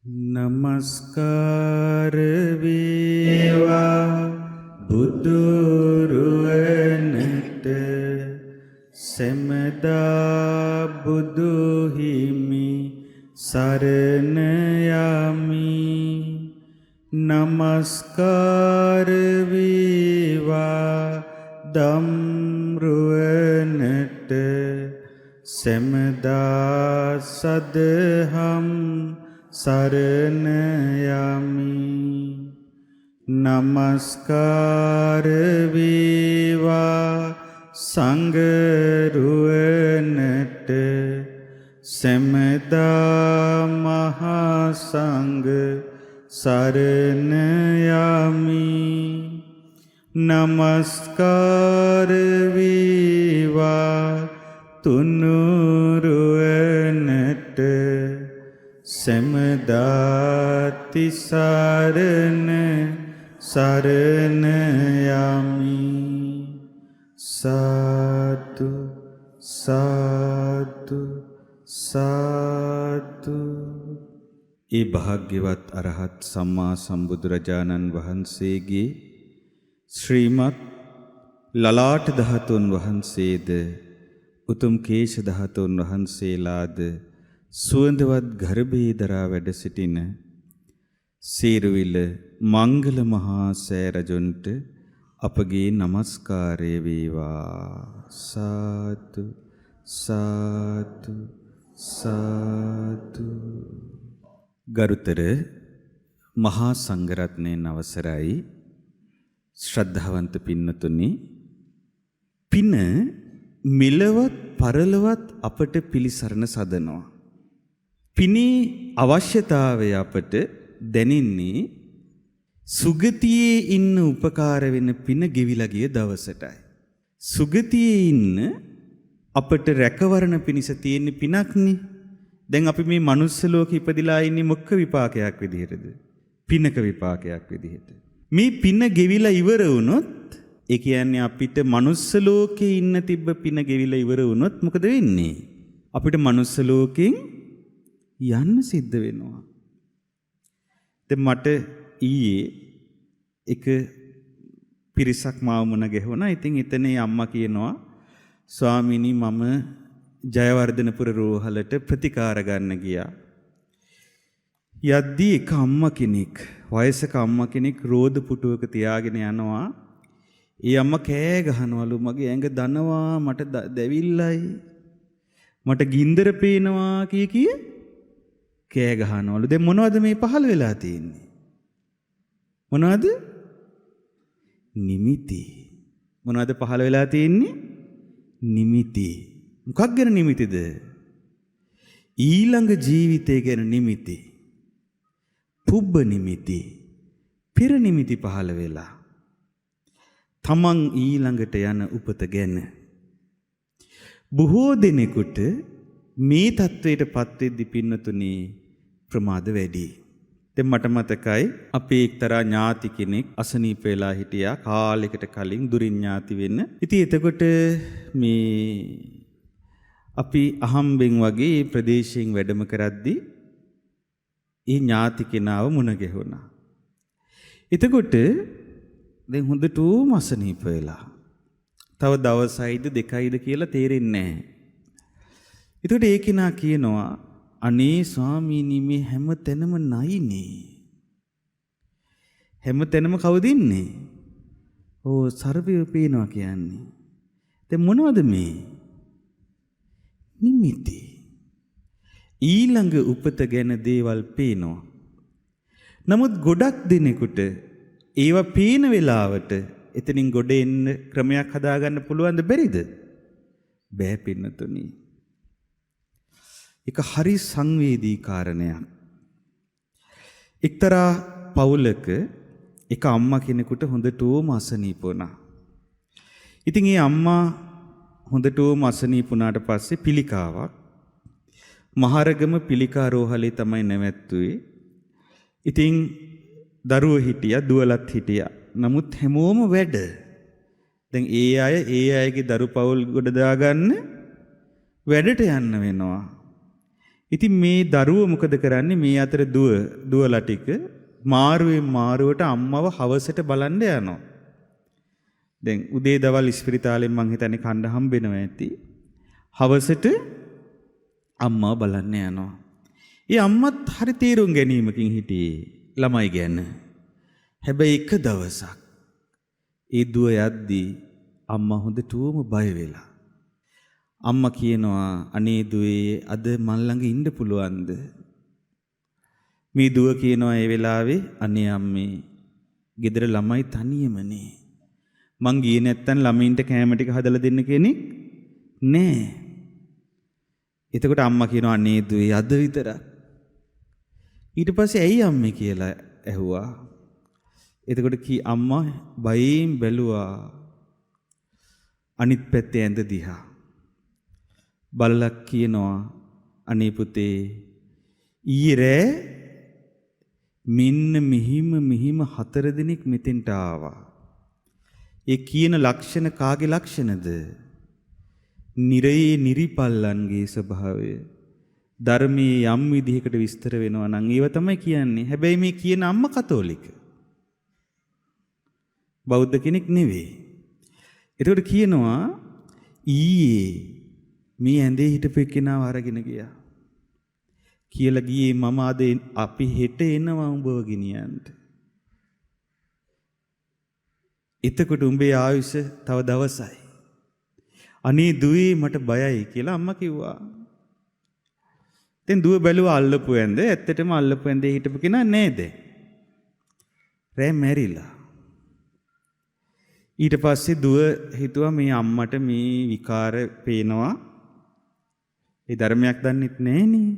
නමස්කාර වේවා බුදුරුවනට සෙමදා බුදු හිමි සරණ යමි. නමස්කාර වේවා ධම්රුවනට සෙමදා සදහම් සරණ යමි. නමස්කාර වේවා සංඝරුවනට සෙමදා මහා සංඝ සරණ යමි. නමස්කාර වේවා තුනුරුවනට සෙමදාති සරණ සරණ යමි. සාදු සාදු සාදු. ඒ භාග්‍යවත් අරහත් සම්මා සම්බුදුරජාණන් වහන්සේගේ ශ්‍රීමත් ලලාට ධාතුන් වහන්සේද උතුම් කේශ ධාතුන් වහන්සේලාද සුවඳවත් ගර්භයේ දරා වැඩ සිටින සීරුවිල මංගල මහා සෑ රජුන්ට අපගේ নমස්කාරය වේවා. සාදු සාදු සාදු. ගරුතර මහා සංඝරත්නයන් අවසරයි. ශ්‍රද්ධාවන්ත පින්නතුනි, පින මෙලවත් පරලවත් අපට පිළිසරණ සදනවා. පිනේ අවශ්‍යතාවය අපට දැනෙන්නේ සුගතියේ ඉන්න උපකාර වෙන පින ගෙවිලා ගිය දවසටයි. සුගතියේ ඉන්න අපට රැකවරණ පිණිස තියෙන පිනක්නේ. දැන් අපි මේ මනුස්ස ලෝකෙ ඉපදිලා ඉන්නේ මොකක් විපාකයක් විදිහටද? පිනක විපාකයක් විදිහට. මේ පින ගෙවිලා ඉවර වුණොත්, ඒ කියන්නේ අපිට මනුස්ස ලෝකේ ඉන්න තිබ්බ පින ගෙවිලා ඉවර වුණොත් මොකද වෙන්නේ? අපිට මනුස්ස ලෝකෙන් යන්න සිද්ධ වෙනවා. දැන් මට ඊයේ එක පිරිසක් මාව මුණ ගැහුණා. ඉතින් එතනේ අම්මා කියනවා, ස්වාමීනි මම ජයවර්ධනපුර රෝහලට ප්‍රතිකාර ගන්න ගියා. යද්දී එක අම්මා කෙනෙක්, වයසක අම්මා කෙනෙක් රෝද පුටුවක තියාගෙන යනවා. ඒ අම්මා කෑ ගහනවලු, මගේ ඇඟ දනවා, මට දැවිල්ලයි, මට ගින්දර පේනවා කිය කෑ ගහනවලු. දැන් මොනවද මේ පහළ වෙලා තියෙන්නේ? මොනවද? නිමිති. මොනවද පහළ වෙලා තියෙන්නේ? නිමිති. මොකක් ගැන නිමිතිද? ඊළඟ ජීවිතය ගැන නිමිති. පුබ්බ නිමිති, පෙර නිමිති පහළ වෙලා. තමන් ඊළඟට යන උපත ගැන. බොහෝ දෙනෙකුට මේ தത്വයට පත් වෙද්දි පින්නතුනි ප්‍රමාද වැඩි. දැන් මට මතකයි අපේ එක්තරා ඥාති කෙනෙක් අසනීප වෙලා හිටියා කාලයකට කලින් දුරින් ඥාති වෙන්න. ඉතින් එතකොට මේ අපි අහම්බෙන් වගේ මේ ප්‍රදේශයෙන් වැඩම කරද්දී ඒ ඥාති කෙනාව මුණ ගැහුණා. එතකොට දැන් හොඳටම අසනීප වෙලා. තව දවසයිද දෙකයිද කියලා තේරෙන්නේ නැහැ. එතකොට ඒ කෙනා කියනවා, අනේ ස්වාමීනි මේ හැම තැනම නයිනේ. හැම තැනම කවුද ඉන්නේ? ඕ සර්වය පේනවා කියන්නේ. දැන් මොනවද මේ? නිමිති. ඊළඟ උපත ගැන දේවල් පේනවා. නමුත් ගොඩක් දෙනෙකුට ඒවා පේන වෙලාවට එතනින් ගොඩ එන්න ක්‍රමයක් හදාගන්න පුළුවන්ද බැරිද? බෑ පින්නතුනි. ඒක හරි සංවේදී කාරණයක්. එක්තරා පවුලක එක අම්මා කෙනෙකුට හොඳටම අසනීප වුණා. ඉතින් ඒ අම්මා හොඳටම අසනීප වුණාට පස්සේ පිළිකාවක් මහරගම පිළිකා රෝහලේ තමයි නැවැත්තුවේ. ඉතින් දරුවෝ හිටියා, දුවලත් හිටියා. නමුත් හැමෝම වැඩ. දැන් ඒ අයගේ දරු පවුල් ගොඩ දාගන්න වැඩට යන්න වෙනවා. ඉතින් මේ දරුවෝ මොකද කරන්නේ? මේ අතර දුවලා ටික මාරුවෙන් මාරුවට අම්මව හවසට බලන්න යනවා. දැන් උදේ දවල් ඉස්පිරිතාලෙන් මං හිතන්නේ කන්න හම්බෙනවා ඇති. හවසට අම්මව බලන්න යනවා. ඒ අම්මත් හරි තීරුම් ගැනීමකින් හිටියේ ළමයි ගැන. හැබැයි එක දවසක් ඒ දුව යද්දී අම්මා හොඳටම බය වෙලා. අම්මා කියනවා අනේ දුවේ අද මන් ළඟ ඉන්න පුළුවන්ද? මේ දුව කියනවා ඒ වෙලාවේ අනේ අම්මේ ගෙදර ළමයි තනියමනේ. මං ගියේ නැත්තම් ළමයින්ට කෑම ටික හදලා දෙන්න කෙනෙක් නෑ. එතකොට අම්මා කියනවා අනේ දුවේ අද විතරක්. ඊට පස්සේ ඇයි අම්මේ කියලා ඇහුවා. එතකොට අම්මා බයෙන් බැලුවා අනිත් පැත්තේ ඇඳ දිහා. බලලා කියනවා අනේ පුතේ ඊරේ මෙන්න මෙහිම 4 දිනක් මෙතෙන්ට ආවා. ඒ කියන ලක්ෂණ කාගේ ලක්ෂණද? නිරයේ නිරිපල්ලන්ගේ ස්වභාවය. ධර්මයේ යම් විදිහකට විස්තර වෙනවා නම් ඒව තමයි කියන්නේ. හැබැයි මේ කියන අම්මා කතෝලික. බෞද්ධ කෙනෙක් නෙවෙයි. ඒකට කියනවා ඊයේ මේ ඇඳේ හිටපු කෙනාව අරගෙන ගියා. කියලා ගියේ මම අද අපි හෙට එනවා උඹව ගෙනියන්න. එතකොට උඹේ ආයුෂ තව දවසයි. අනේ දුවේ මට බයයි කියලා අම්මා කිව්වා. දැන් දුව බැලුවා අල්ලපු ඇඳ. ඇත්තටම අල්ලපු ඇඳේ හිටපු කෙනා නේද? රෑ මැරිලා. ඊට පස්සේ දුව හිතුවා මේ අම්මට මේ විකාර පේනවා. ඒ ධර්මයක් දන්නෙත් නෑනේ.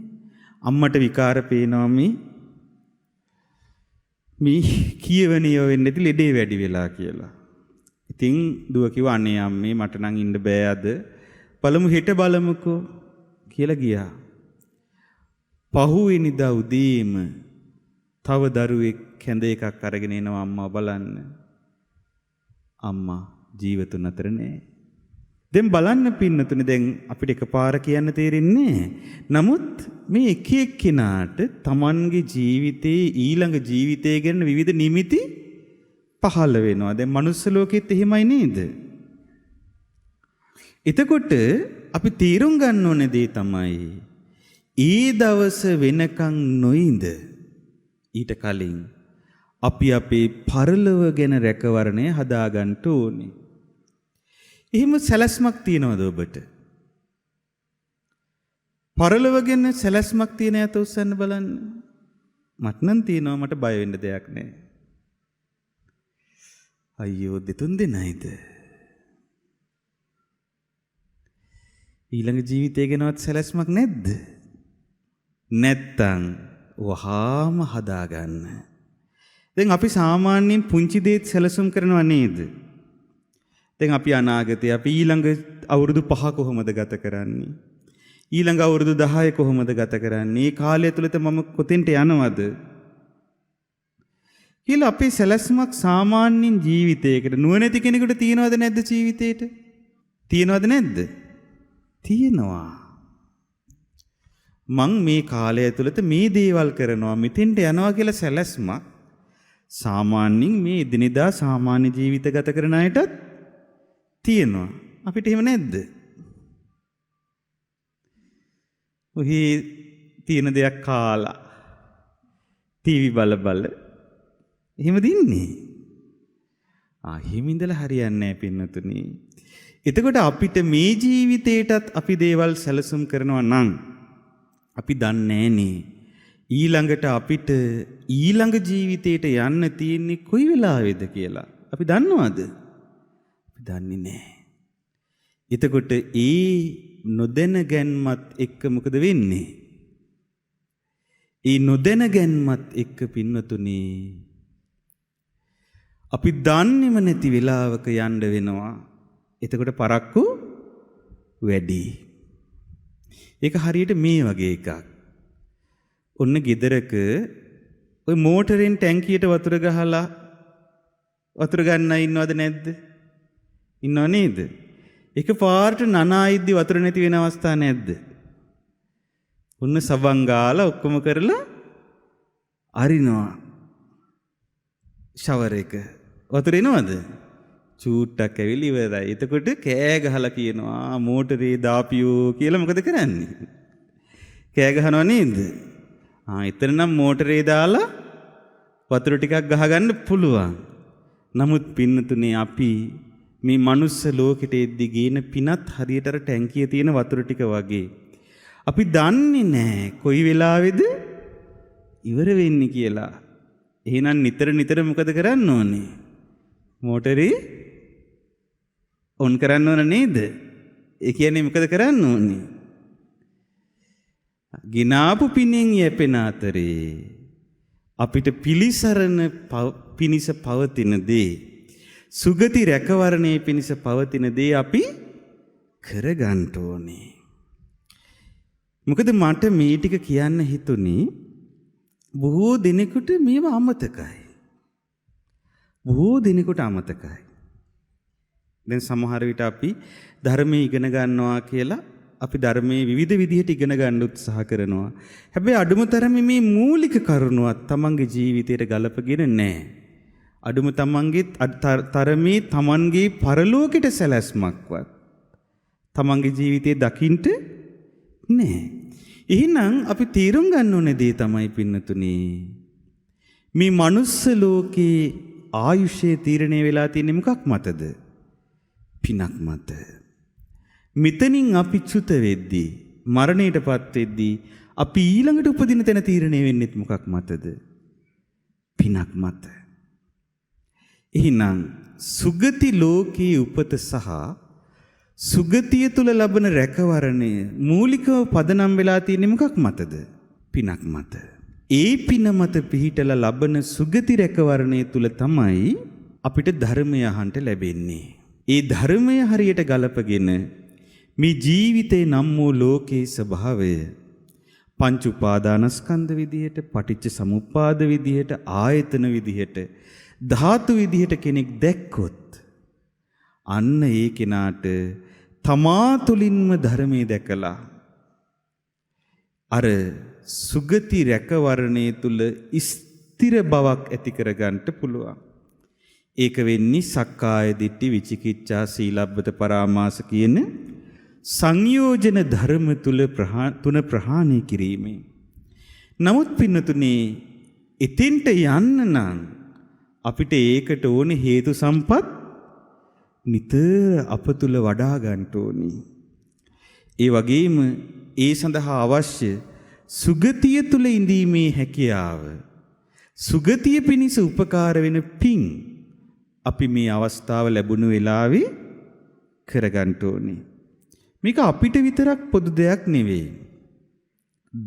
අම්මට විකාර පේනවා මේ කියවනියෝ වෙන්නේ නැති ලෙඩේ වැඩි වෙලා කියලා. ඉතින් දුව කිව්වා අනේ අම්මේ මට නම් ඉන්න බෑ අද. බලමු හෙට බලමුකෝ කියලා ගියා. පහුවෙනිදා උදේම තව දරුවෙක් කැඳ එකක් අරගෙන එනවා අම්මා බලන්න. අම්මා ජීවිතුන් අතර නෑ. දැන් බලන්න පින්නතුනේ දැන් අපිට එකපාර කියන්න තේරෙන්නේ. නමුත් මේ එක එක්කෙනාට Tamanගේ ජීවිතේ ඊළඟ ජීවිතය ගැන විවිධ නිමිති පහළ වෙනවා. දැන් මනුස්ස ලෝකෙත් එහෙමයි නේද? එතකොට අපි තීරුම් ගන්න ඕනේ දේ තමයි ඊ දවස වෙනකන් නොඉඳ ඊට කලින් අපි අපේ පරලොව ගැන රැකවරණය හදාගන්න ඕනේ. එහෙම සැලැස්මක් තියනවද ඔබට? පරලොව ගැන සැලැස්මක් තියෙන ඇත උස්සන්න බලන්න. මට නම් තියෙනවා මට බය වෙන්න දෙයක් නැහැ. අයියෝ දෙතුන් දෙනයිද? ඊළඟ ජීවිතය ගැනවත් සැලැස්මක් නැද්ද? නැත්තම් වහාම හදාගන්න. දැන් අපි සාමාන්‍යයෙන් පුංචි දේත් සැලසුම් කරනවා නේද? දැන් අපි අනාගතේ අපි ඊළඟ අවුරුදු 5 කොහොමද ගත කරන්නේ? ඊළඟ අවුරුදු 10 කොහොමද ගත කරන්නේ? මේ කාලය තුලත මම කොතෙන්ට යනවද? කියලා අපේ සැලැස්මක් සාමාන්‍යයෙන් ජීවිතයකට නුවණැති කෙනෙකුට තියනවද නැද්ද ජීවිතේට? තියනවද නැද්ද? තියෙනවා. මං මේ කාලය තුලත මේ දේවල් කරනවා මෙතෙන්ට යනවා කියලා සැලැස්මක් සාමාන්‍යයෙන් මේ දිනදා සාමාන්‍ය ජීවිත ගත කරන අයටත් තියෙනවා. අපිට එහෙම නැද්ද? ඔහි තියෙන දෙයක් කාලා ටීවී බල එහෙම දින්නේ. එහෙම ඉඳලා හරියන්නේ නැහැ පින්නතුනි. එතකොට අපිට මේ ජීවිතේටත් අපි දේවල් සැලසුම් කරනවා නම් අපි දන්නේ නැනේ ඊළඟට අපිට ඊළඟ ජීවිතේට යන්න තියෙන්නේ කොයි වෙලාවේද කියලා. අපි දන්නවද? අපි දන්නේ නැහැ. එතකොට ඒ නොදැන ගැන්මත් එක්ක මොකද වෙන්නේ? ඒ නොදැන ගැන්මත් එක්ක පින්නතුනි අපි දන්නේම නැති වෙලාවක යන්න වෙනවා. එතකොට පරක්කු වැඩි. ඒක හරියට මේ වගේ එකක්. ඔන්න ගෙදරක ඔය මෝටරෙන් ටැංකියට වතුර ගහලා වතුර ගන්න ඉන්නවද නැද්ද? ඉන්නව නේද? එක පාරට නනායිද්දි වතුර නැති වෙන අවස්ථා නැද්ද? උන්න සබන් ගාලා ඔක්කොම කරලා අරිනවා. ෂවර් එක. වතුර එනවද? චූට්ටක් ඇවිල්ලා ඉවරයි. එතකොට කෑ ගහලා කියනවා මෝටරේ දාපියෝ කියලා මොකද කරන්නේ? කෑ ගහනවා නේද? එතන නම් මෝටරේ දාලා වතුර ටිකක් ගහගන්න පුළුවන්. නමුත් පින්නතුනේ අපි මේ මනුස්ස ලෝකෙට එද්දි ගේන පිනත් හරියට අර ටැංකියේ තියෙන වතුර ටික වගේ. අපි දන්නේ නැහැ කොයි වෙලාවේද ඉවර වෙන්නේ කියලා. එහෙනම් නිතර මොකද කරන්න ඕනේ? මෝටරේ ඔන් කරන්න ඕන නේද? ඒ කියන්නේ මොකද කරන්න ඕනේ? ගිනාපු පිනෙන් යැපෙන අතරේ අපිට පිලිසරණ පිනිස පවතින දේ, සුගති රැකවරණයේ පිනිස පවතින දේ අපි කරගන්න ඕනේ. මොකද මට මේ ටික කියන්න හිතුනේ බොහෝ දිනෙකට මේව අමතකයි. බොහෝ දිනෙකට අමතකයි. දැන් සමහර විට අපි ධර්මයේ ඉගෙන ගන්නවා කියලා අපි ධර්මයේ විවිධ විදිහට ඉගෙන ගන්න උත්සාහ කරනවා. හැබැයි අඩුම තරමේ මේ මූලික කරුණුවත් තමන්ගේ ජීවිතයට ගලපගෙන නැහැ. අඩුම තමන්ගේ තරමේ තමන්ගේ පරලෝකෙට සැලැස්මක්වත් තමන්ගේ ජීවිතේ දකින්න නැහැ. එහෙනම් අපි තීරුම් ගන්න ඕනේ දේ තමයි පින්නතුනේ. මේ මනුස්ස ලෝකේ ආයුෂයේ තීරණය වෙලා තියෙන්නේ මොකක් මතද? පිනක් මත. මෙතනින් අපි චුත වෙද්දී මරණයටපත් වෙද්දී අපි ඊළඟට උපදින තැන තීරණය වෙන්නේ මොකක් මතද? පිනක් මත. එහෙනම් සුගති ලෝකයේ උපත සහ සුගතිය තුල ලබන රැකවරණය මූලිකව පදනම් වෙලා තියෙන්නේ මොකක් මතද? පිනක් මත. ඒ පින මත පිහිටලා ලබන සුගති රැකවරණය තුල තමයි අපිට ධර්මය අහන්න ලැබෙන්නේ. ඒ ධර්මය හරියට ගලපගෙන මේ ජීවිතේ නම් වූ ලෝකේ ස්වභාවය පංච උපාදානස්කන්ධ විදිහට, පටිච්ච සමුප්පාද විදිහට, ආයතන විදිහට, ධාතු විදිහට කෙනෙක් දැක්කොත් අන්න ඒ කෙනාට තමා තුළින්ම ධර්මයේ දැකලා අර සුගති රැකවරණයේ තුල ස්ථිර බවක් ඇති කරගන්න පුළුවන්. ඒක වෙන්නේ සක්කාය දිට්ඨි, විචිකිච්ඡා, සීලබ්බත පරාමාස කියන සංයෝජන ධර්ම තුන ප්‍රහාණය කිරීමෙන්. නමුත් පින්නතුනේ එතෙන්ට යන්න නම් අපිට ඒකට ඕනේ හේතු සම්පත් නිතර අප තුල වඩා ගන්න ඕනේ. ඒ වගේම ඒ සඳහා අවශ්‍ය සුගතිය තුල ඉඳීමේ හැකියාව, සුගතිය පිණිස උපකාර වෙන පින් අපි මේ අවස්ථාව ලැබුණු වෙලාවේ කරගන්න ඕනේ. මේක අපිට විතරක් පොදු දෙයක් නෙවෙයි.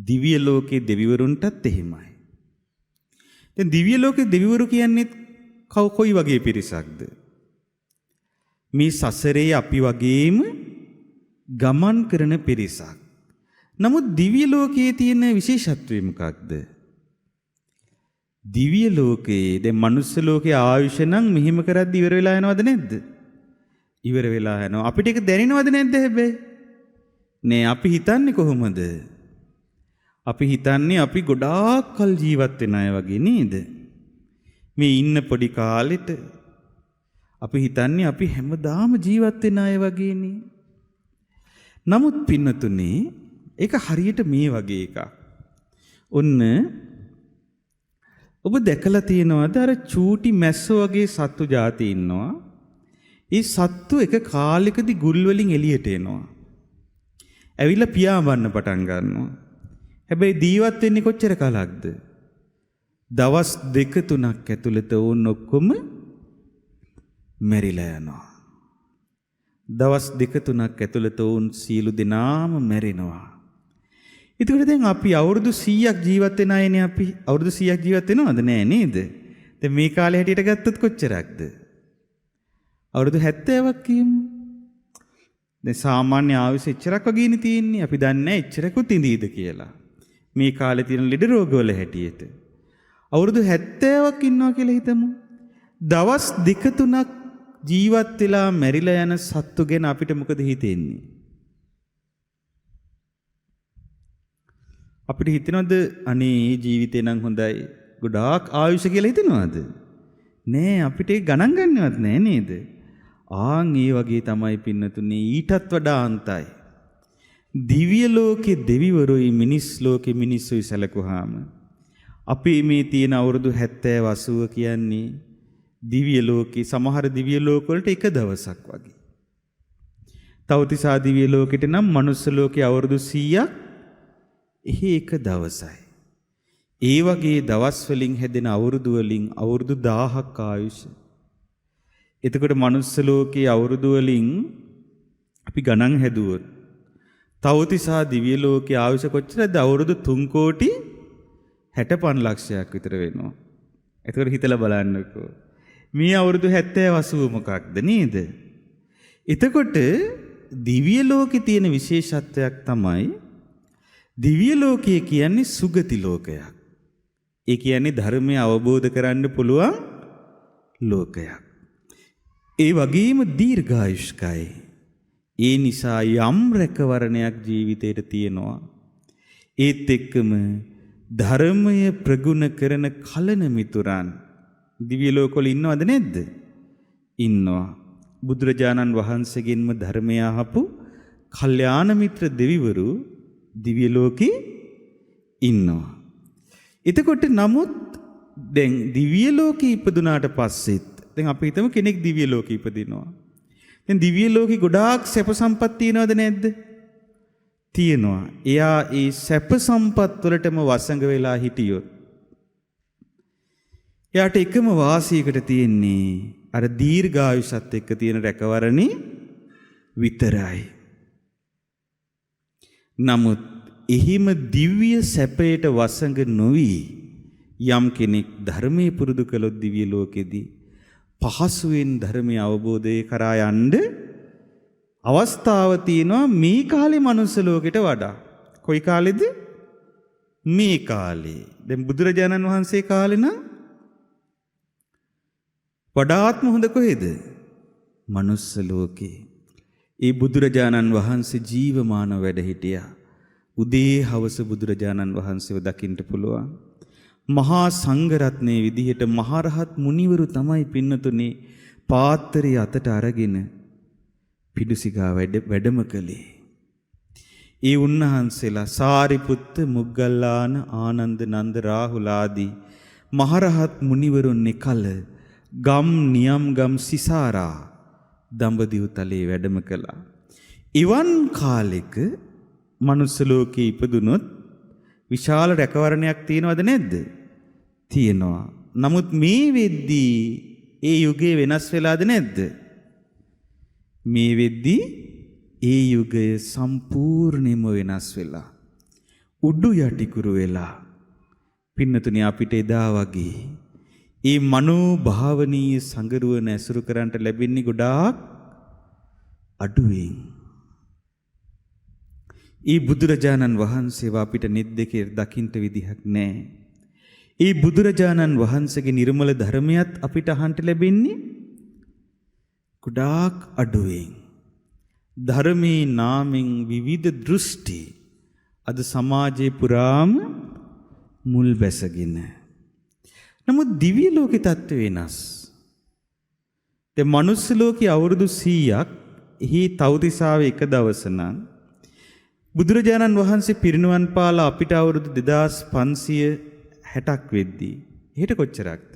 දිව්‍ය ලෝකයේ දෙවිවරුන්ටත් එහෙමයි. දැන් දිව්‍ය ලෝකයේ දෙවිවරු කියන්නේ කොයි වගේ පිරිසක්ද? මේ සසරේ අපි වගේම ගමන් කරන පිරිසක්. නමුත් දිව්‍ය ලෝකයේ තියෙන විශේෂත්වය මොකක්ද? දිව්‍ය ලෝකයේ දැන් මනුස්ස ලෝකයේ ආයුෂ නම් මෙහිම කරද්දි ඉවර වෙලා යනවද නැද්ද? ඉවර වෙලා යනවා. අපිට ඒක දැනෙනවද නැද්ද හැබැයි? නේ අපි හිතන්නේ කොහොමද? අපි හිතන්නේ අපි ගොඩාක් කල් ජීවත් වෙන අය වගේ නේද? මේ ඉන්න පොඩි කාලෙට අපි හිතන්නේ අපි හැමදාම ජීවත් වෙන අය වගේනේ. නමුත් පින්නතුනේ ඒක හරියට මේ වගේ එකක්. ඔන්න ඔබ දැකලා තියෙනවද අර චූටි මැස්සෝ වගේ සත්තු జాති ඉන්නවා. ඒ සත්තු එක කාලෙකදී ගුල් වලින් එළියට එනවා. ඇවිල්ලා පියාඹන්න පටන් ගන්නවා. හැබැයි ජීවත් වෙන්නේ කොච්චර කාලයක්ද? දවස් 2-3ක් ඇතුළත වුන් ඔක්කොම මැරිලා යනවා. දවස් 2-3ක් ඇතුළත වුන් සියලු දෙනාම මැරෙනවා. ඒකට දැන් අපි අවුරුදු 100ක් ජීවත් වෙන අයනේ අපි. අවුරුදු 100ක් ජීවත් වෙනවද නෑ නේද? දැන් මේ කාලේ හැටියට ගත්තොත් කොච්චරක්ද? අවුරුදු 70ක් කියමු. දැන් සාමාන්‍ය ආයුෂ එච්චරක් වගේනේ තියෙන්නේ. අපි දන්නේ නැහැ එච්චරකුත් ඉඳීද කියලා. මේ කාලේ තියෙන ලෙඩ රෝගවල හැටියට. අවුරුදු 70ක් ඉන්නවා කියලා හිතමු. දවස් 2-3ක් ජීවත් වෙලා මැරිලා යන සත්තු ගැන අපිට මොකද හිතෙන්නේ? අපිට හිතෙනවද අනේ ජීවිතේ නම් හොඳයි ගොඩාක් ආයුෂ කියලා හිතෙනවද? නෑ අපිට ඒක ගණන් ගන්නවත් නෑ නේද? ආන් ඒ වගේ තමයි පින්නතුනේ ඊටත් වඩා අන්තයි. දිව්‍ය ලෝකේ දෙවිවරුයි මිනිස් ලෝකේ මිනිස්සුයි සැලකුවාම අපි මේ තියෙන අවුරුදු 70 80 කියන්නේ දිව්‍ය ලෝකේ සමහර දිව්‍ය ලෝක වලට එක දවසක් වගේ. තවතිසා දිව්‍ය ලෝකෙට නම් මනුස්ස ලෝකේ අවුරුදු 100ක් එහි එක දවසයි. ඒ වගේ දවස් වලින් හැදෙන අවුරුදු වලින් අවුරුදු 1000ක් ආයුෂ. එතකොට මනුස්ස ලෝකේ අවුරුදු වලින් අපි ගණන් හැදුවොත් තවතිසා දිව්‍ය ලෝකේ ආයුෂ කොච්චරද? අවුරුදු 3 කෝටි 65 ලක්ෂයක් විතර වෙනවා. එතකොට හිතලා බලන්නකෝ. මේ අවුරුදු 70 80 මොකක්ද නේද? එතකොට දිව්‍ය ලෝකේ තියෙන විශේෂත්වයක් තමයි දිව්‍ය ලෝකය කියන්නේ සුගති ලෝකයක්. ඒ කියන්නේ ධර්මය අවබෝධ කරන්න පුළුවන් ලෝකයක්. ඒ වගේම දීර්ඝායුෂ්කයි. ඒ නිසා යම් රැකවරණයක් ජීවිතේට තියෙනවා. ඒත් එක්කම ධර්මය ප්‍රගුණ කරන කලන මිතුරන් දිව්‍ය ලෝකවල ඉන්නවද නැද්ද? ඉන්නවා. බුදුරජාණන් වහන්සේගෙන්ම ධර්මය අහපු කල්යාණ මිත්‍ර දෙවිවරු දිව්‍ය ලෝකේ ඉන්නවා. එතකොට නමුත් දැන් දිව්‍ය ලෝකේ ඉපදුනාට පස්සෙත් දැන් අපි හිතමු කෙනෙක් දිව්‍ය ලෝකේ ඉපදිනවා. දැන් දිව්‍ය ලෝකේ ගොඩාක් සැප සම්පත් තියනවද නැද්ද? තියෙනවා. එයා ඒ සැප සම්පත් වලටම වසඟ වෙලා හිටියොත් එයාට එකම වාසියකට තියෙන්නේ අර දීර්ඝායුෂත් එක්ක තියෙන රැකවරණේ විතරයි. නමුත් එහිම දිව්‍ය සැපයට වසඟ නොවි යම් කෙනෙක් ධර්මයේ පුරුදු කළොත් දිව්‍ය ලෝකෙදී පහසුවෙන් ධර්මය අවබෝධය කරා යන්න අවස්ථාව තියෙනවා මේ කාලේ මනුස්ස ලෝකෙට වඩා. කොයි කාලෙද? මේ කාලේ. දැන් බුදුරජාණන් වහන්සේ කාලේ නම් වඩාත්ම හොඳ කොහෙද? මනුස්ස ලෝකේ. ඒ බුදුරජාණන් වහන්සේ ජීවමානව වැඩ හිටියා. උදේ හවස බුදුරජාණන් වහන්සේව දකින්න පුළුවන්. මහා සංඝරත්නයේ විදිහට මහරහත් මුනිවරු තමයි පින්නතුනේ පාත්‍රය අතට අරගෙන පිඬුසිඟා වැඩම කළේ. ඒ උන්වහන්සේලා සාරිපුත්ත, මුග්ගල්ලාන, ආනන්ද, නන්ද, රාහුල ආදී මහරහත් මුනිවරුන් එකල ගම් නියම් ගම් සිසාරා දඹදිව තලයේ වැඩම කළා. ඉවන් කාලෙක මනුස්ස ලෝකේ ඉපදුනොත් විශාල රැකවරණයක් තියෙනවද නැද්ද? තියෙනවා. නමුත් මේ වෙද්දී ඒ යුගය වෙනස් වෙලාද නැද්ද? මේ වෙද්දී ඒ යුගය සම්පූර්ණයෙන්ම වෙනස් වෙලා උඩු යටිකුරු වෙලා පින්නතුනි අපිට එදා වගේ ඒ මනෝභාවනීය සංගරුවන ඇසුරු කරන්ට ලැබෙන්නේ ගොඩාක් අඩුවෙන්. ඒ බුදුරජාණන් වහන්සේව අපිට නෙත් දෙකේ දකින්න විදිහක් නැහැ. ඒ බුදුරජාණන් වහන්සේගේ නිර්මල ධර්මයත් අපිට අහන්න ලැබෙන්නේ ගොඩාක් අඩුවෙන්. ධර්මයේ නාමෙන් විවිධ දෘෂ්ටි අද සමාජයේ පුරාම මුල් බැසගෙන. නමුත් දිව්‍ය ලෝකේ තත්ත්වය වෙනස්. දැන් මනුස්ස ලෝකේ අවුරුදු 100ක් එහි තවතිසාවේ එක දවස නම් බුදුරජාණන් වහන්සේ පිරිනුවන් පාලා අපිට අවුරුදු 2560ක් වෙද්දී එහෙට කොච්චරක්ද?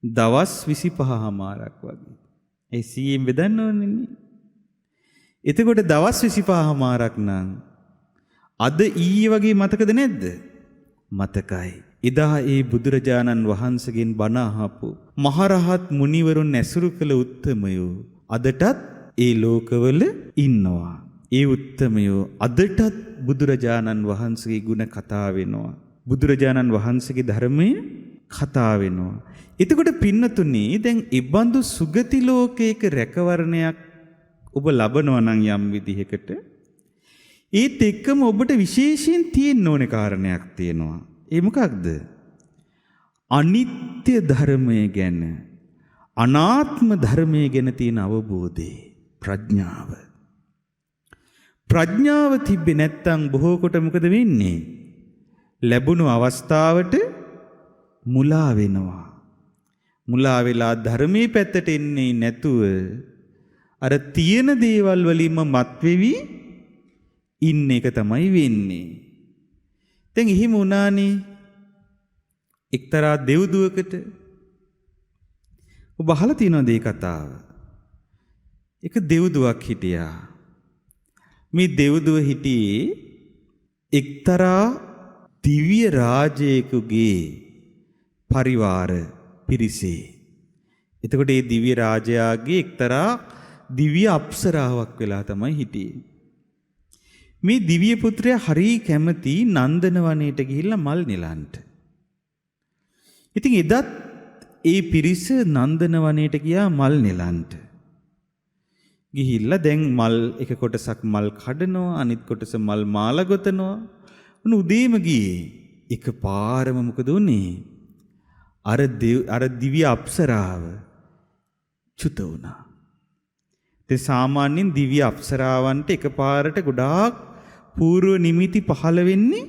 දවස් 25මාරක් වගේ. ඒ 100ෙන් බෙදන්න ඕනේ. එතකොට දවස් 25මාරක් නම් අද ඊයේ වගේ මතකද නැද්ද? මතකයි. එදා ඒ බුදුරජාණන් වහන්සේගෙන් බණ අහපු මහරහත් මුනිවරුන් ඇසුරු කළ උත්තමයෝ අදටත් ඒ ලෝකවල ඉන්නවා. ඒ උත්තමයෝ අදටත් බුදුරජාණන් වහන්සේගේ ගුණ කතා වෙනවා. බුදුරජාණන් වහන්සේගේ ධර්මයේ කතා වෙනවා. එතකොට පින්නතුනි දැන් ඉබ්බන්දු සුගති ලෝකයක රැකවරණයක් ඔබ ලබනවා නම් යම් විදිහකට ඒත් එක්කම ඔබට විශේෂයෙන් තියෙන්න ඕනේ කාරණයක් තියෙනවා. ඒ මොකක්ද? අනිත්‍ය ධර්මය ගැන අනාත්ම ධර්මය ගැන තියෙන අවබෝධය, ප්‍රඥාව. ප්‍රඥාව තිබ්බේ නැත්තම් බොහෝ කොට මොකද වෙන්නේ? ලැබුණු අවස්ථාවට මුලා වෙනවා. මුලා වෙලා ධර්මයේ පැත්තට එන්නේ නැතුව අර තියෙන දේවල් වලින්ම මත්වෙවි ඉන්න එක තමයි වෙන්නේ. දැන් එහෙම වුණානේ එක්තරා දෙව්දුවකට. ඔබ අහලා තියෙනවද මේ කතාව? එක දෙව්දුවක් හිටියා. මේ දෙව්දුව හිටියේ එක්තරා දිව්‍ය රාජයෙකුගේ පරිවාර පිරිසේ. එතකොට මේ දිව්‍ය රාජයාගේ එක්තරා දිව්‍ය අප්සරාවක් වෙලා තමයි හිටියේ. මේ දිව්‍ය පුත්‍රයා හරි කැමති නන්දන වනයේට ගිහිල්ලා මල් නෙලන්ට. ඉතින් එදත් ඒ පිරිස නන්දන වනයේට ගියා මල් නෙලන්ට. ගිහිල්ලා දැන් මල් එක කොටසක් මල් කඩනවා, අනිත් කොටස මල් මාලා ගොතනවා. උන් උදේම ගියේ. එකපාරම මොකද උනේ? අර දිව්‍ය අප්සරාව චුත වුණා. ඒ සාමාන්‍යයෙන් දිව්‍ය අප්සරාවන්ට එකපාරට ගොඩාක් పూర్ව නිමිති පහළ වෙන්නේ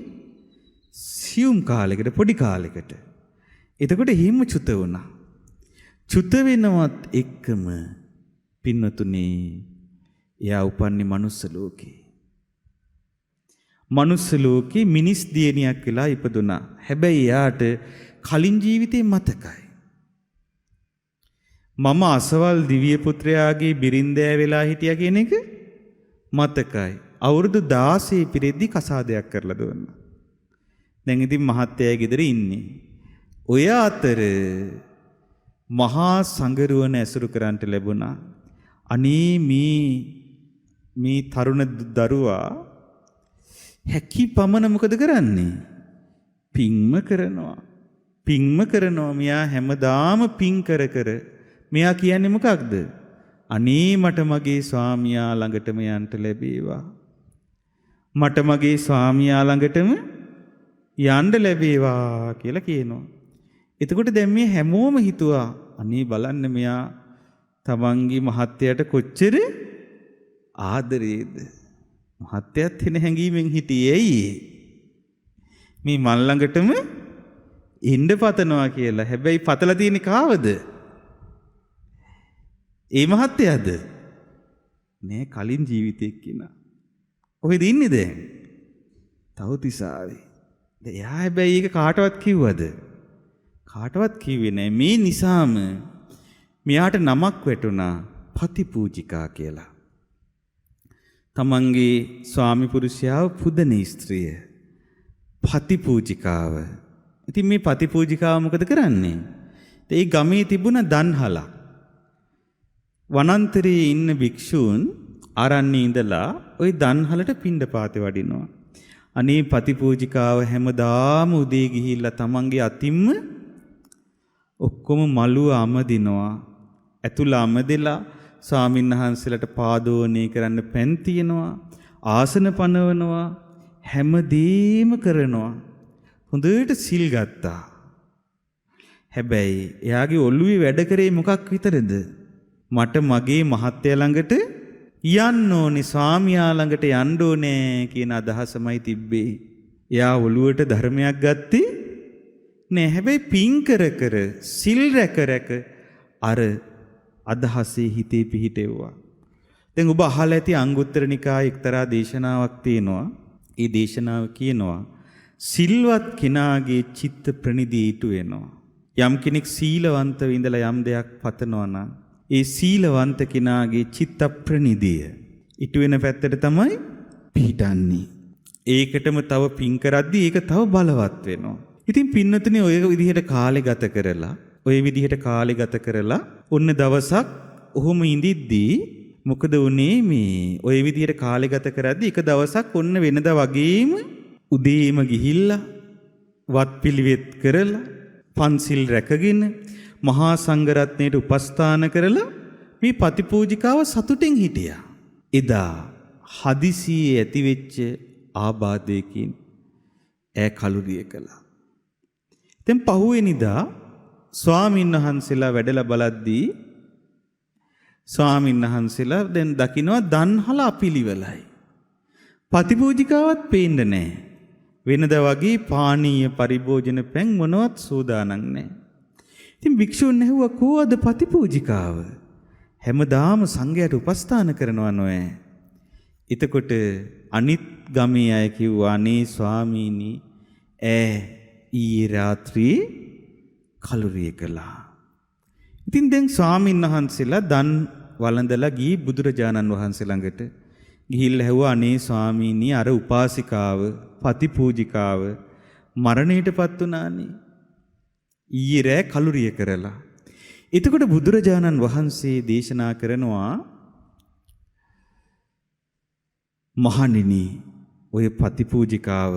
සියුම් කාලයකට, පොඩි කාලයකට. එතකොට හිම චුත වුණා. චුත වෙනවත් එක්කම පින්නතුනේ එයා උපන්නේ මනුස්ස ලෝකේ. මනුස්ස ලෝකේ මිනිස් දියණියක් වෙලා ඉපදුනා. හැබැයි එයාට කලින් ජීවිතේ මතකයි. මම අසවල් දිව්‍ය පුත්‍රයාගේ බිරින්දෑ වෙලා හිටියා කියන එක මතකයි. අවුරුදු 16 පිරෙද්දි කසාදයක් කරලා දුන්නා. දැන් ඉතින් මහත්තයා ගෙදර ඉන්නේ. ඔය අතර මහා සංගරුවන ඇසුරු කරන්ට ලැබුණා. අනේ මේ තරුණ දරුවා හැකි පමණ මොකද කරන්නේ? පින්ම කරනවා. පින්ම කරනවා. මෙයා හැමදාම පින් කර මෙයා කියන්නේ මොකක්ද? අනේ මට මගේ ස්වාමියා ළඟටම යන්න ලැබේවා. මට මගේ ස්වාමියා ළඟටම යන්න ලැබේවා කියලා කියනවා. එතකොට දැන් මේ හැමෝම හිතුවා අනේ බලන්න මෙයා තමන්ගේ මහත්තයාට කොච්චර ආදරේද. මහත්තයත් වෙන හැඟීමෙන් හිටියේ ඇයි? මේ මල් ළඟටම ඉන්න පතනවා කියලා. හැබැයි පතලා තියෙන්නේ කාවද? ඒ මහත්තයාද? නෑ, කලින් ජීවිතයක් කෙනා. කොහෙද ඉන්නේ දැන්? තවතිසාවේ. එයා හැබැයි ඒක කාටවත් කිව්වද? කාටවත් කිව්වේ නෑ. මේ නිසාම මෙයාට නමක් වැටුණා පතිපූජිකා කියලා. තමන්ගේ ස්වාමි පුරුෂයාව පුදන ස්ත්‍රිය පතිපූජිකාව. ඉතින් මේ පතිපූජිකාව මොකද කරන්නේ? ඒ ගමේ තිබුණ දන්හලක්. වනාන්තරයේ ඉන්න භික්ෂූන් ආරණ්‍යයේ ඉඳලා ওই දන්හලට පිණ්ඩපාතේ වඩිනවා. අනේ පතිපූජිකාව හැමදාම උදේ ගිහිල්ලා තමන්ගේ අතින්ම ඔක්කොම මලුව අමදිනවා. ඇතුළ අමදෙලා ස්වාමින්වහන්සේලාට පාදෝණය කරන්න පෙන් තියනවා. ආසන පනවනවා. හැමදේම කරනවා. හොඳට සිල් ගත්තා. හැබැයි එයාගේ ඔළුවේ වැඩ කරේ මොකක් විතරද? මට මගේ මහත්තයා ළඟට යන්න ඕනේ, ස්වාමියා ළඟට යන්න ඕනේ කියන අදහසමයි තිබ්බේ. එයා ඔළුවට ධර්මයක් ගත්තේ නෑ. හැබැයි පින් කර සිල් රැක අර අදහසේ හිතේ පිහිටෙව්වා. දැන් ඔබ අහලා ඇති අංගුත්තර නිකායේ එක්තරා දේශනාවක් තියෙනවා. ඒ දේශනාව කියනවා සිල්වත් කෙනාගේ චිත්ත ප්‍රනිධිය ඊට වෙනවා. යම් කෙනෙක් සීලවන්තව ඉඳලා යම් දෙයක් පතනවා නම් ඒ සීලවන්ත කෙනාගේ චිත්ත ප්‍රනිධිය ඊට වෙන පැත්තට තමයි පිහිටන්නේ. ඒකටම තව පින් කරද්දී ඒක තව බලවත් වෙනවා. ඉතින් පින්නතුනේ ඔය විදිහට කාලේ ගත කරලා ඔන්න දවසක් ඔහොම ඉඳිද්දී මොකද වුනේ? මේ ඔය විදිහට කාලේ ගත කරද්දී එක දවසක් ඔන්න වෙනදා වගේම උදේම ගිහිල්ලා වත් පිළිවෙත් කරලා පන්සිල් රැකගෙන මහා සංඝරත්නයට උපස්ථාන කරලා මේ පතිපූජිකාව සතුටින් හිටියා. එදා හදිසියේ ඇතිවෙච්ච ආබාධයකින් ඈ කලුරිය කළා. දැන් පහුවෙනිදා ස්වාමින්වහන්සේලා වැඩලා බලද්දී ස්වාමින්වහන්සේලා දැන් දකින්නවා දන්හල අපිලිවෙලයි. පතිපූජිකාවත් පේන්නේ නැහැ. වෙනදා වගේ පානීය පරිභෝජන පැන් මොනවත් සූදානම් නැහැ. ඉතින් භික්ෂුන් ඇහුවා කොහොමද පතිපූජිකාව? හැමදාම සංඝයාට උපස්ථාන කරනවා නෝය. එතකොට අනිත් ගමේ අය කිව්වා අනේ ස්වාමීනි ඊයේ රාත්‍රියේ කලුරිය කළා. ඉතින් දැන් ස්වාමීන් වහන්සේලා දන් වළඳලා ගිහී බුදුරජාණන් වහන්සේ ළඟට ගිහිල්ලා ඇහුවා අනේ ස්වාමීනි අර උපාසිකාව පතිපූජිකාව මරණයටපත් වුණානේ. ඊයේ රෑ කලුරිය කරලා. එතකොට බුදුරජාණන් වහන්සේ දේශනා කරනවා මහණෙනි ඔය පතිපූජිකාව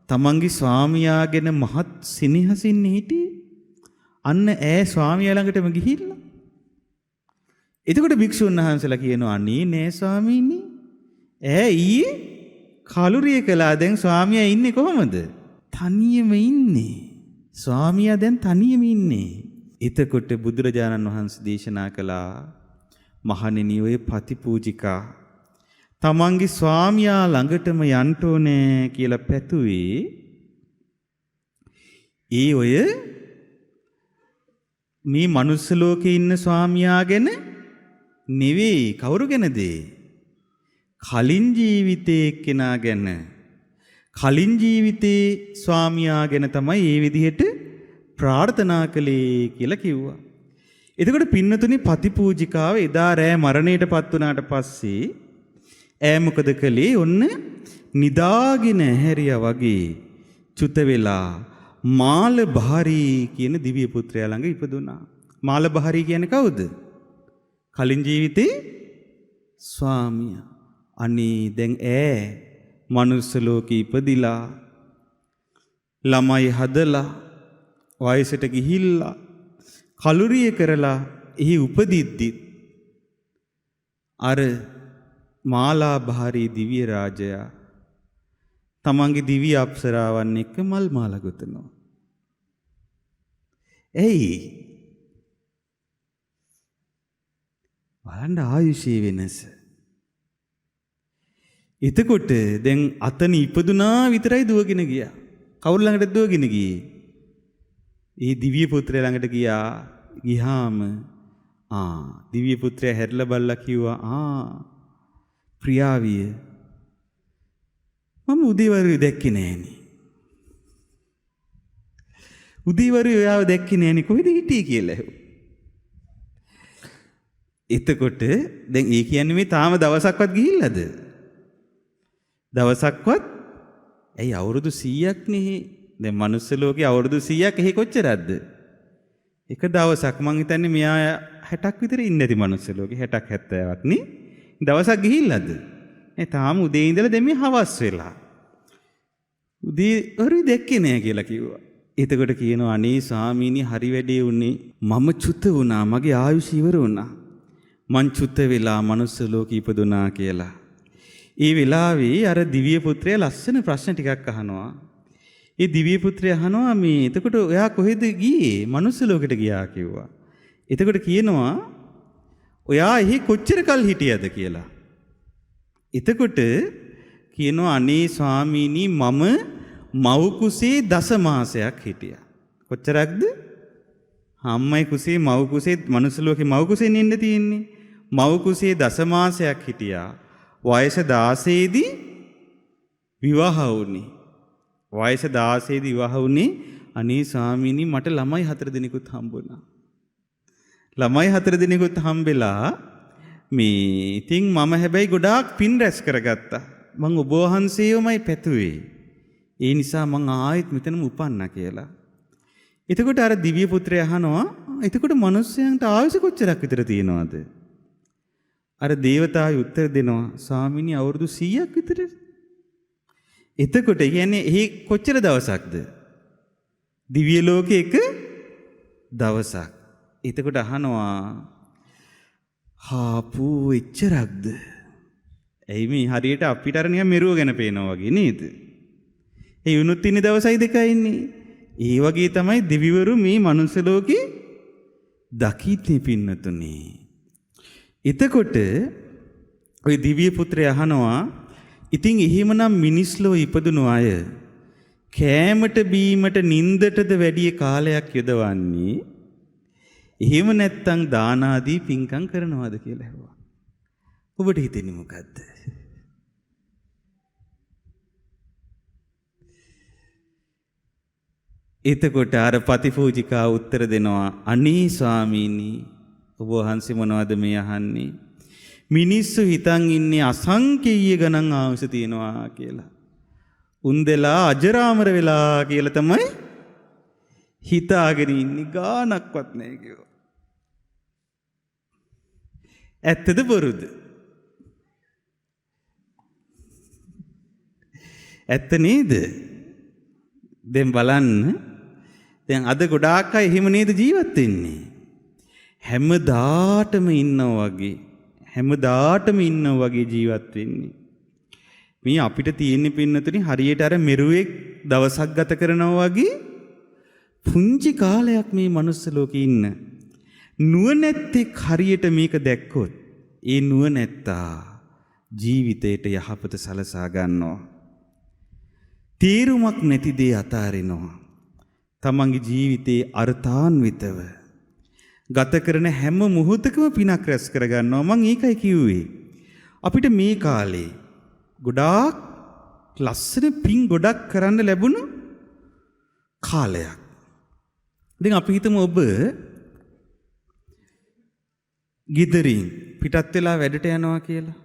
තමන්ගේ ස්වාමියා ගැන මහත් සිනහසින් හිටියේ. අන්න ස්වාමියා ළඟටම ගිහිල්ලා. එතකොට භික්ෂුන් වහන්සේලා කියනවා අනේ නෑ ස්වාමීනි ඊයේ කලුරිය කළා. දැන් ස්වාමියා ඉන්නේ කොහමද? තනියම ඉන්නේ. ස්වාමියා දැන් තනියම ඉන්නේ. එතකොට බුදුරජාණන් වහන්සේ දේශනා කළා මහණෙනි ඔය පතිපූජිකා තමන්ගේ ස්වාමියා ළඟටම යන්න ඕනේ කියලා පැතුවේ ඔය මේ මනුස්ස ලෝකේ ඉන්න ස්වාමියා ගැන නෙවෙයි. කවුරු ගැනද? කලින් ජීවිතේ එක්කෙනා ගැන. කලින් ජීවිතේ ස්වාමියා ගැන තමයි මේ විදිහට ප්‍රාර්ථනා කළේ කියලා කිව්වා. එතකොට පින්නතුනි පතිපූජිකාව එදා රෑ මරණයටපත් වුණාට පස්සේ මොකද කළේ? ඔන්න නිදාගෙන හැරියා වගේ චුත වෙලා මාලභාරී කියන දිව්‍ය පුත්‍රයා ළඟ ඉපදුනා. මාලභාරී කියන්නේ කවුද? කලින් ජීවිතේ ස්වාමියා. අනේ දැන් මනුස්ස ලෝකෙ ඉපදිලා ළමයි හදලා වයසට ගිහිල්ලා කලුරිය කරලා එහි උපදිද්දි අර මාලාභාරී දිව්‍ය රාජයා තමන්ගේ දිව්‍ය අප්සරාවන් එක්ක මල් මාලා ගොතනවා. බලන්න ආයුෂයේ වෙනස. එතකොට දැන් අතන ඉපදුනා විතරයි දුවගෙන ගියා. කවුරු ළඟටද දුවගෙන ගියේ? දිව්‍ය පුත්‍රයා ළඟට ගියාම දිව්‍ය පුත්‍රයා හැරිලා බලලා කිව්වා ප්‍රියාවිය මම උදේවරු දැක්කේ නෑනේ. උදේවරු ඔයාව දැක්කේ නෑනේ කොහෙද හිටියේ කියලා ඇහුවා. එතකොට දැන් කියන්නේ මේ තාම දවසක්වත් ගිහිල්ලාද? දවසක්වත් අවුරුදු 100ක් නේ. දැන් මනුස්ස ලෝකේ අවුරුදු 100ක් එහි කොච්චරක්ද? එක දවසක් මං හිතන්නේ මෙයා 60ක් විතර ඉන්නේ නැති මනුස්ස ලෝකේ 60ක් 70ක් නේ. දවසක් ගිහිල්ලාද? තාම උදේ ඉඳලා දැන් මේ හවස් වෙලා. උදේ හරි දැක්කේ නෑ කියලා කිව්වා. එතකොට කියනවා අනේ ස්වාමීනි හරි වැඩේ උනේ මම චුත වුණා. මගේ ආයුෂ ඉවර වුණා. මං චුත වෙලා මනුස්ස ලෝකෙ ඉපදුනා කියලා. ඒ වෙලාවේ අර දිව්‍ය පුත්‍රයා ලස්සන ප්‍රශ්න ටිකක් අහනවා. ඒ දිව්‍ය පුත්‍රයා අහනවා මේ එතකොට ඔයා කොහෙද ගියේ? මනුස්ස ලෝකෙට ගියා කිව්වා. එතකොට කියනවා ඔයා එහි කොච්චර කල් හිටියද කියලා. එතකොට කියනවා අනේ ස්වාමීනි මම මව් කුසේ 10 මාසයක් හිටියා. කොච්චරක්ද? අම්මයි කුසේ මව් කුසේ මනුස්ස ලෝකේ මව් කුසේ ඉන්න තියෙන්නේ. මව් කුසේ 10 මාසයක් හිටියා. වයස 16 දී විවාහ වුණේ. වයස 16 දී විවාහ වුණේ. අනේ ස්වාමීනි මට ළමයි 4 දෙනෙකුත් හම්බුණා. ළමයි 4 දෙනෙකුත් හම්බෙලා මේ ඉතින් මම හැබැයි ගොඩාක් පින් රැස් කරගත්තා. මං ඔබ වහන්සේවමයි පැතුවේ. ඒ නිසා මං ආයෙත් මෙතනම උපන්නා කියලා. එතකොට අර දිව්‍ය පුත්‍රයා අහනවා එතකොට මිනිස්යන්ට ආයුෂ කොච්චරක් විතර තියෙනවද? අර දේවතාවයි උත්තර දෙනවා ස්වාමීනි අවුරුදු 100ක් විතර. එතකොට කියන්නේ එහි කොච්චර දවසක්ද? දිව්‍ය ලෝකේ එක දවසක්. එතකොට අහනවා හාපු එච්චරක්ද? ඇයි මේ හරියට අපිට අර නිකන් මෙරුවගෙන පේනවා වගේ නේද? ඒ වුණොත් ඉන්නේ දවසයි දෙකයි ඉන්නේ. ඒ වගේ තමයි දිවිවරු මේ මනුස්ස ලෝකේ දකින්නේ පින්නතුනේ. එතකොට ওই දිව්‍ය පුත්‍රය අහනවා ඉතින් එහෙමනම් මිනිස්ලෝ ඉපදුණු අය කෑමට බීමට නින්දටද වැඩි කාලයක් යොදවන්නේ එහෙම නැත්තම් දාන ආදී පින්කම් කරනවද කියලා ඇහුවා. ඔබට හිතෙන්නේ මොකද්ද? එතකොට අර පතිපූජිකා උත්තර දෙනවා අනේ ස්වාමීනි ඔබ වහන්සේ මොනවද මේ අහන්නේ? මිනිස්සු හිතන් ඉන්නේ අසංකේය ගණන් ආයුෂ තියනවා කියලා. උන්දෙලා අජරාමර වෙලා කියලා තමයි හිතාගෙන ඉන්නේ ගානක්වත් නැහැ කිව්වා. ඇත්තද බොරුද? ඇත්ත නේද? දැන් බලන්න දැන් අද ගොඩාක් අය එහෙම නේද ජීවත් වෙන්නේ? හැමදාටම ඉන්නවා වගේ ජීවත් වෙන්නේ. මේ අපිට තියෙන පින්නතුනි හරියට අර මෙරුවෙක් දවසක් ගත කරනවා වගේ පුංචි කාලයක් මේ මනුස්ස ලෝකේ ඉන්න. නුවණැත්තෙක් හරියට මේක දැක්කොත් ඒ නුවණැත්තා ජීවිතයට යහපත සලසා ගන්නවා. තීරුමක් නැති දේ අතාරිනවා. තමන්ගේ ජීවිතේ අර්ථාන්විතව ගත කරන හැම මොහොතකම පිනක් රැස් කරගන්නවා. මම ඒකයි කිව්වේ. අපිට මේ කාලේ ගොඩාක් ලස්සන පින් ගොඩක් කරන්න ලැබුණු කාලයක්. දැන් අපි හිතමු ඔබ ගෙදරින් පිටත් වෙලා වැඩට යනවා කියලා.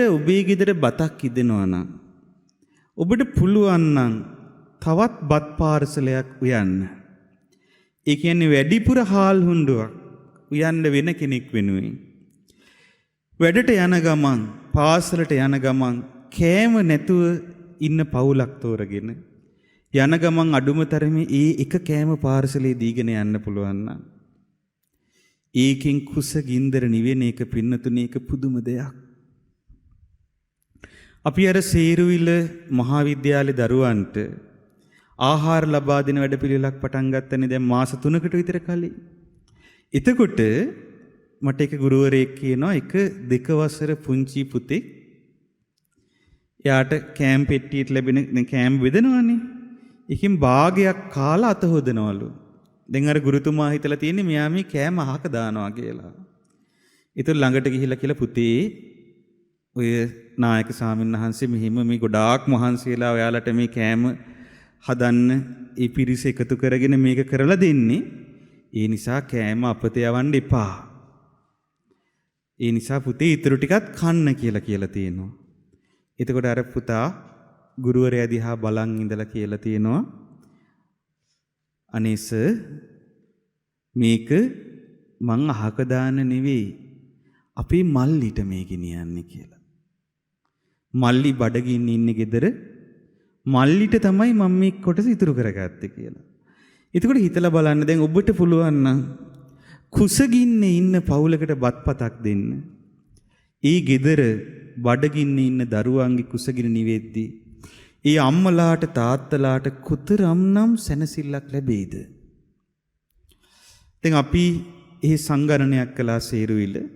ඔබේ ගෙදර බතක් ඉදෙනවා නම් ඔබට පුළුවන් නම් තවත් බත් පාර්සලයක් උයන්න. ඒ කියන්නේ වැඩිපුර හාල් හුණ්ඩුවක් උයන්න වෙන කෙනෙක් වෙනුවෙන්. වැඩට යන ගමන් පාසලට යන ගමන් කෑම නැතුව ඉන්න පවුලක් තෝරගෙන යන ගමන් අඩුම තරමේ ඒ එක කෑම පාර්සලේ දීගෙන යන්න පුළුවන් නම් ඒකෙන් කුස ගින්දර නිවෙන එක පින්නතුනේ එක පුදුම දෙයක්. අපි අර සේරුවිල මහාවිද්‍යාලේ දරුවන්ට ආහාර ලබා දෙන වැඩපිළිවෙලක් පටන් ගත්තනේ දැන් මාස 3කට විතර කලින්. එතකොට මට එක ගුරුවරයෙක් කියනවා එක 2 වසර පුංචි පුතෙක් එයාට කෑම් පෙට්ටියට ලැබෙන කෑම් බෙදනවානේ. ඒකෙන් භාගයක් කාලා අත හොදනවලු. දැන් අර ගුරුතුමා හිතලා තියෙන්නේ මෙයා මේ කෑම අහක දානවා කියලා. ඒතර ළඟට ගිහිල්ලා කියලා පුතේ ඔය නායක ස්වාමීන් වහන්සේ මෙහිම මේ ගොඩාක් මහන්සි වෙලා ඔයාලට මේ කෑම හදන්න ඒ පිරිස එකතු කරගෙන මේක කරලා දෙන්නේ. ඒ නිසා කෑම අපත යවන්න එපා. ඒ නිසා පුතේ ඊටු ටිකක් කන්න කියලා තියෙනවා. එතකොට අර පුතා ගුරුවරයා දිහා බලන් ඉඳලා කියලා තියෙනවා අනේ සර් මේක මං අහක දාන්න නෙවෙයි අපේ මල්ලිට මේ ගෙනියන්නේ කියලා. මල්ලි බඩගින්න ඉන්නේ ගෙදර මල්ලිට තමයි මම මේ කොටස ඉතුරු කරගත්තේ කියලා. එතකොට හිතලා බලන්න දැන් ඔබට පුළුවන් නම් කුසගින්නේ ඉන්න පවුලකට බත්පතක් දෙන්න. ඒ ගෙදර බඩගින්නේ ඉන්න දරුවන්ගේ කුසගින නිවෙද්දී ඒ අම්මලාට තාත්තලාට කොතරම්නම් සැනසෙල්ලක් ලැබෙයිද? දැන් අපි මේ සංගණනයක් කළා සේරුවිල.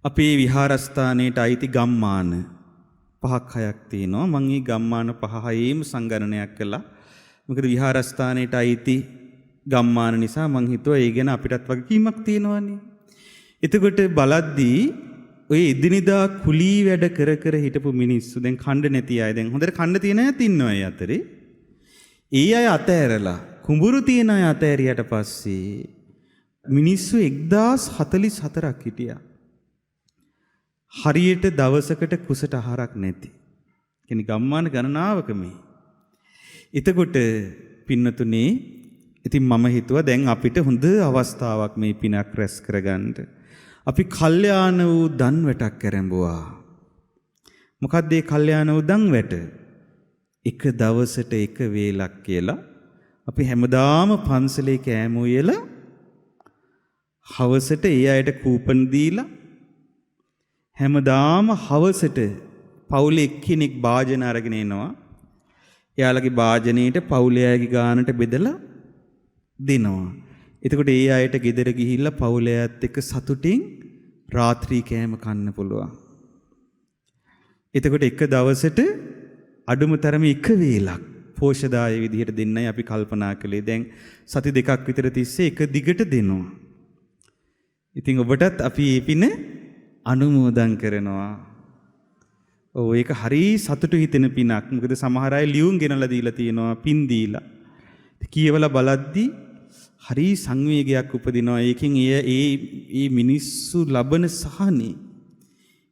අපේ විහාරස්ථානයේට අයිති ගම්මාන 5-6ක් තියෙනවා. මම මේ ගම්මාන 5-6ේම සංගණනයක් කළා. මොකද විහාරස්ථානයේට අයිති ගම්මාන නිසා මං හිතුවා ඒ ගැන අපිටත් වගකීමක් තියෙනවානේ. එතකොට බලද්දී ඔය එදිනෙදා කුලී වැඩ කර හිටපු මිනිස්සු දැන් කණ්ඩ නැති අය දැන් හොඳට කණ්ඩ තියෙන අයත් ඉන්නවා ඒ අතරේ. ඒ අය අතෑරලා කුඹුරු තියෙන අය අතෑරියට පස්සේ මිනිස්සු 1044ක් හිටියා. හරියට දවසකට කුසට ආහාරක් නැති. කියන්නේ ගම්මාන ගණනාවක මේ. එතකොට පින්නතුනේ ඉතින් මම හිතුවා දැන් අපිට හොඳ අවස්ථාවක් මේ පිනක් රැස් කරගන්න. අපි කල්යාණ වූ දන් වැටක් කරඹුවා. මොකක්ද මේ කල්යාණ වූ දන් වැට? එක දවසට එක වේලක් කියලා අපි හැමදාම පන්සලේ කෑම උයලා හවසට ඒ අයට කූපන් දීලා හැමදාම හවසට පවුලේ එක්කෙනෙක් භාජන අරගෙන එනවා. එයාලගේ භාජනයේට පවුලේ අයගේ ගානට බෙදලා දෙනවා. එතකොට ඒ අයට ගෙදර ගිහිල්ලා පවුලේ අයත් එක්ක සතුටින් රාත්‍රී කෑම කන්න පුළුවන්. එතකොට එක දවසට අඩුම තරමේ එක වේලක් පෝෂදාය විදිහට දෙන්නයි අපි කල්පනා කළේ. දැන් සති දෙකක් විතර තිස්සේ එක දිගට දෙනවා. ඉතින් ඔබටත් අපි මේ පින අනුමෝදන් කරනවා. ඔව් ඒක හරි සතුටු හිතෙන පිනක්. මොකද සමහර අය ලියුම් ගෙනලා දීලා තියෙනවා පින් දීලා. කියවලා බලද්දි හරි සංවේගයක් උපදිනවා. ඒකෙන් ඒ මිනිස්සු ලබන සහනේ.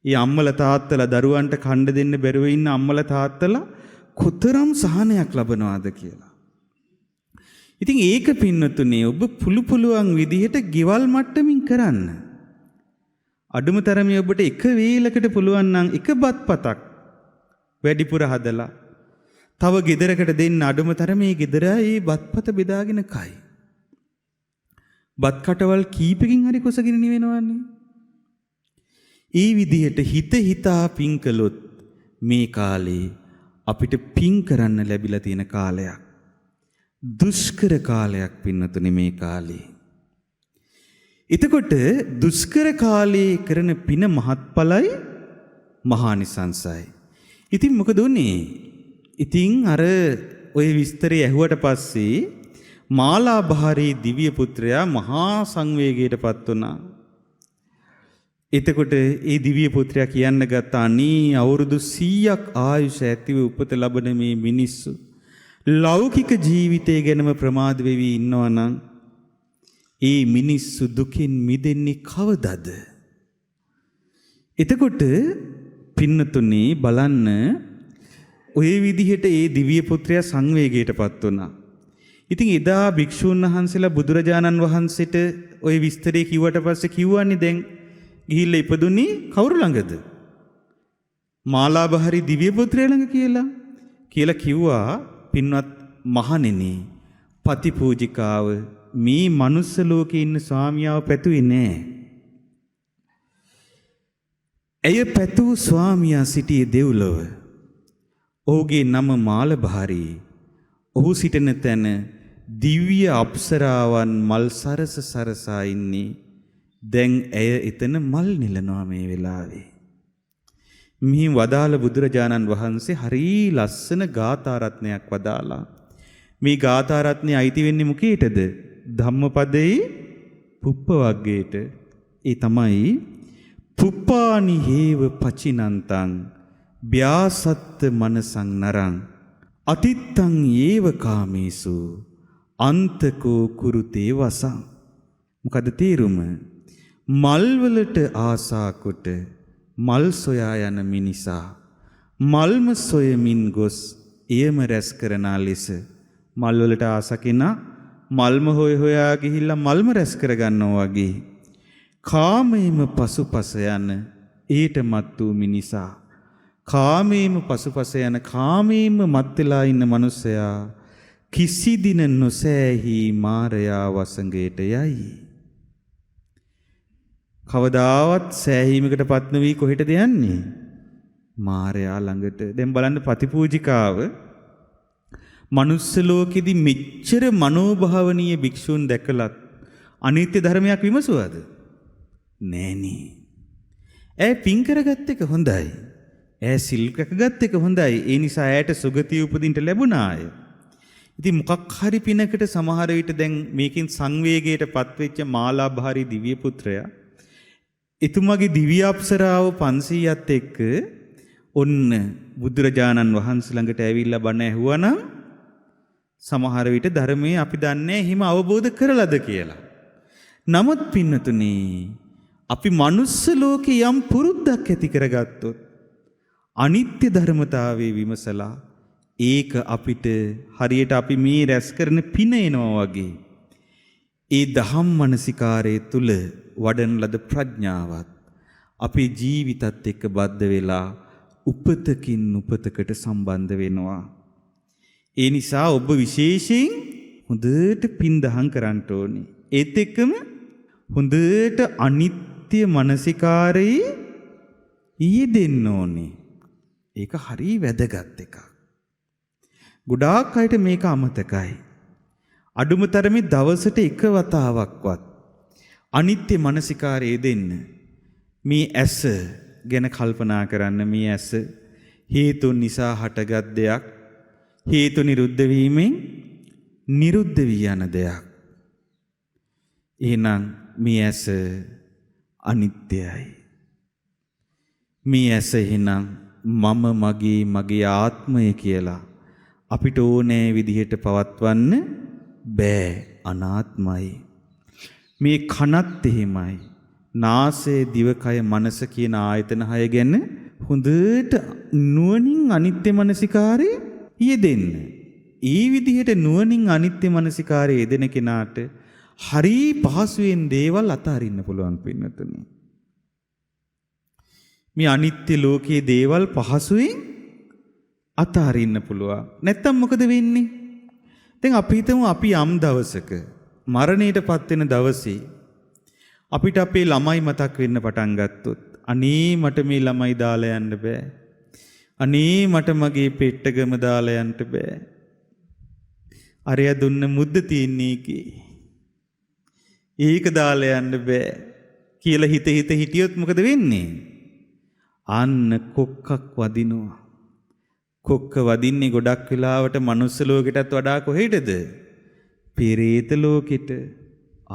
ඒ අම්මලා තාත්තලා දරුවන්ට කණ්ඩ දෙන්න බැරුව ඉන්න අම්මලා තාත්තලා කොතරම් සහනයක් ලබනවාද කියලා. ඉතින් ඒක පින්නතුනේ ඔබ පුළුවන් විදිහට ගෙවල් මට්ටමින් කරන්න. අඩුම තරමේ ඔබට එක වේලකට පුළුවන් නම් එක බත්පතක් වැඩිපුර හදලා තව ගෙදරකට දෙන්න අඩුම තරමේ ගෙදර ඒ බත්පත බෙදාගෙන කයි. බත් කටවල් කීපකින් හරි කොසගෙන නිවෙනවන්නේ. ඒ විදිහට හිතා පින් කළොත් මේ කාලේ අපිට පින් කරන්න ලැබිලා තියෙන කාලයක්. දුෂ්කර කාලයක් පින්නතුනේ මේ කාලේ. එතකොට දුෂ්කර කාලේ කරන පින මහත්ඵලයි මහානිසංසයි. ඉතින් මොකද උනේ? ඉතින් අර ඔය විස්තරය ඇහුවට පස්සේ මාලාභාරී දිව්‍ය පුත්‍රයා මහා සංවේගයටපත් වුණා. එතකොට ඒ දිව්‍ය පුත්‍රයා කියන්න ගත්තා අනේ අවුරුදු 100ක් ආයුෂ ඇතිව උපත ලබන මේ මිනිස්සු ලෞකික ජීවිතය ගැනම ප්‍රමාද වෙවි ඉන්නවා නම් ඒ මිනිස්සු දුකින් මිදෙන්නේ කවදද? එතකොට පින්නතුනේ බලන්න ඔය විදිහට ඒ දිව්‍ය පුත්‍රයා සංවේගයටපත් වුණා. ඉතින් එදා භික්ෂූන් වහන්සේලා බුදුරජාණන් වහන්සේට ওই විස්තරේ කිව්වට පස්සේ කිව්වන්නේ දැන් ගිහිල්ලා ඉපදුනේ කවුරු ළඟද? මාලාභාරී දිව්‍ය පුත්‍රයා ළඟ කියලා කිව්වා පින්වත් මහණෙනි පතිපූජිකාව මේ මනුස්ස ලෝකේ ඉන්න ස්වාමියාව පැතුවේ නෑ. ඇය පැතූ ස්වාමියා සිටියේ දෙව්ලොව. ඔහුගේ නම මාලාභාරී. ඔහු සිටින තැන දිව්‍ය අප්සරාවන් මල් සරසා ඉන්නේ. දැන් ඇය එතන මල් නෙලනවා මේ වෙලාවේ. මේ වදාළ බුදුරජාණන් වහන්සේ හරි ලස්සන ගාථා රත්නයක් වදාලා. මේ ගාථා රත්නේ අයිති වෙන්නේ මොකේටද? ධම්මපදයේ පුප්ප වග්ගයට. ඒ තමයි පුප්පානි හේව පචිනන්තං ව්‍යාසත්ත මනසං නරං අතිත්තං ඒව කාමේසු අන්තකෝ කුරුතේ වසං. මොකද තේරුම? මල් වලට ආසා කොට මල් සොයා යන මිනිසා මල්ම සොයමින් ගොස් එයම රැස් කරනා ලෙස මල් වලට ආසකිනා මල්ම හොයා ගිහිල්ලා මල්ම රැස් කරගන්නවා වගේ කාමයේම පසුපස යන ඊට මත් වූ මිනිසා කාමයේම පසුපස යන කාමයේම මත් වෙලා ඉන්න මනුස්සයා කිසි දින නොසෑහි මාරයා වසඟයට යයි. කවදාවත් සෑහීමකටපත් නොවි කොහෙටද යන්නේ? මාරයා ළඟට. දැන් බලන්න පතිපූජිකාව මනුස්ස ලෝකෙදි මෙච්චර මනෝභාවනීය භික්ෂුන් දැකලත් අනිත්‍ය ධර්මයක් විමසුවද? නෑනේ. ඈ පින් කරගත්ත එක හොඳයි. ඈ සිල් රැකගත්ත එක හොඳයි. ඒ නිසා ඈට සුගතිය උපදින්න ලැබුණාය. ඉතින් මොකක් හරි පිනකට සමහර විට දැන් මේකෙන් සංවේගයටපත් වෙච්ච මාලාභාරී දිව්‍ය පුත්‍රයා එතුමාගේ දිව්‍ය අප්සරාව 500ත් එක්ක ඔන්න බුදුරජාණන් වහන්සේ ළඟට ඇවිල්ලා බණ ඇහුවනම් සමහර විට ධර්මයේ අපි දන්නේ හිම අවබෝධ කරලාද කියලා. නමුත් පින්නතුනේ අපි මනුස්ස ලෝකේ යම් පුරුද්දක් ඇති කරගත්තොත් අනිත්‍ය ධර්මතාවයේ විමසලා ඒක අපිට හරියට අපි මේ රැස් කරන පින එනවා වගේ ඒ දහම් මනසිකාරයේ තුල වඩන ලද ප්‍රඥාවත් අපේ ජීවිතත් එක්ක බද්ධ වෙලා උපතකින් උපතකට සම්බන්ධ වෙනවා. ඒ නිසා ඔබ විශේෂයෙන් හොඳට පින් දහම් කරන්න ඕනේ. ඒත් එක්කම හොඳට අනිත්‍ය මනසිකාරයේ යෙදෙන්න ඕනේ. ඒක හරිය වැදගත් එකක්. ගොඩාක් අයට මේක අමතකයි. අඩුම තරමේ දවසට එක වතාවක්වත් අනිත්‍ය මනසිකාරයේ දෙන්න. මේ ඇස ගැන කල්පනා කරන්න. මේ ඇස හේතුන් නිසා හටගත් දෙයක් හේතු නිරුද්ධ වීමෙන් නිරුද්ධ වී යන දෙයක්. එහෙනම් මේ ඇස අනිත්‍යයි. මේ ඇස එහෙනම් මම මගේ ආත්මය කියලා අපිට ඕනෑ විදිහට පවත්වන්න බෑ, අනාත්මයි. මේ කනත් එහෙමයි. නාසය, දිවකය, මනස කියන ආයතන 6 ගැන හොඳට නුවණින් අනිත්‍ය මනසිකාරේ යෙදෙන්න. ඒ විදිහට නුවණින් අනිත්‍ය මනසිකාරේ යෙදෙන කෙනාට හරි පහසුවෙන් දේවල් අතහරින්න පුළුවන් පින්නතුනි. මේ අනිත්‍ය ලෝකයේ දේවල් පහසුවෙන් අතහරින්න පුළුවන්. නැත්තම් මොකද වෙන්නේ? දැන් අපි හිතමු අපි යම් දවසක මරණයටපත් වෙන දවසේ අපිට අපේ ළමයි මතක් වෙන්න පටන් ගත්තොත්, අනේ මට මේ ළමයි දාලා යන්න බෑ. අනේ මට මගේ පෙට්ටගම දාලා යන්න බෑ. අරයා දුන්න මුද්ද තියන්නේ කී. ඒක දාලා යන්න බෑ කියලා හිත හිටියොත් මොකද වෙන්නේ? අන්න කොක්කක් වදිනවා. කොක්ක වදින්නේ ගොඩක් වෙලාවට මනුස්ස ලෝකෙටත් වඩා කොහෙටද? පෙරේත ලෝකෙට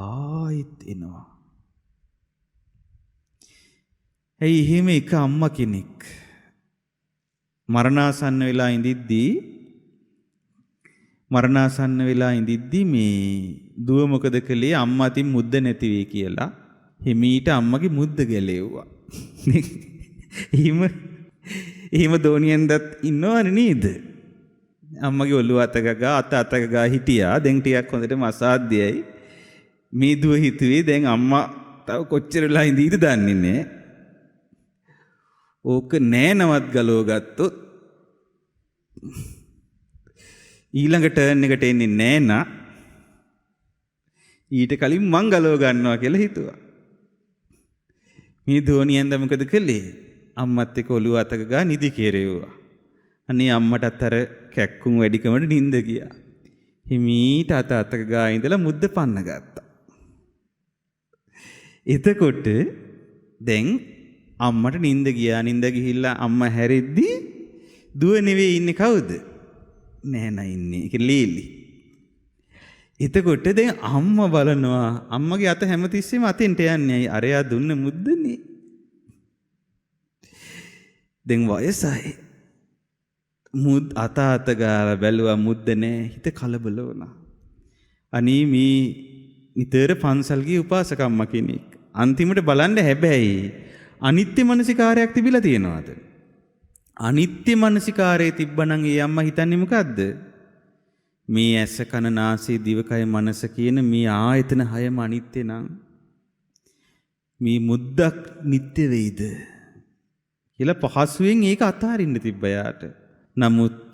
ආයෙත් එනවා. ඇයි එහෙම එක අම්මා කෙනෙක් මරණාසන්න වෙලා ඉඳිද්දී මේ දුව මොකද කළේ? අම්මා අතින් මුද්ද නැති වෙයි කියලා හිමීට අම්මගේ මුද්ද ගැලෙව්වා. එහෙම දෝනියෙන්දත් ඉන්නවනේ නේද? අම්මගේ ඔළුව අතගා හිටියා. දැන් ටිකක් හොඳටම අසාධ්‍යයි. මේ දුව හිතුවේ දැන් අම්මා තව කොච්චර වෙලා ඉඳීද දන්නේ නැහැ. ඕක නෑනවත් ගලව ගත්තොත් ඊළඟ ටර්න් එකට එන්නේ නෑනා. ඊට කලින් මං ගලව ගන්නවා කියලා හිතුවා. මේ දෝනියෙන්ද මොකද කළේ? අම්මත් එක්ක ඔළුව අතක ගා නිදි කෙරෙව්වා. අනේ අම්මටත් අර කැක්කුම් වැඩිකමට නිින්ද ගියා. හිමීට අතක ගා ඉඳලා මුද්ද පන්න ගත්තා. එතකොට දැන් අම්මට නිින්ද ගියා. නිින්ද ගිහිල්ලා අම්මා හැරෙද්දි දුව නෙවෙයි ඉන්නේ කවුද? නෑනා ඉන්නේ. ඒක ලීලි. එතකොට දැන් අම්මා බලනවා අම්මගේ අත හැමතිස්සෙම අතෙන්ට යන්නේ. අරයා දුන්න මුද්දනේ. දැන් වයසයි. අත ගාලා බැලුවා මුද්ද නෑ. හිත කලබල වුණා. අනේ මේ නිතර පන්සල් ගිය උපාසකම්මා කෙනෙක්. අන්තිමට බලන්න හැබැයි අනිත්‍ය මනසිකාරයක් තිබිලා තියෙනවද? අනිත්‍ය මනසිකාරයේ තිබ්බනම් ඒ අම්මා හිතන්නේ මොකද්ද? මේ ඇස කන නාසය දිවකය මනස කියන මේ ආයතන 6ම අනිත්‍ය නම් මේ මුද්දක් නිට්ටය වෙයිද කියලා පහසුවෙන් ඒක අතහරින්න තිබ්බ යාට. නමුත්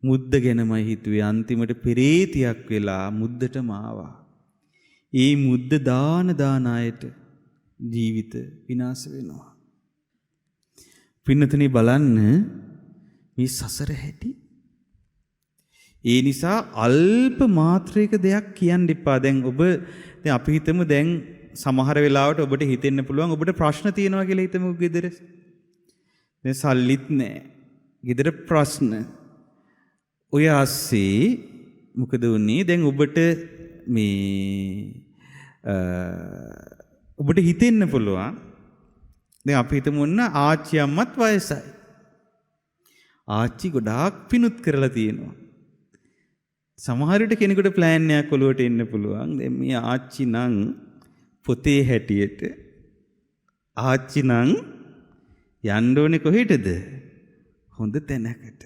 මුද්ද ගැනමයි හිතුවේ. අන්තිමට පෙරේතියක් වෙලා මුද්දටම ආවා. ඒ මුද්ද දාන අයට ජීවිත විනාශ වෙනවා. පින්නතනේ බලන්න මේ සසර හැටි. ඒ නිසා අල්ප මාත්‍රික දෙයක් කියන්න එපා. දැන් අපි හිතමු දැන් සමහර වෙලාවට ඔබට හිතෙන්න පුළුවන් ඔබට ප්‍රශ්න තියෙනවා කියලා හිතමු ගෙදර. දැන් සල්ලිත් නැහැ. ගෙදර ප්‍රශ්න. ඔය ASCII මොකද වුනේ? දැන් ඔබට ඔබට හිතෙන්න පුළුවන් දැන් අපි හිතමු ඔන්න ආච්චි අම්මත් වයසයි. ආච්චි ගොඩාක් පිනුත් කරලා තියෙනවා. සමහර විට කෙනෙකුට ප්ලෑන් එකක් ඔලුවට එන්න පුළුවන්. දැන් මේ ආච්චි නම් පොතේ හැටියට ආච්චි නම් යන්න ඕනේ කොහෙටද? හොඳ තැනකට.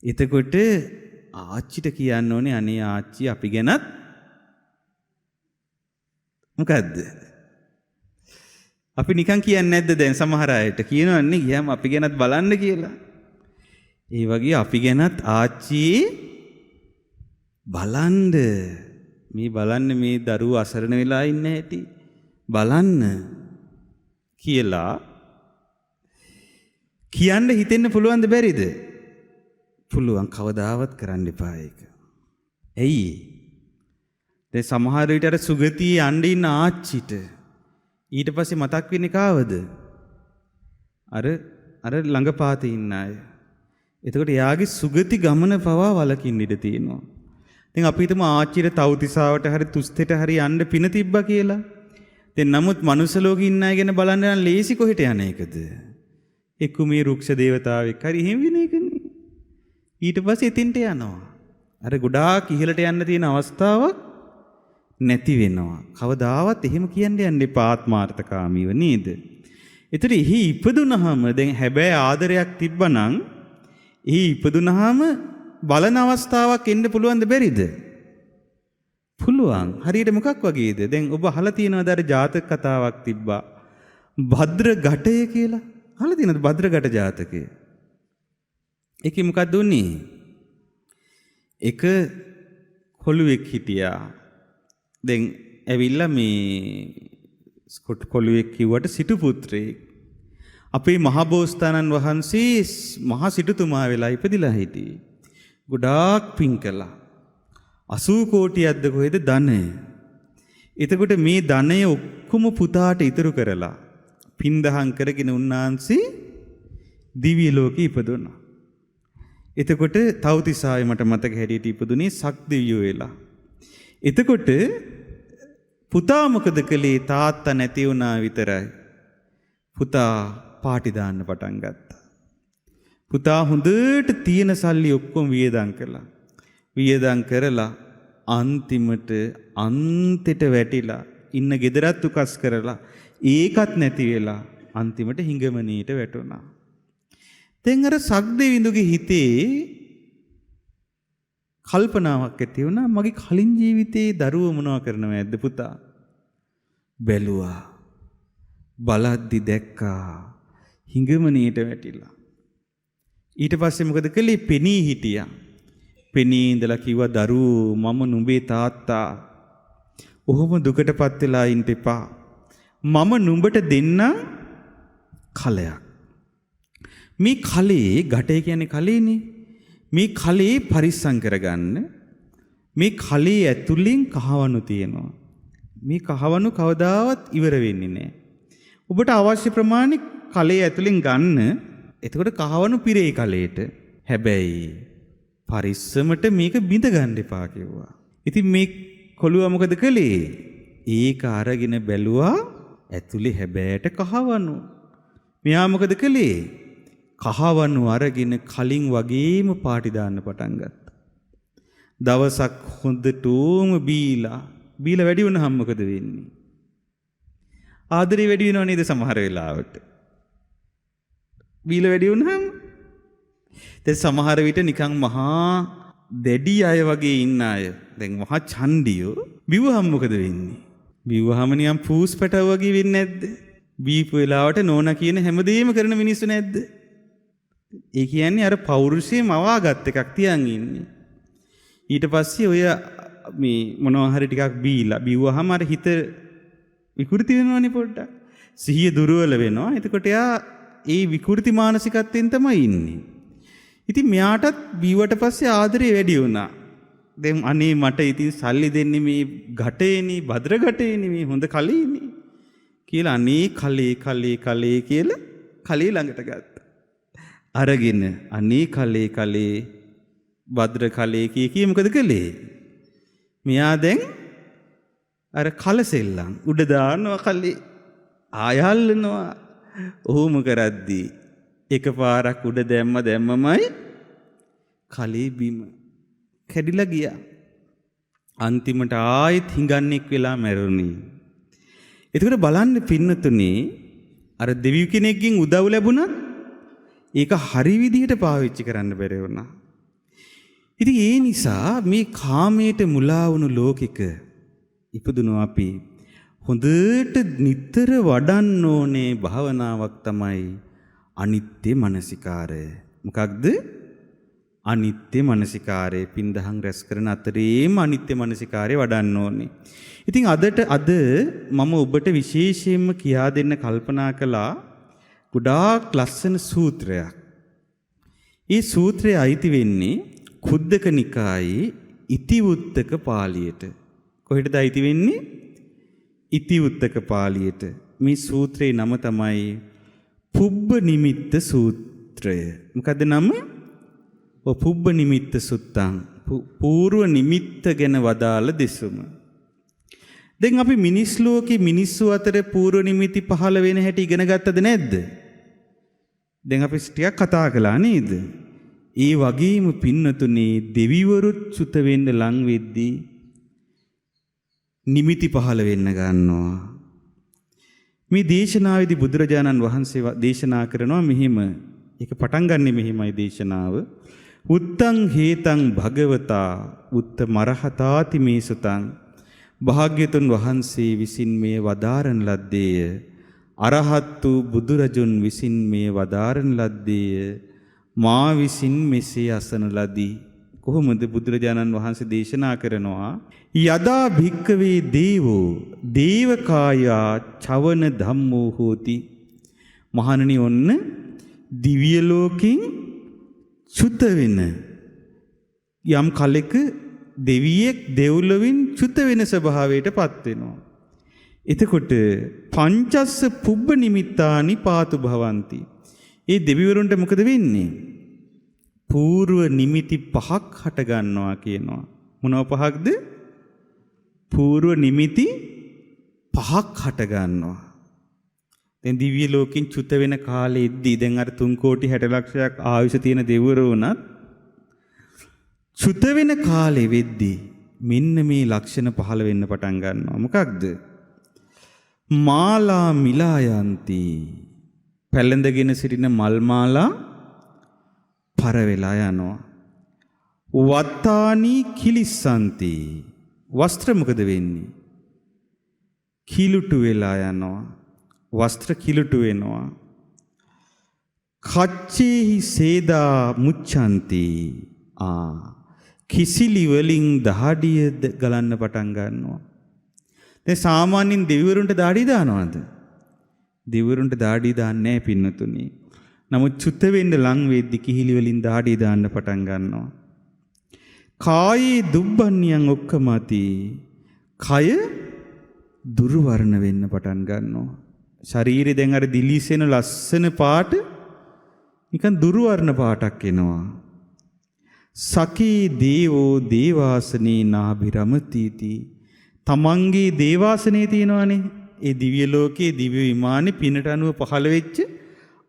එතකොට ආච්චිට කියන්න ඕනේ අනේ ආච්චි අපි ගැනත් මොකද්ද? අපි නිකන් කියන්නේ නැද්ද දැන් සමහර අයට කියනවන්නේ ගියාම අපි ගැනත් බලන්න කියලා. ඒ වගේ අපි ගැනත් ආච්චි බලන්න. මේ බලන්න මේ දරුවෝ අසරණ වෙලා ඉන්න හැටි බලන්න කියලා කියන්න හිතෙන්න පුළුවන්ද බැරිද? පුළුවන්. කවදාවත් කරන්න එපා ඒක. ඇයි? දැන් සමහර විට අර සුගතියේ යන්න ඉන්න ආච්චිට ඊට පස්සේ මතක් වෙන්නේ කාවද? අර ළඟපාතේ ඉන්න අය. එතකොට එයාගේ සුගති ගමන පවා වලකින් ඉඳ තියෙනවා. ඉතින් අපි හිතමු ආච්චිට තව්තිසාවට හරි තුස්තෙට හරි යන්න පින තිබ්බා කියලා. දැන් නමුත් මනුස්ස ලෝකේ ඉන්න අය ගැන බලන්න නම් ලේසි කොහෙට යන එකද? එක්ක මේ රුක්ෂ දේවතාවෙක් හරි එහෙම වෙන එකනේ. ඊට පස්සේ එතින්ට යනවා. අර ගොඩාක් ඉහළට යන්න තියෙන අවස්ථාවක් නැති වෙනවා. කවදාවත් එහෙම කියන්න යන්න එපා ආත්මාර්ථකාමීව නේද? ඒතර එහි ඉපදුනහම දැන් හැබැයි ආදරයක් තිබ්බනම් එහි ඉපදුනහම බලන අවස්ථාවක් එන්න පුළුවන්ද බැරිද? පුළුවන්. හරියට මොකක් වගේද? දැන් ඔබ අහලා තියෙනවද අර ජාතක කතාවක් තිබ්බා. භද්‍ර ඝටය කියලා. අහලා තියෙනවද භද්‍ර ඝට ජාතකය? ඒකේ මොකක්ද උනේ? එක කොළුවෙක් හිටියා. දැන් ඇවිල්ලා මේ ස්කොට් කොළුවෙක් කිව්වට සිටු පුත්‍රයෙක්. අපේ මහබෝසතාණන් වහන්සේ මහා සිටුතුමා වෙලා ඉපදිලා හිටියේ. ගොඩාක් පින් කළා. 80 කෝටියක්ද කොහෙද ධනය. එතකොට මේ ධනය ඔක්කොම පුතාට ඉතුරු කරලා පින් දහම් කරගෙන උන්නාන්සේ දිව්‍ය ලෝකෙ ඉපදුණා. එතකොට තව්තිසාවේ මට මතක හැටියට ඉපදුනේ සක්දිවියෝ වෙලා. එතකොට පුතා මොකද කළේ? තාත්තා නැති වුණා විතරයි. පුතා පාටි දාන්න පටන් ගත්තා. පුතා හොඳට තියෙන සල්ලි ඔක්කොම වියදම් කළා. වියදම් කරලා අන්තිමට අන්තෙට වැටිලා ඉන්න ගෙදරත් උකස් කරලා ඒකත් නැති වෙලා අන්තිමට හිඟමනීට වැටුණා. දැන් අර සක්දෙවිඳුගේ හිතේ කල්පනාවක් ඇති වුණා. මගේ කලින් ජීවිතේ දරුවෝ මොනවා කරනවද පුතා? බැලුවා. බලද්දි දැක්කා හිඟමනීට වැටිලා. ඊට පස්සේ මොකද කළේ? පෙනී හිටියා. පෙනී ඉඳලා කිව්වා දරුවෝ මම නුඹේ තාත්තා. ඔහොම දුකටපත් වෙලා ඉන්න එපා. මම නුඹට දෙන්න කලයක්. මේ කලේ ගැටේ කියන්නේ කලේනේ. මේ කලේ පරිස්සම් කරගන්න. මේ කලේ ඇතුලින් කහවණු තියෙනවා. මේ කහවණු කවදාවත් ඉවර වෙන්නේ නැහැ. ඔබට අවශ්‍ය ප්‍රමාණය කලේ ඇතුලින් ගන්න. එතකොට කහවණු පිරේ කලේට. හැබැයි පරිස්සමට මේක බිඳ ගන්න එපා කිව්වා. ඉතින් මේ කොළුවා මොකද කළේ? ඒක අරගෙන බැලුවා ඇතුලේ හැබෑට කහවණු. මෙයා මොකද කළේ? කහවණු අරගෙන කලින් වගේම පාටි දාන්න පටන් ගත්තා. දවසක් හොඳටම බීලා වැඩි වුණාම මොකද වෙන්නේ? ආදරේ වැඩි වෙනව නේද සමහර වෙලාවට? බීලා වැඩි වුණාම දැන් සමහර විට නිකන් මහා දෙඩි අය වගේ ඉන්න අය දැන් මහා ඡණ්ඩියෝ බිව්වහම මොකද වෙන්නේ? බිව්වහම නිකන් පූස් පැටව වගේ වෙන්නේ නැද්ද? බීපු වෙලාවට නෝනා කියන හැමදේම කරන මිනිස්සු නැද්ද? ඒ කියන්නේ අර පෞරුෂය මවාගත් එකක් තියන් ඉන්නේ. ඊට පස්සේ ඔය මේ මොනවා හරි ටිකක් බීලා බිව්වහම අර හිත විකෘති වෙනවනේ පොඩ්ඩක්. සිහිය දුර්වල වෙනවා. එතකොට එයා ඒ විකෘති මානසිකත්වයෙන් තමයි ඉන්නේ. ඉතින් මෙයාටත් බීවට පස්සේ ආදරේ වැඩි වුණා. දැන් අනේ මට ඉතින් සල්ලි දෙන්නේ මේ ගැටේනේ, භද්‍ර ගැටේනේ, මේ හොඳ කලේනේ කියලා අනේ කලේ කියලා කලේ ළඟට ගත්තා. අරගෙන අනේ කලේ භද්‍ර කලේ කී මොකද කළේ? මෙයා දැන් අර කලසෙල්ලම් උඩ දානවා කලේ ආයල්නවා. ඔහොම කරද්දී එකපාරක් උඩ දැම්මමයි කලේ බිම කැඩිලා ගියා. අන්තිමට ආයෙත් හිඟන්නෙක් වෙලා මැරුණේ. එතකොට බලන්න පින්නතුනේ අර දෙවියෝ කෙනෙක්ගෙන් උදව් ලැබුණත් ඒක හරි විදිහට පාවිච්චි කරන්න බැරි වුණා. ඉතින් ඒ නිසා මේ කාමයට මුලා වුණු ලෝකික ඉපදුණු අපි හොඳට නිතර වඩන්න ඕනේ භාවනාවක් තමයි අනිත්‍ය මනසිකාරය. මොකක්ද? අනිත්‍ය මනසිකාරය. පින්දහම් රැස් කරන අතරේම අනිත්‍ය මනසිකාරය වඩන්න ඕනේ. ඉතින් අද මම ඔබට විශේෂයෙන්ම කියා දෙන්න කල්පනා කළා ගොඩාක් ලස්සන සූත්‍රයක්. ඒ සූත්‍රය අයිති වෙන්නේ කුද්දක නිකායේ ඉතිවුත්තක පාළියට. කොහෙටද අයිති වෙන්නේ? ඉතිවුත්තක පාළියට. මේ සූත්‍රයේ නම තමයි පුබ්බ නිමිත්ත සූත්‍රය. මොකද නම? පුබ්බ නිමිත්ත සුත්තං. పూర్ව නිමිත්ත ගැන වදාළ දෙසුම. දැන් අපි මිනිස් ලෝකේ මිනිස්සු අතර పూర్ව නිමිති පහළ වෙන හැටි ඉගෙන ගත්තද නැද්ද? දැන් අපි ටිකක් කතා කළා නේද? ඒ වගේම පින්නතුනේ දෙවිවරුත් සුත වෙන්න ලං වෙද්දී නිමිති පහළ වෙන්න ගන්නවා. මේ දේශනාවේදී බුදුරජාණන් වහන්සේ දේශනා කරනවා මෙහිම. ඒක පටන් ගන්නෙ මෙහිමයි දේශනාව. උත්තං හේතං භගවතා උත්ත මරහතාති මේ සුතං. භාග්‍යතුන් වහන්සේ විසින් මේ වදාරන ලද්දේය. අරහත් වූ බුදුරජුන් විසින් මේ වදාරන ලද්දේය. මා විසින් මෙසේ අසන ලදී. කොහොමද බුදුරජාණන් වහන්සේ දේශනා කරනවා? යදා භික්කවේ දේවෝ දේවකායා චවන ධම්මෝ හෝති. මහණනි ඔන්න දිව්‍ය ලෝකෙන් චුත වෙන යම් කලෙක දෙවියෙක් දෙව්ලොවින් චුත වෙන ස්වභාවයටපත් වෙනවා. එතකොට පංචස්ස පුබ්බ නිමිත්තානි පාතු භවಂತಿ. ඒ දෙවිවරුන්ට මොකද වෙන්නේ? పూర్ව නිමිති පහක් හට ගන්නවා කියනවා. මොනව පහක්ද? పూర్ව නිමිති පහක් හට ගන්නවා. දැන් දිව්‍ය ලෝකෙන් චුත වෙන කාලෙද්දී දැන් අර 3 කෝටි 60 ලක්ෂයක් ආයුෂ තියෙන දෙවිවරු වුණත් චුත වෙන කාලෙ වෙද්දී මෙන්න මේ ලක්ෂණ පහළ වෙන්න පටන් ගන්නවා. මොකක්ද? මාලා මිලායන්ති. පැලඳගෙන සිටින මල් මාලා පර වෙලා යනවා. වත්තානි කිලිස්සන්ති. වස්ත්‍ර මොකද වෙන්නේ? කිලුටු වෙලා යනවා. වස්ත්‍ර කිලුටු වෙනවා. කච්චේහි සේදා මුච්ඡන්ති. කිසිලි වලින් දහඩිය ගලන්න පටන් ගන්නවා. දැන් සාමාන්‍යයෙන් දෙවිවරුන්ට දාඩිය දානවද? දෙවිවරුන්ට දාඩිය දාන්නේ නැහැ පින්නතුනි. නමුත් චුත වෙන්න ලං වෙද්දි කිහිලි වලින් දාඩිය දාන්න පටන් ගන්නවා. කායේ දුබ්බන්නියන් ඔක්කමති. කය දුර්වර්ණ වෙන්න පටන් ගන්නවා. ශරීරය දැන් අර දිලිසෙන ලස්සන පාට නිකන් දුර්වර්ණ පාටක් එනවා. සකී දේවෝ දේවාසනේ නාභිරමතිති. තමන්ගේ දේවාසනේ තියෙනවානේ. ඒ දිව්‍ය ලෝකයේ දිව්‍ය විමානේ පිනට අනුව පහළ වෙච්ච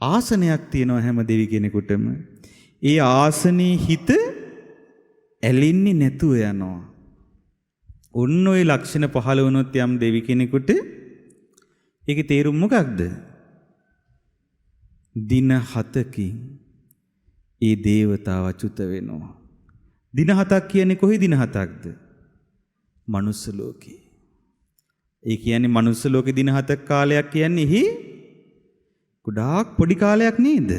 ආසනයක් තියෙනවා හැම දෙවි කෙනෙකුටම. ඒ ආසනේ හිත ඇලෙන්නේ නැතුව යනවා. ඔන්න ඔය ලක්ෂණ පහළ වුණොත් යම් දෙවි කෙනෙකුට ඒකේ තේරුම මොකක්ද? දින 7කින් ඒ දේවතාව චුත වෙනවා. දින 7ක් කියන්නේ කොහේ දින 7ක්ද? මනුස්ස ලෝකේ. ඒ කියන්නේ මනුස්ස ලෝකේ දින 7ක් කාලයක් කියන්නේ එහි ගොඩාක් පොඩි කාලයක් නේද?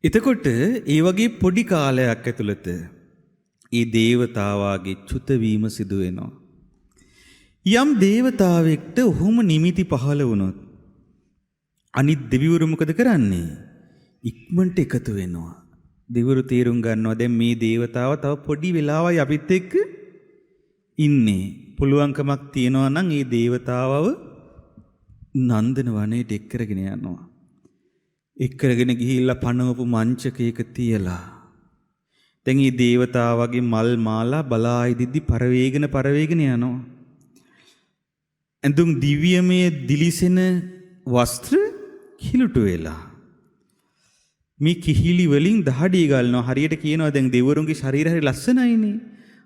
එතකොට ඒ වගේ පොඩි කාලයක් ඇතුළත ඒ දේවතාවාගේ චුත වීම සිදු වෙනවා. යම් දේවතාවෙක්ට ඔහොම නිමිති පහළ වුණොත් අනිත් දෙවිවරු මොකද කරන්නේ? ඉක්මනට එකතු වෙනවා. දෙවිවරු තීරුම් ගන්නවා දැන් මේ දේවතාව තව පොඩි වෙලාවයි අපිත් එක්ක ඉන්නේ. පුළුවන්කමක් තියනවා නම් ඒ දේවතාවව නන්දන වනයේට එක් කරගෙන යනවා. එක් කරගෙන ගිහිල්ලා පනවපු මංචකයක තියලා දැන් මේ දේවතාවගේ මල් මාලා බලා ඉදිද්දි පරවේගෙන යනවා. එඳුම් දිව්‍යමය දිලිසෙන වස්ත්‍ර කිලුටු වෙලා මේ කිහිලි වලින් දහඩිය ගලනවා. හරියට කියනවා දැන් දෙවිවරුන්ගේ ශරීර හරි ලස්සනයිනේ.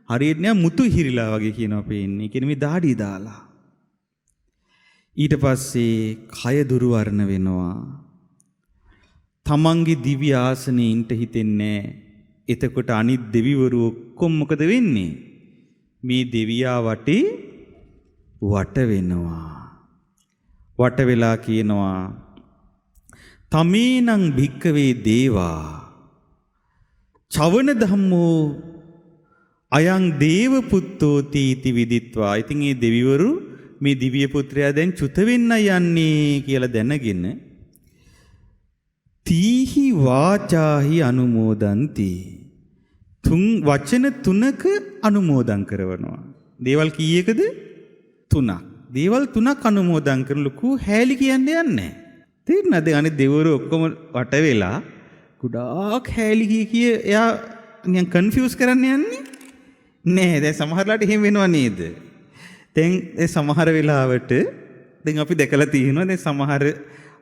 හරියට නෑ මුතු හිරිලා වගේ කියනවා පේන්නේ. කියන්නේ මේ දහඩිය දාලා. ඊට පස්සේ කය දුර්වර්ණ වෙනවා. තමන්ගේ දිව්‍ය ආසනේ ඉන්න හිතෙන්නේ නෑ. එතකොට අනිත් දෙවිවරු ඔක්කොම මොකද වෙන්නේ? මේ දෙවියා වටේ වට වෙනවා. වට වෙලා කියනවා තමේනං භික්කවේ දේවා චවන ධම්මෝ අයං දේව පුත්තෝ තීති විදිත්වා. ඉතින් මේ දෙවිවරු මේ දිව්‍ය පුත්‍රයා දැන් චුත වෙන්න යන්නේ කියලා දැනගෙන තීහි වාචාහි අනුමෝදන්ති. වචන 3ක අනුමෝදන් කරනවා. දේවල් කීයකද? 3ක්. දේවල් 3ක් අනුමෝදන් කරන ලකු හැලි කියන්නේ නැහැ. තේරුණාද? අනේ දෙවිවරු ඔක්කොම වට වෙලා ගොඩාක් හැලි කිය එයා නිකන් කන්ෆියුස් කරන්න යන්නේ නෑ. දැන් සමහරලාට එහෙම වෙනව නේද? දැන් ඒ සමහර වෙලාවට දැන් අපි දැකලා තියෙනවා දැන් සමහර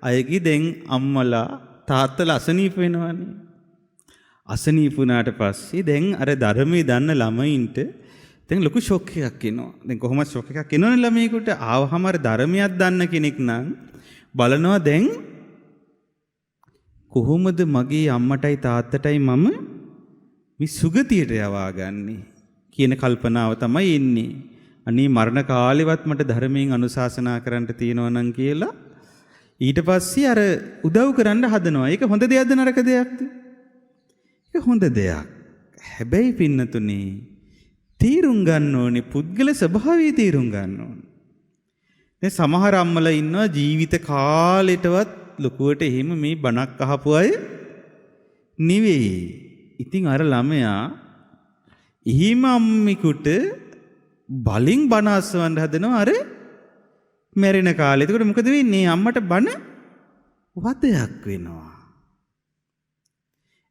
අයගේ දැන් අම්මලා තාත්තලා අසනීප වෙනවනේ. අසනීප වුණාට පස්සේ දැන් අර ධර්මයේ දන්න ළමයින්ට දැන් ලොකු ෂොක් එකක් එනවා. දැන් කොහොමද ෂොක් එකක් එනවනේ ළමයෙකුට? ආවහම අර ධර්මයක් දන්න කෙනෙක් නම් බලනවා දැන් කොහොමද මගේ අම්මටයි තාත්තටයි මම මේ සුගතියට යවාගන්නේ කියන කල්පනාව තමයි එන්නේ. අනේ මරණ කාලෙවත් මට ධර්මයෙන් අනුශාසනා කරන්න තියෙනවා නම් කියලා ඊට පස්සේ අර උදව් කරන්න හදනවා. ඒක හොඳ දෙයක්ද නරක දෙයක්ද? ඒක හොඳ දෙයක්. හැබැයි පින්නතුනේ තීරුම් ගන්න ඕනේ පුද්ගල ස්වභාවය තීරුම් ගන්න ඕනේ. දැන් සමහර අම්මලා ඉන්නවා ජීවිත කාලෙටවත් ලොකුවට එහෙම මේ බණක් අහපු අය නෙවෙයි. ඉතින් අර ළමයා එහෙම අම්මිකුට බලින් බණ අසවන්න හදනවා අර මැරෙන කාලේ. එතකොට මොකද වෙන්නේ? අම්මට බණ වදයක් වෙනවා.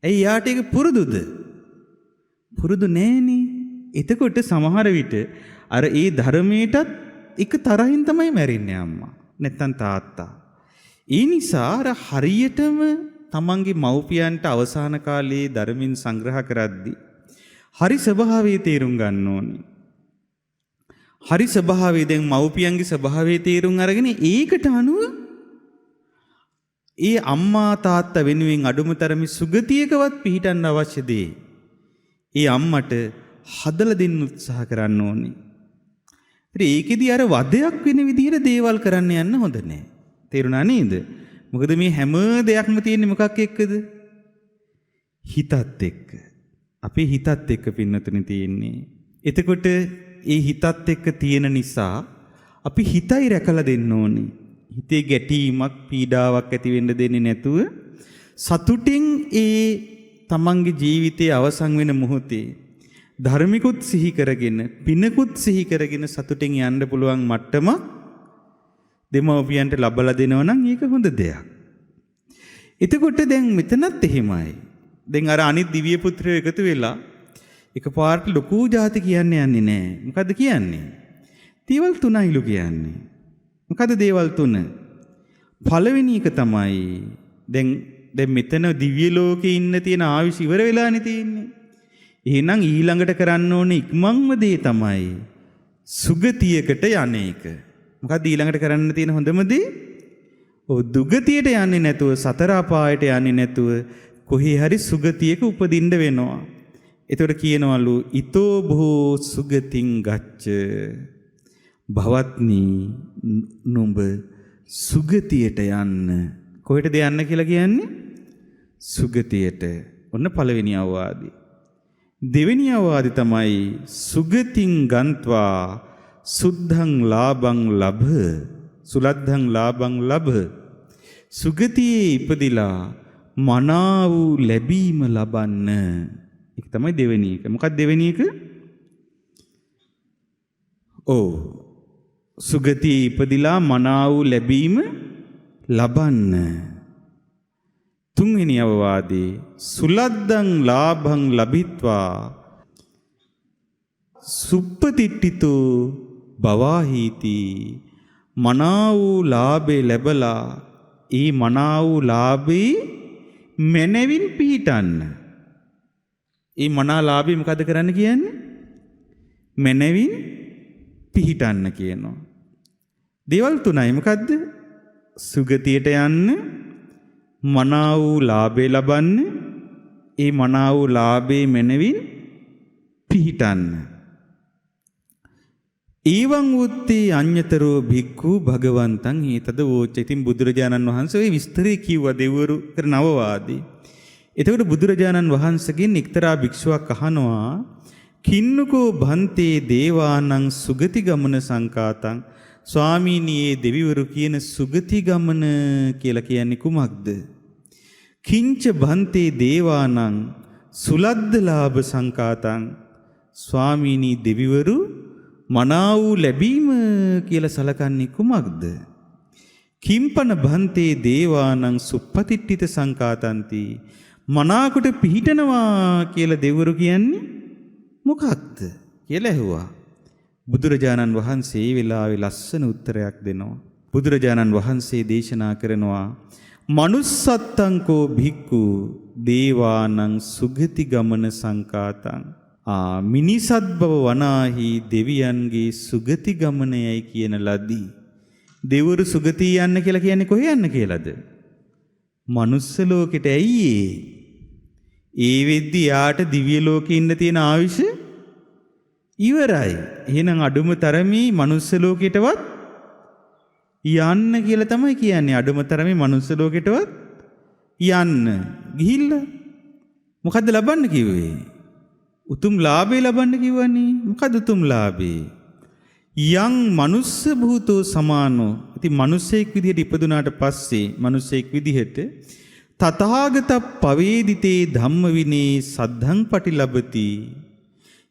ඇයි යාට ඒක පුරුදුද? පුරුදු නෑනේ. එතකොට සමහර විට අර ඒ ධර්මයටත් එක තරහින් තමයි මැරෙන්නේ අම්මා. නැත්තම් තාත්තා. ඒ නිසා අර හරියටම තමන්ගේ මව්පියන්ට අවසාන කාලයේ ධර්මින් සංග්‍රහ කරද්දී හරි ස්වභාවය තේරුම් ගන්න ඕනේ. හරි ස්වභාවය දැන් මව්පියන්ගේ ස්වභාවය තේරුම් අරගෙන ඒකට අනුව ඒ අම්මා තාත්තා වෙනුවෙන් අඩුමතරමේ සුගතියකවත් පිහිටන්න අවශ්‍ය දේ ඒ අම්මට හදලා දෙන්න උත්සාහ කරන්න ඕනේ. ඉතින් ඒකෙදි අර වදයක් වෙන විදිහට දේවල් කරන්න යන්න හොඳ නෑ. තේරුණා නේද? මොකද මේ හැම දෙයක්ම තියෙන්නේ මොකක් එක්කද? හිතත් එක්ක. අපේ හිතත් එක්ක පින්නතුනේ තියෙන්නේ. එතකොට ඒ හිතත් එක්ක තියෙන නිසා අපි හිතයි රැකලා දෙන්න ඕනේ. හිතේ ගැටීමක් පීඩාවක් ඇති වෙන්න දෙන්නේ නැතුව සතුටින් ඒ තමන්ගේ ජීවිතයේ අවසන් වෙන මොහොතේ ධර්මිකුත් සිහි කරගෙන පිනකුත් සිහි කරගෙන සතුටින් යන්න පුළුවන් මට්ටමක් දෙමව්පියන්ට ලබලා දෙනවා නම් ඒක හොඳ දෙයක්. එතකොට දැන් මෙතනත් එහෙමයි. දැන් අර අනිත් දිව්‍ය පුත්‍රයෝ එකතු වෙලා එකපාරට ලොකු જાති කියන්නේ යන්නේ නැහැ. මොකද්ද කියන්නේ? දේවල් තුනයිලු කියන්නේ. මොකද්ද දේවල් තුන? පළවෙනි එක තමයි දැන් මෙතන දිව්‍ය ලෝකේ ඉන්න තියෙන ආයුෂ ඉවර වෙලානේ තියෙන්නේ. එහෙනම් ඊළඟට කරන්න ඕනේ ඉක්මන්ම දේ තමයි සුගතියකට යන එක. මොකද්ද ඊළඟට කරන්න තියෙන හොඳම දේ? දුගතියට යන්නේ නැතුව සතර අපායට යන්නේ නැතුව කොහේ හරි සුගතියක උපදින්න වෙනවා. එතකොට කියනවලු ඊතෝ භෝ සුගතින් ගච්ඡ භවත්නි නුඹ සුගතියට යන්න. කොහෙටද යන්න කියලා කියන්නේ? සුගතියට. ඔන්න පළවෙනි අවවාදය. දෙවෙනි අවවාදය තමයි සුගතින් ගන්්වා සුද්ධං ලාභං ලබ සුලද්ධං ලාභං ලබ. සුගතියේ ඉපදිලා මනා වූ ලැබීම ලබන්න. ඒක තමයි දෙවෙනි එක. මොකක්ද දෙවෙනි එක? සුගතියේ ඉපදිලා මනා වූ ලැබීම ලබන්න. තුන්වෙනි අවවාදේ සුලද්දං ලාභං ලබිත්වා සුප්පතිට්ඨිතෝ බවාහීති. මනා වූ ලාභේ ලැබලා ඒ මනා වූ ලාභේ මනවින් පිහිටන්න. ඒ මනා ලාභේ මොකද කරන්න කියන්නේ? මනවින් පිහිටන්න කියනවා. දේවල් තුනයි මොකද්ද? සුගතියට යන්න, මනා වූ ලාභේ ලබන්න, ඒ මනා වූ ලාභේ මනවින් පිහිටන්න. ඊවං උත්තේ අඤ්‍යතරෝ භික්ඛු භගවන්තං හේතද වෝච. ඉතින් බුදුරජාණන් වහන්සේ ওই විස්තරය කිව්වා දෙවරු කරන අවවාදී. එතකොට බුදුරජාණන් වහන්සේගෙන් එක්තරා භික්ෂුවක් අහනවා කින්නකෝ භන්තේ දේවානං සුගති ගමන සංකාතං. ස්වාමීනි මේ දෙවිවරු කියන සුගති ගමන කියලා කියන්නේ කුමක්ද? කිංච භන්තේ දේවානං සුලද්ද ලාභ සංකාතං. ස්වාමීනි දෙවිවරු මනා වූ ලැබීම කියලා සලකන්නේ කුමක්ද? කිම්පන භන්තේ දේවානං සුප්පතිට්ඨිත සංකාතಂತಿ. මනාකොට පිහිටනවා කියලා දෙවිවරු කියන්නේ මොකක්ද කියලා ඇහුවා. බුදුරජාණන් වහන්සේ වෙලාවේ ලස්සන උත්තරයක් දෙනවා. බුදුරජාණන් වහන්සේ දේශනා කරනවා මනුස්සත්තංකෝ භික්ඛු දේවානං සුගති ගමන සංකාතං. මිනිසත් බව වනාහි දෙවියන්ගේ සුගති ගමනයයි කියන ලදී. දෙවරු සුගතිය යන්න කියලා කියන්නේ කොහේ යන්න කියලාද? මනුස්ස ලෝකෙට. ඇයි ඒ වෙද්දි යාට දිව්‍ය ලෝකේ ඉන්න තියෙන ආයුෂ ඉවරයි. එහෙනම් අඩුම තරමේ මනුස්ස ලෝකෙටවත් යන්න කියලා තමයි කියන්නේ. අඩුම තරමේ මනුස්ස ලෝකෙටවත් යන්න ගිහිල්ලා මොකද්ද ලබන්න කිව්වේ? උතුම් ලාභේ ලබන්න කිව්වනේ. මොකද්ද උතුම් ලාභේ? යං මනුස්ස භූතෝ සමානෝ. ඉතින් මිනිසෙක් විදිහට ඉපදුනාට පස්සේ මිනිසෙක් විදිහට තථාගත පවේදිතේ ධම්ම විනේ සද්ධං පටිලබති.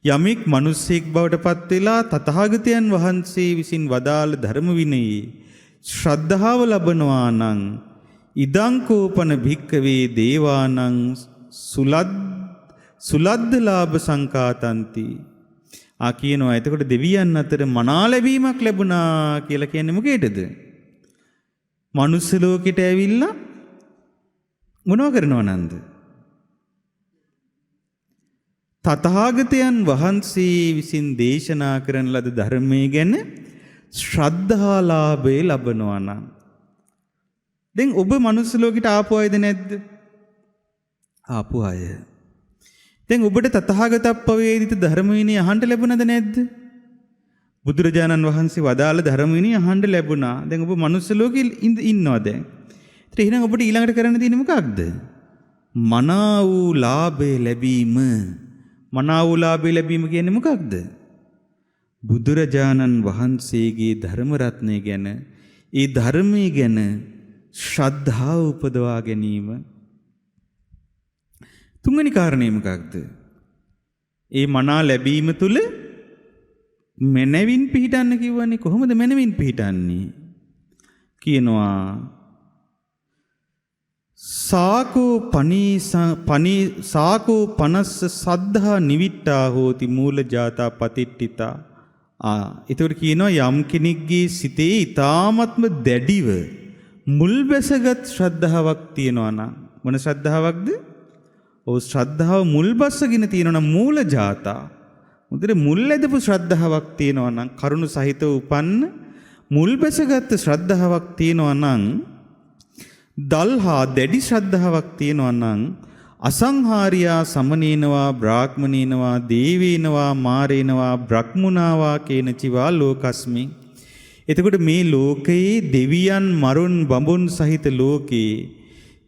යමෙක් මිනිසෙක් බවට පත් වෙලා තථාගතයන් වහන්සේ විසින් වදාළ ධර්ම විනයේ ශ්‍රද්ධාව ලබනවා නම් ඉදං කෝපන භික්කවේ දේවානං සුලද්ද ලාභ සංකාතಂತಿ. කියනවා එතකොට දෙවියන් අතර මනා ලැබීමක් ලැබුණා කියලා කියන්නේ මොකේද? මනුස්ස ලෝකෙට ඇවිල්ලා මොනව කරනව නන්ද? තථාගතයන් වහන්සේ විසින් දේශනා කරන ලද ධර්මයේ ගැන ශ්‍රද්ධාලාභය ලබනවා නම්. දැන් ඔබ මනුස්ස ලෝකෙට ආපු අයද නැද්ද? ආපු අය. දැන් ඔබට තථාගතප්පවේදිත ධර්ම විනය අහන්න ලැබුණද නැද්ද? බුදුරජාණන් වහන්සේ වදාළ ධර්ම විනය අහන්න ලැබුණා. දැන් ඔබ මනුස්ස ලෝකෙ ඉන්නවා දැන්. ඒත් එහෙනම් ඔබට ඊළඟට කරන්න තියෙන්නේ මොකක්ද? මනා වූ ලාභය ලැබීම. මනා වූ ලාභය ලැබීම කියන්නේ මොකක්ද? බුදුරජාණන් වහන්සේගේ ධර්ම රත්නය ගැන, ඒ ධර්මයේ ගැන ශ්‍රද්ධාව උපදවා ගැනීම. තුන්වෙනි කාරණේ මොකක්ද? ඒ මනා ලැබීම තුල මනවින් පිහිටන්න කිව්වනේ. කොහොමද මනවින් පිහිටන්නේ? කියනවා සාකෝ පනස්ස සද්ධා නිවිට්ටා හෝති මූල ජාතා පතිට්ඨිතා. ඒතකොට කියනවා යම් කෙනෙක්ගේ සිතේ ඊ타ත්ම දැඩිව මුල් බැසගත් ශ්‍රද්ධාවක් තියෙනවා නම්. මොන ශ්‍රද්ධාවක්ද? ශ්‍රද්ධාව මුල් බස්සගෙන තියෙනවා නම් මූල ජාතා. මුදේ මුල් ඇදපු ශ්‍රද්ධාවක් තියෙනවා නම්, කරුණු සහිතව උපන්න මුල් බැසගත් ශ්‍රද්ධාවක් තියෙනවා නම්, දල්හා දැඩි ශ්‍රද්ධාවක් තියෙනවා නම්, අසංහාරියා සමනේනවා බ්‍රාහ්මනේනවා දේවේනවා මාරේනවා බ්‍රහ්මුණාවා කේන චිවා ලෝකස්මි. එතකොට මේ ලෝකයේ දෙවියන් මරුන් බඹුන් සහිත ලෝකේ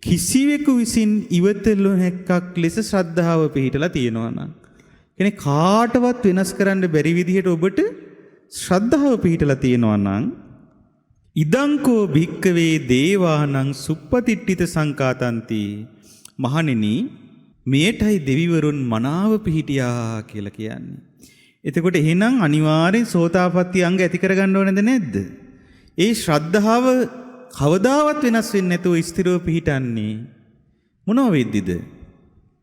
කිසිවෙකු විසින් ඉවතලු හැක්කක් ලෙස ශ්‍රද්ධාව පිහිටලා තියෙනවා නම්, කියන්නේ කාටවත් වෙනස් කරන්න බැරි විදිහට ඔබට ශ්‍රද්ධාව පිහිටලා තියෙනවා නම්, ඉදංකෝ භික්කවේ දේවානං සුප්පතිට්ඨිත සංකාතಂತಿ. මහණෙනි, මේටයි දෙවිවරුන් මනාව පිහිටියා කියලා කියන්නේ. එතකොට එහෙනම් අනිවාර්යෙන් සෝතාපට්ටි අංග ඇති කරගන්න ඕනද නැද්ද? ඒ ශ්‍රද්ධාව කවදාවත් වෙනස් වෙන්නේ නැතුව ස්ථිරව පිහිටන්නේ මොනව වෙද්දිද?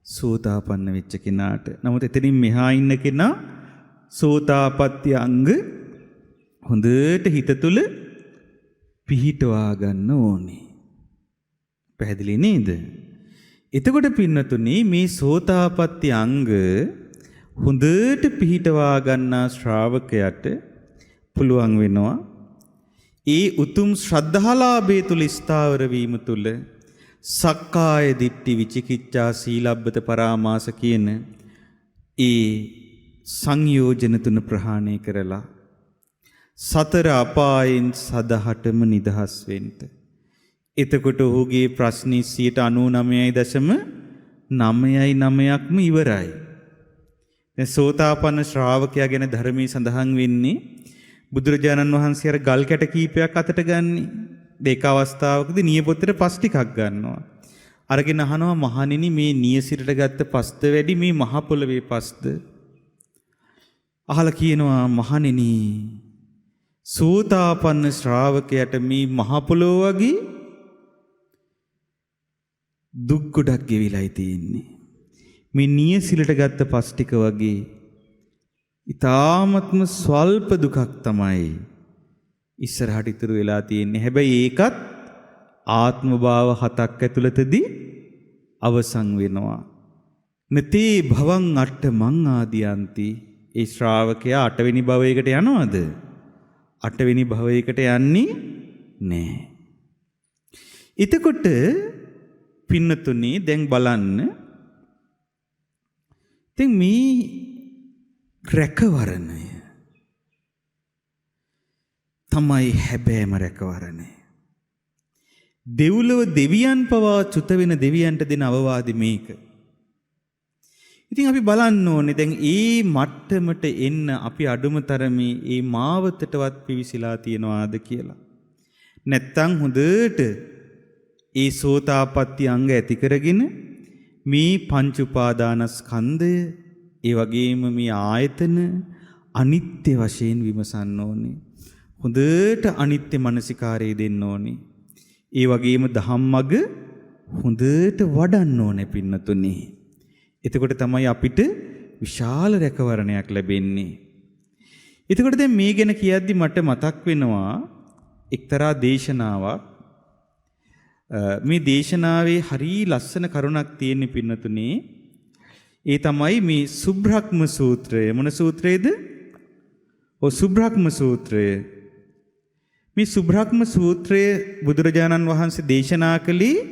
සෝතාපන්න වෙච්ච කෙනාට. නමුත් එතනින් මෙහා ඉන්න කෙනා සෝතාපට්ටි අංග හොඳට හිත තුල පිහිටවා ගන්න ඕනේ. පැහැදිලි නේද? එතකොට පින්නතුනි, මේ සෝතාපට්ටි අංග හොඳට පිහිටවා ගන්නා ශ්‍රාවකයාට පුළුවන් වෙනවා ඒ උතුම් ශ්‍රද්ධාලාභය තුල ස්ථාවර වීම තුල සක්කාය දිට්ඨි විචිකිච්ඡා සීලබ්බත පරාමාස කියන ඒ සංයෝජන තුන ප්‍රහාණය කරලා සතර අපායන් සදහටම නිදහස් වෙන්න. එතකොට ඔහුගේ ප්‍රශ්නේ 99.9%ක්ම ඉවරයි. දැන් සෝතාපන්න ශ්‍රාවකයා ගැන ධර්මයේ සඳහන් වෙන්නේ බුදුරජාණන් වහන්සේ අර ගල් කැට කීපයක් අතට ගන්නේ. ඒක අවස්ථාවකදී නියපොත්තට පස් ටිකක් ගන්නවා. අරගෙන අහනවා, මහණෙනි, මේ නියසිරට ගත්ත පස්ද වැඩි මේ මහ පොළවේ පස්ද? අහලා කියනවා, මහණෙනි, සෝතාපන්න ශ්‍රාවකයට මේ මහ පොළොව වගේ දුක් ගොඩක් ගෙවිලායි තියෙන්නේ. මේ නියසිලට ගත්ත පස් ටික වගේ ඊ타ත්ම ස්වල්ප දුකක් තමයි ඉස්සරහට ඉතුරු වෙලා තියෙන්නේ. හැබැයි ඒකත් ආත්ම භාව 7ක් ඇතුළතදී අවසන් වෙනවා. නතේ භවං අට්ඨ මං ආදියන්ති. ඒ ශ්‍රාවකයා 8 වෙනි භවයකට යනවද? 8 වෙනි භවයකට යන්නේ නෑ. එතකොට පින්නතුනි දැන් බලන්න. දැන් මේ රැකවරණය තමයි හැබෑම රැකවරණය. දෙව්ලොව දෙවියන් පවා චුත වෙන දෙවියන්ට දෙන අවවාද මේක. ඉතින් අපි බලන්න ඕනේ දැන් ඒ මට්ටමට එන්න අපි අඩුම තරමේ ඒ මාවතටවත් පිවිසිලා තියනවාද කියලා. නැත්තම් හොඳට ඒ සෝතාපට්ටි අංග ඇති කරගෙන මේ පංච උපාදානස්කන්ධය ඒ වගේම මේ ආයතන අනිත්‍ය වශයෙන් විමසන්න ඕනේ. හොඳට අනිත්‍ය මනසිකාරය දෙන්න ඕනේ. ඒ වගේම ධම්මග හොඳට වඩන්න ඕනේ පින්නතුනේ. එතකොට තමයි අපිට විශාල රැකවරණයක් ලැබෙන්නේ. එතකොට දැන් මේ ගැන කියද්දි මට මතක් වෙනවා එක්තරා දේශනාවක්. මේ දේශනාවේ හරි ලස්සන කරුණක් තියෙන පින්නතුනේ. ඒ තමයි මේ සුබ්‍රහ්ම සූත්‍රය. මොන සූත්‍රයේද? සුබ්‍රහ්ම සූත්‍රය. මේ සුබ්‍රහ්ම සූත්‍රයේ බුදුරජාණන් වහන්සේ දේශනා කළේ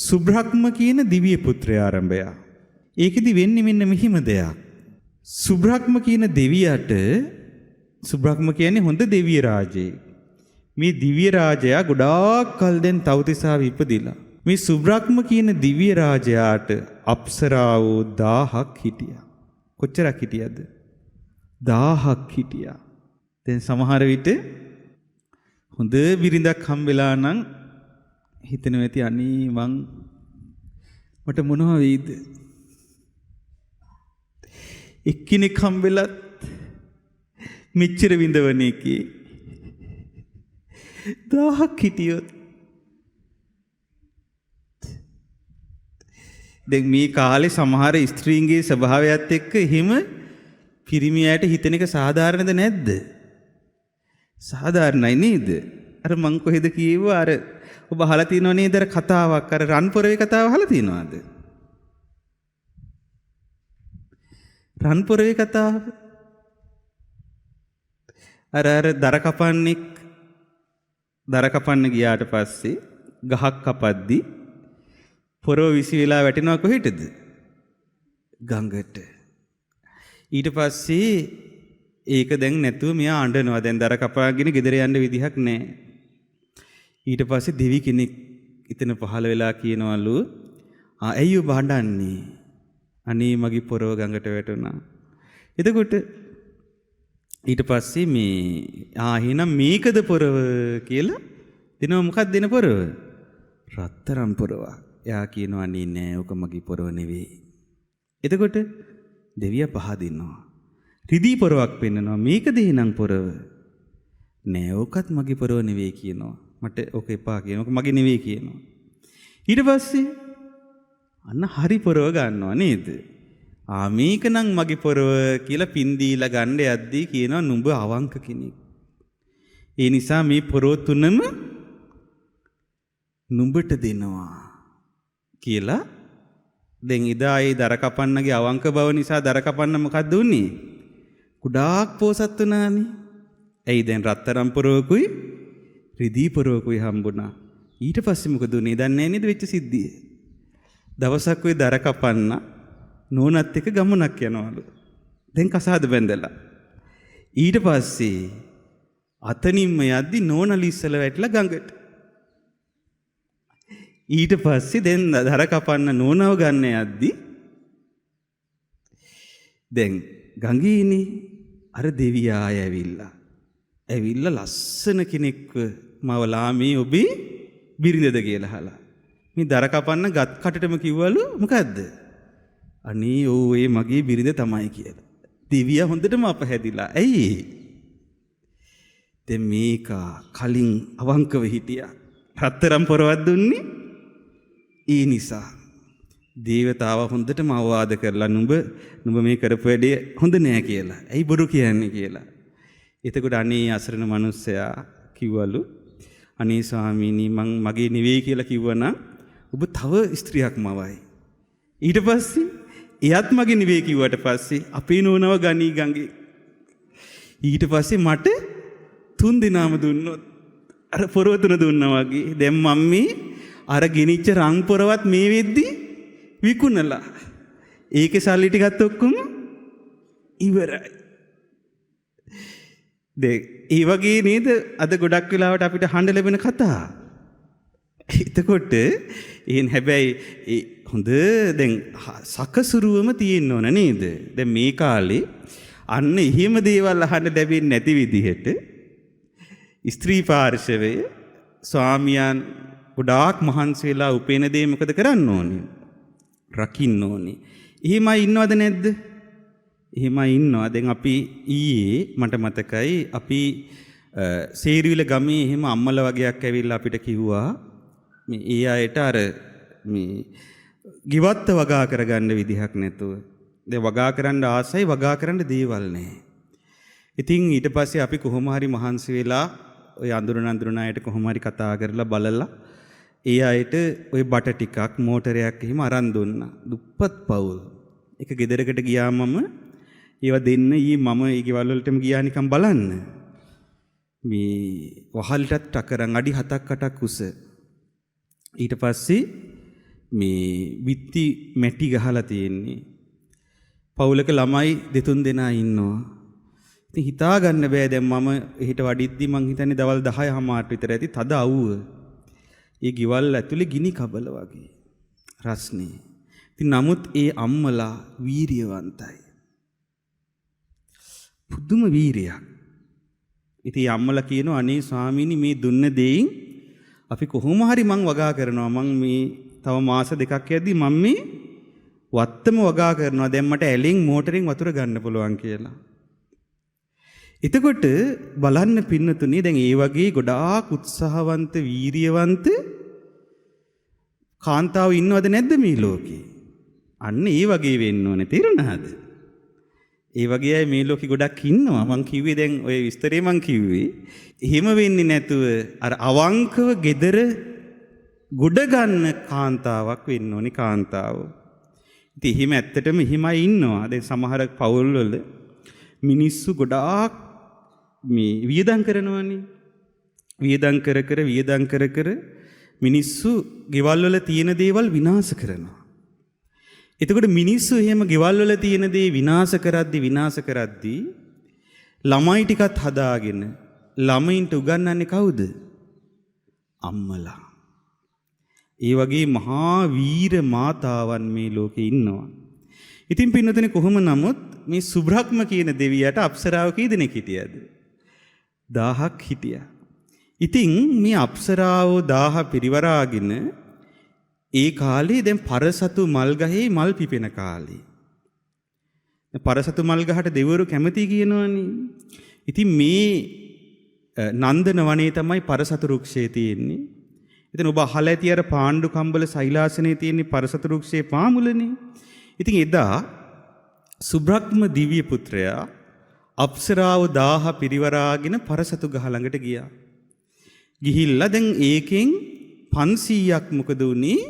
සුබ්‍රහ්ම කියන දිව්‍ය පුත්‍රය ආරම්භය. ඒකෙදි වෙන්නේ මෙන්න මෙහිම දෙයක්. සුබ්‍රහ්ම කියන දෙවියට සුබ්‍රහ්ම කියන්නේ හොඳ දෙවිය රාජයෙක්. මේ දිව්‍ය රාජයා ගොඩාක් කල් දැන් තවතිසා ඉපදිලා. මේ සුබ්‍රහ්ම කියන දිව්‍ය රාජයාට අප්සරාවෝ 1000ක් හිටියා. කොච්චරක් හිටියද? 1000ක් හිටියා. දැන් සමහර විට හොඳ බිරිඳක් හම්බෙලා නම් හිතෙනවා ඇති අනේ මට මොනවා වෙයිද? එක්කෙනෙක් හම්බෙලත් මෙච්චර විඳවන එකේ 1000ක් හිටියොත් දැන් මේ කාලේ සමහර ස්ත්‍රීන්ගේ ස්වභාවයත් එක්ක එහෙම පිරිමියාට හිතන එක සාධාරණද නැද්ද? සාධාරණයි නේද? අර මං කොහෙද කියෙව්වා අර ඔබ අහලා තියෙනව නේද අර කතාවක් අර රන්පොරවේ කතාව අහලා තියෙනවද? රන්පොරවේ කතාව අර දර කපන්න ගියාට පස්සේ ගහක් කපද්දි පොරව විසි වෙලා වැටෙනවා කොහෙටද? ගඟට. ඊට පස්සේ ඒක දැන් නැතුව මෙයා අඬනවා. දැන් දර කපාගෙන ගෙදර යන්න විදිහක් නැහැ. ඊට පස්සේ දෙවි කෙනෙක් එතන පහළ වෙලා කියනවලු ඇයි ඔබ අඬන්නේ? අනේ මගේ පොරව ගඟට වැටුණා. එතකොට ඊට පස්සේ මේ එහෙනම් මේකද පොරව කියලා දෙනවා. මොකක්ද දෙන පොරව? රත්තරන් පොරව. එයා කියනවා අනේ නෑ ඔක මගේ පොරව නෙවෙයි. එතකොට දෙවියා පහදිනවා. රිදී පොරවක් පෙන්නනවා. මේකද එහෙනම් පොරව? නෑ ඕකත් මගේ පොරව නෙවෙයි කියනවා. මට ඕක එපා කියනවා. ඕක මගේ නෙවෙයි කියනවා. ඊට පස්සේ අන්න හරි පොරව ගන්නවා නේද? මේක නම් මගේ පොරව කියලා පින් දීලා ගන්න යද්දී කියනවා නුඹ අවංක කෙනෙක්. ඒ නිසා මේ පොරව තුනම නුඹට දෙනවා කියලා. දැන් ඉදා ඒ දර කපන්නගේ අවංක බව නිසා දර කපන්න මොකක්ද උනේ? කුඩාක් පෝසත් වුණානේ. ඇයි දැන් රත්තරන් පොරවකුයි රිදී පොරවකුයි හම්බුණා. ඊට පස්සේ මොකද උනේ? දන්නේ නැහැ නේද වෙච්ච සිද්ධිය? දවසක් ඔය දර කපන්න නෝනත් එක්ක ගමනක් යනවලු. දැන් කසාද බැඳලා. ඊට පස්සේ අතනින්ම යද්දි නෝනලි ඉස්සල වැටලා ගඟට. ඊට පස්සේ දැන් දර කපන්න නෝනව ගන්න යද්දි දැන් ගඟේනේ අර දෙවියා ඇවිල්ලා ලස්සන කෙනෙක්ව මවලා මේ ඔබේ බිරිඳද කියලා අහලා. මේ දර කපන්න ගත් කටටම කිව්වලු මොකද්ද? අනේ ඒ මගේ බිරිඳ තමයි කියලා. දෙවියා හොඳටම අපහැදිලා. ඇයි? දැන් මේක කලින් අවංකව හිටියා. රත්තරන් පොරවක් දුන්නේ ඒ නිසා. දේවතාව හොඳටම අවවාද කරලා නුඹ මේ කරපු වැඩේ හොඳ නෑ කියලා. ඇයි බොරු කියන්නේ කියලා. එතකොට අනේ අසරණ මිනිස්සයා කිව්වලු අනේ ස්වාමීනි මගේ නෙවෙයි කියලා කිව්වනම් ඔබ තව ස්ත්‍රියක් මවයි. ඊට පස්සේ එයත් මගේ නෙවෙයි කිව්වට පස්සේ අපේ නෝනව ගණී ගඟේ. ඊට පස්සේ මට 3 දිනම දුන්නොත් අර පොරව 3 දුන්නා වගේ. දැන් මම මේ අර ගෙනිච්ච රං පොරවත් මේ වෙද්දි විකුණලා. ඒකේ සල්ලි ටිකත් ඔක්කොම ඉවරයි. ඒ වගේ නේද අද ගොඩක් වෙලාවට අපිට හඬ ලැබෙන කතා. එතකොට හැබැයි හොඳ දැන් සකසුරුවම තියෙන්න ඕන නේද? දැන් මේ කාලේ අන්න එහෙම දේවල් අහන්න ලැබෙන්නේ නැති විදිහට ස්ත්‍රී පාර්ශවය ස්වාමියාන් ගොඩාක් මහන්සි වෙලා උපේන දේ මොකද කරන්න ඕනේ? රකින්න ඕනේ. එහෙමයි ඉන්නවද නැද්ද? එහෙමයි ඉන්නවා. දැන් අපි ඊයේ මට මතකයි අපි සේරුවිල ගමේ එහෙම අම්මලා වගේක් ඇවිල්ලා අපිට කිව්වා මේ ඒ අයට අර මේ ගිවත්ත වගා කරගන්න විදිහක් නැතුව. දැන් වගා කරන්න ආසයි වගා කරන්න දේවල් නැහැ. ඉතින් ඊට පස්සේ අපි කොහොම හරි මහන්සි වෙලා ඔය අඳුරන අයට කොහොම හරි කතා කරලා බලලා ඒ අයට ওই බට ටිකක් මෝටරයක් එහෙම අරන් දුන්නා. දුප්පත් පවුල්. එක ගෙදරකට ගියාම ඒවා දෙන්න මම ඒ ගෙවල් වලටම ගියා නිකන් බලන්න. මේ වහල්ටත් ටකරන් අඩි 7-8ක් උස. ඊට පස්සේ මේ විත්ති මැටි ගහලා තියෙන්නේ. පවුලක ළමයි 2-3 දෙනා ඉන්නවා. ඉතින් හිතා ගන්න බෑ දැන් මම එහෙට වඩිද්දි මං හිතන්නේ දවල් 10:00 විතර ඇති තද අවුව. ඒ ගෙවල් ඇතුලේ ගිනි කබල වගේ. රස්නේ. ඉතින් නමුත් ඒ අම්මලා වීරියවන්තයි. පුදුම වීරියක්. ඉතින් අම්මලා කියනවා අනේ ස්වාමීනි මේ දුන්න දෙයින් අපි කොහොම හරි මං වගා කරනවා. මං මේ තව මාස 2ක් යද්දි මම මේ වත්තම වගා කරනවා. දැන් මට ඇලෙන් මෝටරෙන් වතුර ගන්න පුළුවන් කියලා. එතකොට බලන්න පින්නතුනේ දැන් ඒ වගේ ගොඩාක් උත්සාහවන්ත වීරියවන්ත කාන්තාව ඉන්නවද නැද්ද මේ ලෝකේ? අන්න ඒ වගේ වෙන්න ඕනේ. තේරුණාද? ඒ වගේ අය මේ ලෝකේ ගොඩක් ඉන්නවා. මං කිව්වේ දැන් ඔය විස්තරේ මං කිව්වේ එහෙම වෙන්නේ නැතුව අර අවංකව gedara ගොඩ ගන්න කාන්තාවක් වෙන්න ඕනේ කාන්තාව. ඉතින් එහෙම ඇත්තටම එහෙමයි ඉන්නවා. දැන් සමහර පවුල් වල මිනිස්සු ගොඩාක් මේ වියදම් කරනවානේ. වියදම් කර මිනිස්සු ගෙවල් වල තියෙන දේවල් විනාශ කරනවා. එතකොට මිනිස්සු එහෙම ගෙවල් වල තියෙන දේ විනාශ කරද්දී ළමයි ටිකත් හදාගෙන ළමයින්ට උගන්වන්නේ කවුද? අම්මලා. ඒ වගේ මහා වීර මාතාවන් මේ ලෝකේ ඉන්නවා. ඉතින් පින්නතනේ කොහොම නමුත් මේ සුබ්‍රහ්ම කියන දෙවියට අප්සරාව කී දෙනෙක් හිටියද? 1000ක් හිටියා. ඉතින් මේ අප්සරාවෝ 1000 පිරිවරාගෙන ඒ කාලේ දැන් පරසතු මල් ගහේ මල් පිපෙන කාලේ. පරසතු මල් ගහට දෙවිවරු කැමති කියනවනේ. ඉතින් මේ නන්දන වනේ තමයි පරසතු රුක්ෂය තියෙන්නේ. ඉතින් ඔබ අහලා ඇති අර පාණ්ඩු කම්බල සෛලාසනේ තියෙන්නේ පරසතු රුක්ෂයේ පාමුලනේ. ඉතින් එදා සුබ්‍රහ්ම දිව්‍ය පුත්‍රයා අප්සරාව 1000 පිරිවරාගෙන පරසතු ගහ ළඟට ගියා. ගිහිල්ලා දැන් ඒකෙන් 500ක් මොකද උනේ?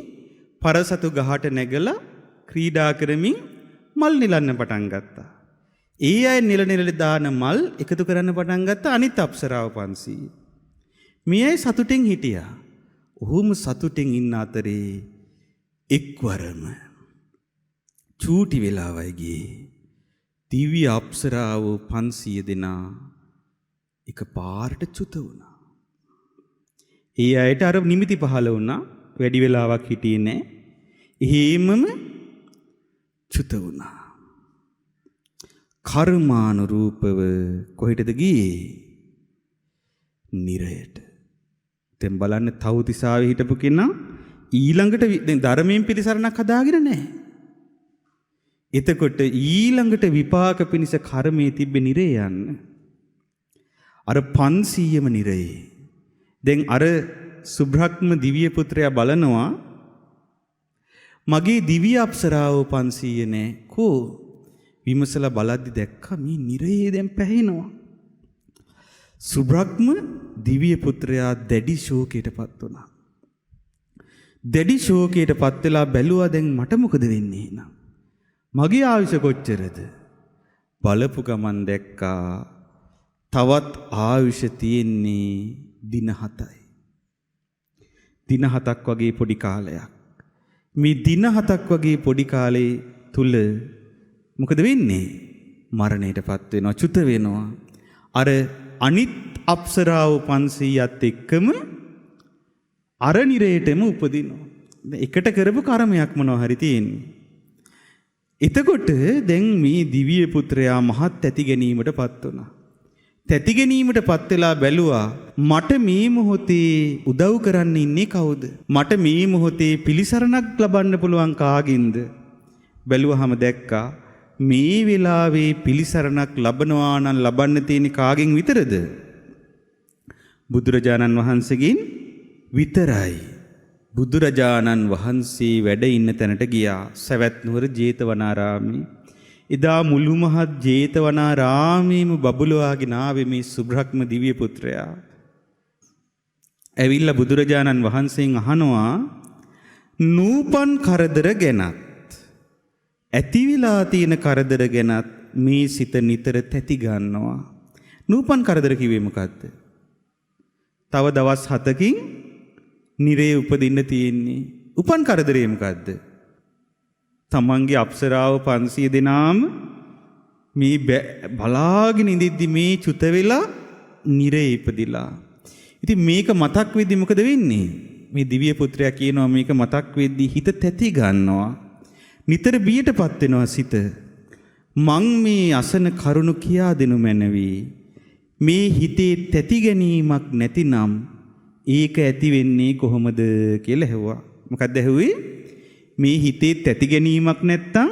පරසතු ගහට නැගලා ක්‍රීඩා කරමින් මල් නිලන්න පටන් ගත්තා. ඒ අය නිල දාන මල් එකතු කරන්න පටන් ගත්තා අනිත් අප්සරාව 500. මේ අය සතුටින් හිටියා. ඔහුම සතුටින් ඉන්න අතරේ එක්වරම චූටි වෙලාවයි ගියේ. දිව්‍ය අප්සරාව 500 දෙනා එකපාරට චුත වුණා. ඒ අයට අර නිමිති පහළ වුණා. වැඩි වෙලාවක් හිටියේ නැහැ. එහෙමම චුත වුණා. කර්මානුරූපව කොහෙටද ගියේ? නිරයට. දැන් බලන්න තවුතිසාවේ හිටපු කෙනා ඊළඟට දැන් ධර්මයෙන් පිළිසරණක් හදාගෙන නැහැ. එතකොට ඊළඟට විපාක පිණිස කර්මයේ තිබ්බේ නිරේ යන්න. අර 500ම නිරේ. දැන් අර සුබ්‍රහ්ම දිව්‍ය පුත්‍රයා බලනවා මගේ දිව්‍ය අප්සරාව 500 නෑ. කෝ විමසලා බලද්දි දැක්කා මේ නිරේ දැන් පැහැිනවා. සුබ්‍රහ්ම දිව්‍ය පුත්‍රයා දැඩි ශෝකයටපත් වුණා. දැඩි ශෝකයටපත් වෙලා බැලුවා දැන් මට මොකද වෙන්නේ නං? මගේ ආයුෂ කොච්චරද? බලපු ගමන් දැක්කා තවත් ආයුෂ තියෙන්නේ දින 7යි. දින 7ක් වගේ පොඩි කාලයක්. මේ දින 7ක් වගේ පොඩි කාලේ තුල මොකද වෙන්නේ? මරණයටපත් වෙනවා, චුත වෙනවා. අර අනිත් අප්සරාව 500ත් එක්කම අර නිරේටම උපදිනවා. එකට කරපු කර්මයක් මොනවා හරි තියෙන්නේ. එතකොට දැන් මේ දිව්‍ය පුත්‍රයා මහත් ඇති ගැනීමටපත් වුණා. තැති ගැනීමටපත් වෙලා බැලුවා මට මේ මොහොතේ උදව් කරන්න ඉන්නේ කවුද? මට මේ මොහොතේ පිළිසරණක් ලබන්න පුළුවන් කාගින්ද? බැලුවාම දැක්කා මේ වෙලාවේ පිළිසරණක් ලබනවා නම් ලබන්න තියෙන කාගෙන් විතරද? බුදුරජාණන් වහන්සේගෙන් විතරයි. බුදුරජාණන් වහන්සේ වැඩ ඉන්න තැනට ගියා. සවැත් නුවර ජේතවනාරාමේ. එදා මුළු මහත් ජේතවනාරාමේම බබළුවාගෙන ආවේ මේ සුබ්‍රහ්ම දිව්‍ය පුත්‍රයා. ඇවිල්ලා බුදුරජාණන් වහන්සේගෙන් අහනවා නූපන් කරදර ගැනත් ඇති විලා තියෙන කරදර ගැනත් මේ සිත නිතර තැති ගන්නවා. නූපන් කරදර කිව්වේ මොකද්ද? තව දවස් 7කින් නිරේ උපදින්න තියෙන්නේ. උපන් කරදරේ මොකද්ද? තමන්ගේ අප්සරාව 500 දෙනාම මේ බලාගෙන ඉඳිද්දි මේ චුත වෙලා නිරේ ඉපදිලා. ඉතින් මේක මතක් වෙද්දි මොකද වෙන්නේ? මේ දිව්‍ය පුත්‍රයා කියනවා මේක මතක් වෙද්දි හිත තැති ගන්නවා. නිතර බියටපත් වෙනවා සිත. මං මේ අසන කරුණ කියා දෙනු මැනවි. මේ හිතේ තැති ගැනීමක් නැතිනම් ඒක ඇති වෙන්නේ කොහොමද කියලා ඇහුවා. මොකද්ද ඇහුවේ? මේ හිතේ තැති ගැනීමක් නැත්තම්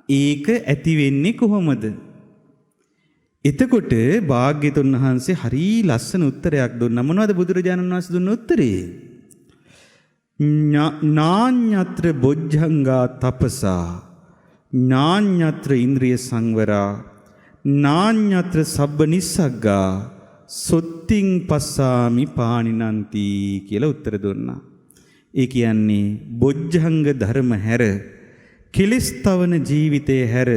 ඒක ඇති වෙන්නේ කොහොමද? එතකොට භාග්‍යතුන් වහන්සේ හරි ලස්සන උත්තරයක් දුන්නා. මොනවද බුදුරජාණන් වහන්සේ දුන්න උත්තරේ? නාඤ්ඤත්‍ර බොජ්ජංගා තපසා නාඤ්ඤත්‍ර ඉන්ද්‍රිය සංවරා නාඤ්ඤත්‍ර සබ්බ නිස්සග්ගා සොත්තිං පස්සාමි පානිනන්ති කියලා උත්තර දුන්නා. ඒ කියන්නේ බොජ්ජංග ධර්ම හැර කෙලස් තවන ජීවිතය හැර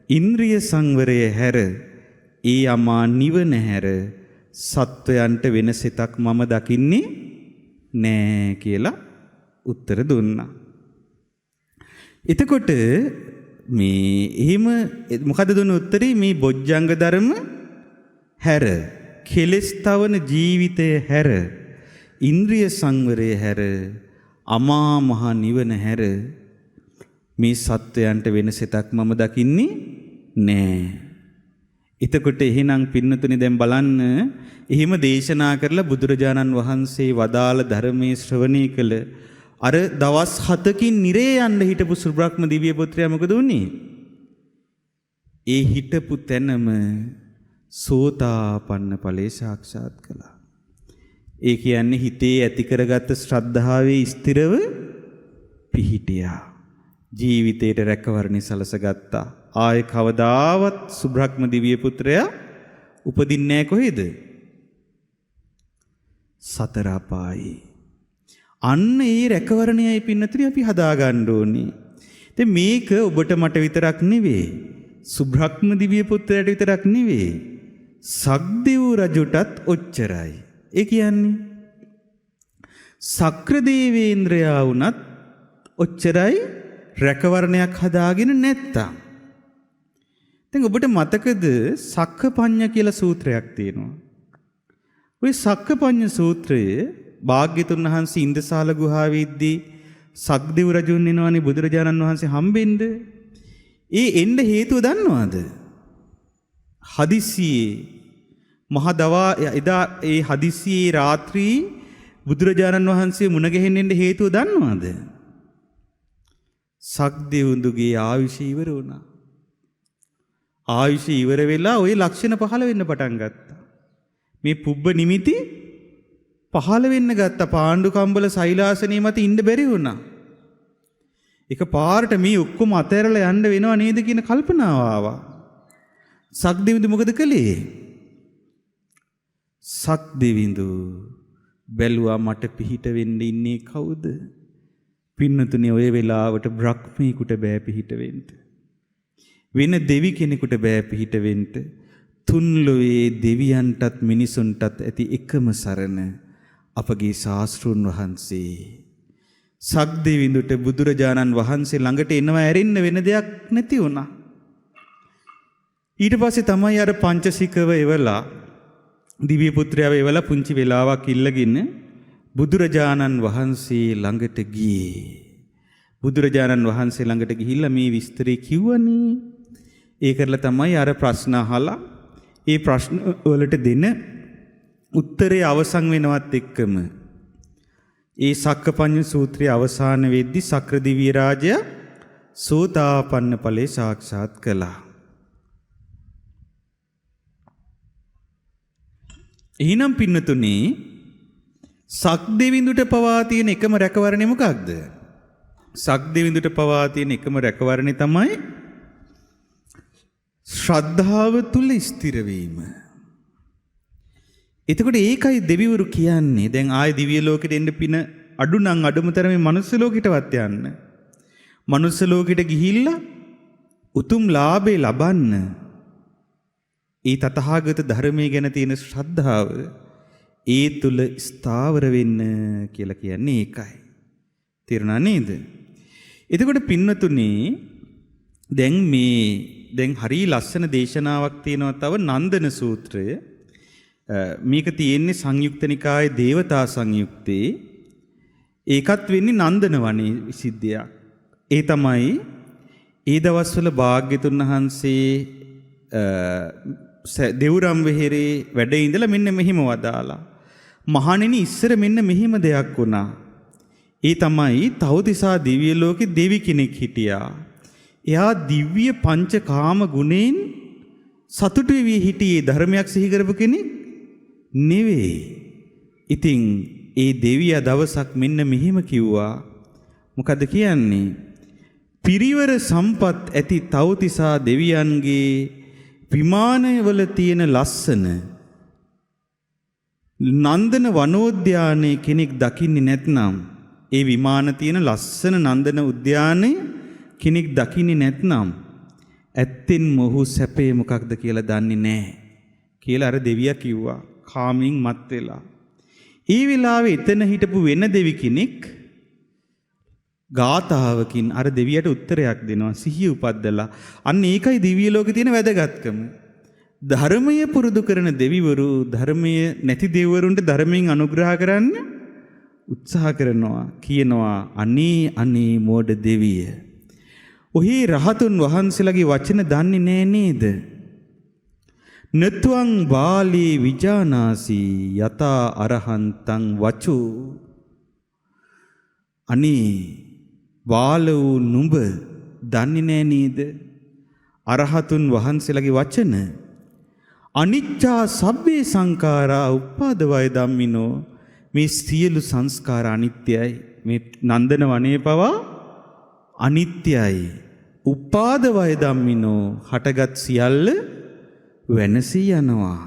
ඉන්ද්‍රිය සංවරය හැර ඒ අමා නිවන හැර සත්වයන්ට වෙන සිතක් මම දකින්නේ නෑ කියලා උත්තර දුන්නා. එතකොට මේ එහෙම මොකද දුන්න උත්තරේ? මේ බොජ්ජංග ධර්ම හැර කෙලස් තවන ජීවිතය හැර ඉන්ද්‍රිය සංවරය හැර අමා මහ නිවන හැර මේ සත්වයන්ට වෙන සිතක් මම දකින්නේ නෑ. එතකොට එහෙනම් පින්නතුනි දැන් බලන්න එහෙම දේශනා කරලා බුදුරජාණන් වහන්සේ වදාළ ධර්මයේ ශ්‍රවණය කළ අර දවස් 7කින් නිරේ යන්න හිටපු සුබ්‍රහ්ම දිව්‍ය පුත්‍රයා මොකද වුනේ? ඒ හිටපු තැනම සෝතාපන්න ඵලයේ සාක්ෂාත් කළා. ඒ කියන්නේ හිතේ ඇති කරගත්ත ශ්‍රද්ධාවේ ස්ථිරව පිහිටියා. ජීවිතේට රැකවරණි සලසගත්තා. ආයේ කවදාවත් සුබ්‍රහ්ම දිව්‍ය පුත්‍රයා උපදින්නේ නැහැ කොහෙද? සතර අපායේ. අන්න ඒ රැකවරණයයි පින්නතුනි අපි හදාගන්න ඕනේ. ඉතින් මේක ඔබට මට විතරක් නෙවෙයි. සුබ්‍රහ්ම දිව්‍ය පුත්‍රයාට විතරක් නෙවෙයි. සක්දෙව් රජුටත් ඔච්චරයි. ඒ කියන්නේ සක්‍ර දේවේන්ද්‍රයා වුණත් ඔච්චරයි රැකවරණයක් හදාගෙන නැත්තම්. දැන් ඔබට මතකද සක්කපඤ්ඤ කියලා සූත්‍රයක් තියෙනවා. ওই සක්කපඤ්ඤ සූත්‍රයේ භාග්‍යතුන් වහන්සේ ඉන්දසාල ගුහාවේ ඉද්දී සක්දෙව් රජුන් එනවනේ බුදුරජාණන් වහන්සේ හම්බෙන්න. ඒ එන්න හේතුව දන්නවද? හදිස්සියේ මහ දවා එදා ඒ හදිස්සියේ රාත්‍රී බුදුරජාණන් වහන්සේ මුණ ගැහෙන්න හේතුව දන්නවද? සක්දෙවුන්දුගේ ආයුෂ ඉවර වුණා. ආයුෂ ඉවර වෙලා ওই ලක්ෂණ පහළ වෙන්න පටන් ගත්තා. මේ පුබ්බ නිමිති පහළ වෙන්න ගත්ත. පාණ්ඩු කම්බල සෛලාසනේ මත ඉන්න බැරි වුණා. එක පාරට මේ ඔක්කොම අතහැරලා යන්න වෙනව නේද කියන කල්පනාව ආවා. සක්දෙවිඳු මොකද කළේ? සක්දෙවිඳු බැලුවා මට පිහිට වෙන්න ඉන්නේ කවුද? පින්නතුනේ ඔය වෙලාවට බ්‍රහ්මීකුට බෑ පිහිට වෙන්න. වෙන දෙවි කෙනෙකුට බෑ පිහිට වෙන්න. තුන් ලෝයේ දෙවියන්ටත් මිනිසුන්ටත් ඇති එකම සරණ අපගේ ශාස්ත්‍රුන් වහන්සේ. සක්දෙවිඳුට බුදුරජාණන් වහන්සේ ළඟට එනවා ඇරෙන්න වෙන දෙයක් නැති වුණා. ඊට පස්සේ තමයි අර පංචසිකව එවලා දිව්‍ය පුත්‍රයව එවලා පුංචි වෙලාවක් ඉල්ලගෙන බුදුරජාණන් වහන්සේ ළඟට ගියේ. බුදුරජාණන් වහන්සේ ළඟට ගිහිල්ලා මේ විස්තරේ කිව්වනේ. ඒ කරලා තමයි අර ප්‍රශ්න අහලා ඒ ප්‍රශ්න වලට දෙන උත්තරේ අවසන් වෙනවත් එක්කම ඒ සක්කපඤ්ඤ සූත්‍රයේ අවසාන වෙද්දී සක්‍ර දිව්‍ය රාජයා සෝතාපන්න ඵලේ සාක්ෂාත් කළා. එහෙනම් පින්නතුනේ සක්දෙවිඳුට පවා තියෙන එකම රැකවරණය මොකක්ද? සක්දෙවිඳුට පවා තියෙන එකම රැකවරණය තමයි ශ්‍රද්ධාව තුල ස්ථිර වීම. එතකොට ඒකයි දෙවිවරු කියන්නේ දැන් ආය දිව්‍ය ලෝකෙට එන්න පින අඩු නම් අඩුම තරමේ මනුස්ස ලෝකෙටවත් යන්න. මනුස්ස ලෝකෙට ගිහිල්ලා උතුම් ලාභේ ලබන්න. ඒ තථාගත ධර්මයේ ගැන තියෙන ශ්‍රද්ධාව ඒ තුල ස්ථාවර වෙන්න කියලා කියන්නේ ඒකයි. තේරුණා නේද? එතකොට පින්නතුනේ දැන් හරි ලස්සන දේශනාවක් තියෙනවා තව නන්දන සූත්‍රය. මේක තියෙන්නේ සංයුක්ත නිකායේ දේවතා සංයුක්තේ. ඒකත් වෙන්නේ නන්දන වනේ සිද්ධියක්. ඒ තමයි ඒ දවස්වල භාග්‍යතුන් වහන්සේ දෙව්රම් වෙහෙරේ වැඩ ඉඳලා මෙන්න මෙහිම වදාලා. මහණෙනි ඉස්සර මෙන්න මෙහිම දෙයක් වුණා. ඒ තමයි තවතිසා දිව්‍ය ලෝකේ දෙවි කෙනෙක් හිටියා. එයා දිව්‍ය පංචකාම ගුණෙන් සතුටු වෙවි හිටියේ ධර්මයක් සිහි කරපු කෙනෙක් නෙවෙයි. ඉතින් ඒ දෙවියා දවසක් මෙන්න මෙහෙම කිව්වා. මොකද කියන්නේ? පිරිවර සම්පත් ඇති තවතිසා දෙවියන්ගේ විමානවල තියෙන ලස්සන නන්දන වනෝද්‍යානයේ කෙනෙක් දකින්නේ නැත්නම් ඒ විමාන තියෙන ලස්සන නන්දන උද්‍යානයේ කෙනෙක් දකින්නේ නැත්නම් ඇත්තෙන් මොහු සැපේ මොකක්ද කියලා දන්නේ නැහැ කියලා අර දෙවියා කිව්වා. කාමෙන් මත් වෙලා. ඒ වෙලාවේ එතන හිටපු වෙන දෙවි කෙනෙක් ගාථාවකින් අර දෙවියට උත්තරයක් දෙනවා සිහිය උපද්දලා. අන්න ඒකයි දිව්‍ය ලෝකේ තියෙන වැදගත්කම. ධර්මය පුරුදු කරන දෙවිවරු ධර්මය නැති දෙවිවරුන්ට ධර්මයෙන් අනුග්‍රහ කරන්න උත්සාහ කරනවා. කියනවා අනේ මෝඩ දෙවිය. ඔහි රහතුන් වහන්සේලාගේ වචන දන්නේ නෑ නේද? නත්වං බාලී විජානාසි යතා අරහන්තං වචු. අනේ බාල වූ නුඹ දන්නේ නෑ නේද? අරහතුන් වහන්සේලාගේ වචන අනිච්චා සබ්බේ සංඛාරා උප්පාද වය ධම්මිනෝ. මේ සියලු සංස්කාර අනිත්‍යයි. මේ නන්දන වනේ පවා අනිත්‍යයි. උපාද වය ධම්මිනෝ හටගත් සියල්ල වෙනසී යනවා.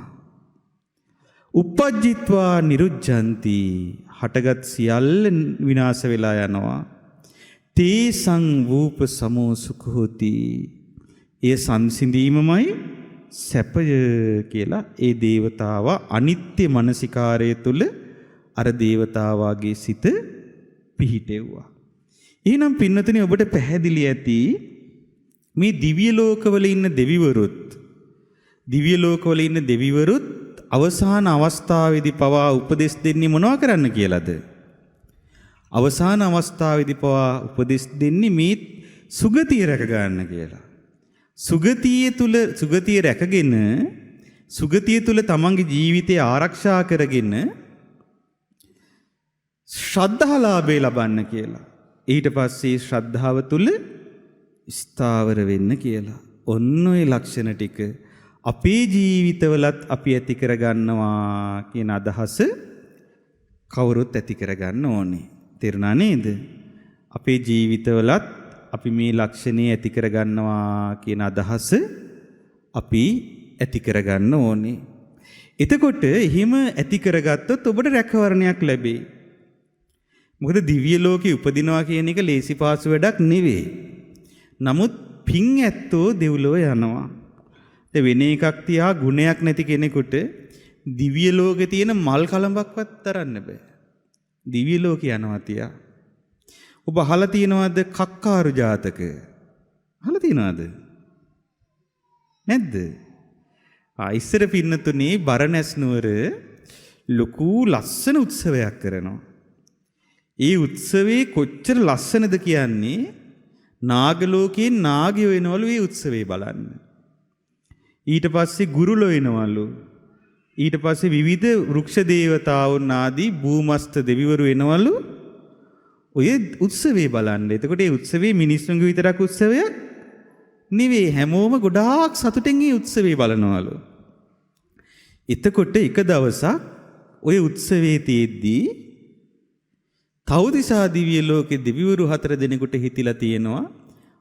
උපජ්ජිත්වා නිරුද්ධಂತಿ හටගත් සියල්ල විනාශ වෙලා යනවා. තේසං වූප සමෝ සුඛෝති. ඒ සංසිඳීමමයි සැපය කියලා ඒ දේවතාව අනිත්‍ය මනසිකාරය තුල අර දේවතාවාගේ සිත පිහිටෙව්වා. එහෙනම් පින්නතුනි ඔබට පැහැදිලි ඇති මේ දිව්‍ය ලෝකවල ඉන්න දෙවිවරුත් අවසාන අවස්ථාවේදී පවා උපදෙස් දෙන්නේ මොනවා කරන්න කියලාද? අවසාන අවස්ථාවේදී පවා උපදෙස් දෙන්නේ මේ සුගතිය රැක ගන්න කියලා. සුගතිය රැකගෙන සුගතිය තුල තමන්ගේ ජීවිතය ආරක්ෂා කරගෙන ශ්‍රද්ධාලාභය ලබන්න කියලා. ඊට පස්සේ ශ්‍රද්ධාව තුල ස්ථාවර වෙන්න කියලා. ඔන්න ඔය ලක්ෂණ ටික අපේ ජීවිතවලත් අපි ඇති කරගන්නවා කියන අදහස කවුරුත් ඇති කරගන්න ඕනේ. තේරුණා නේද? අපේ ජීවිතවලත් අපි මේ ලක්ෂණේ ඇති කරගන්නවා කියන අදහස අපි ඇති කරගන්න ඕනේ. එතකොට එහෙම ඇති කරගත්තොත් ඔබට රැකවරණයක් ලැබෙයි. මොකද දිව්‍ය ලෝකේ උපදිනවා කියන එක ලේසි පාසු වැඩක් නෙවෙයි. නමුත් පින් ඇත්තෝ දෙව්ලොව යනවා. ඒ වෙන එකක් තියා ගුණයක් නැති කෙනෙකුට දිව්‍ය ලෝකේ තියෙන මල් කලඹක්වත් තරන්න බෑ. දිව්‍ය ලෝකේ යනවා තියා. ඔබ අහලා තියෙනවද කක්කාරු ජාතක? අහලා තියෙනවද? නැද්ද? ඉස්සර පින්නතුනේ බරණැස් නුවර ලොකු ලස්සන උත්සවයක් කරනවා. ඒ උත්සවේ කොච්චර ලස්සනද කියන්නේ නාග ලෝකේ නාගයෝ වෙනවලු ඒ උත්සවේ බලන්න. ඊට පස්සේ ගුරුලෝ වෙනවලු. ඊට පස්සේ විවිධ වෘක්ෂ දේවතාවුන් ආදී භූමස්ත දෙවිවරු වෙනවලු ඔය උත්සවේ බලන්න. එතකොට ඒ උත්සවේ මිනිස්සුන්ගේ විතරක් උත්සවයක් නෙවෙයි, හැමෝම ගොඩාක් සතුටින් මේ උත්සවේ බලනවලු. එතකොට එක දවසක් ඔය උත්සවේ තියෙද්දී තවුතිසා දිව්‍ය ලෝකේ දෙවිවරු 4 දෙනෙකුට හිතිලා තියෙනවා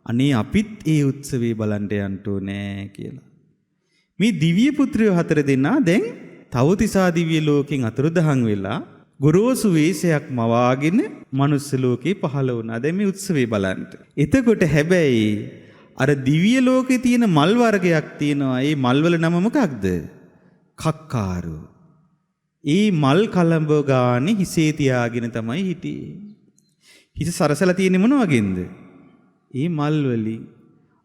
අනේ අපිත් ඒ උත්සවේ බලන්න යන්න ඕනේ කියලා. මේ දිව්‍ය පුත්‍රයෝ 4 දෙනා දැන් තවුතිසා දිව්‍ය ලෝකෙන් අතුරුදහන් වෙලා ගොරෝසු වේශයක් මවාගෙන මනුස්ස ලෝකේ පහළ වුණා. දැන් මේ උත්සවේ බලන්න. එතකොට හැබැයි අර දිව්‍ය ලෝකේ තියෙන මල් වර්ගයක් තියෙනවා. ඒ මල් වල නම මොකක්ද? කක්කාරු. ඒ මල් කලඹ ගානේ හිසේ තියාගෙන තමයි හිටියේ. හිස සරසලා තියෙන්නේ මොන වගේන්ද? ඒ මල් වලින්.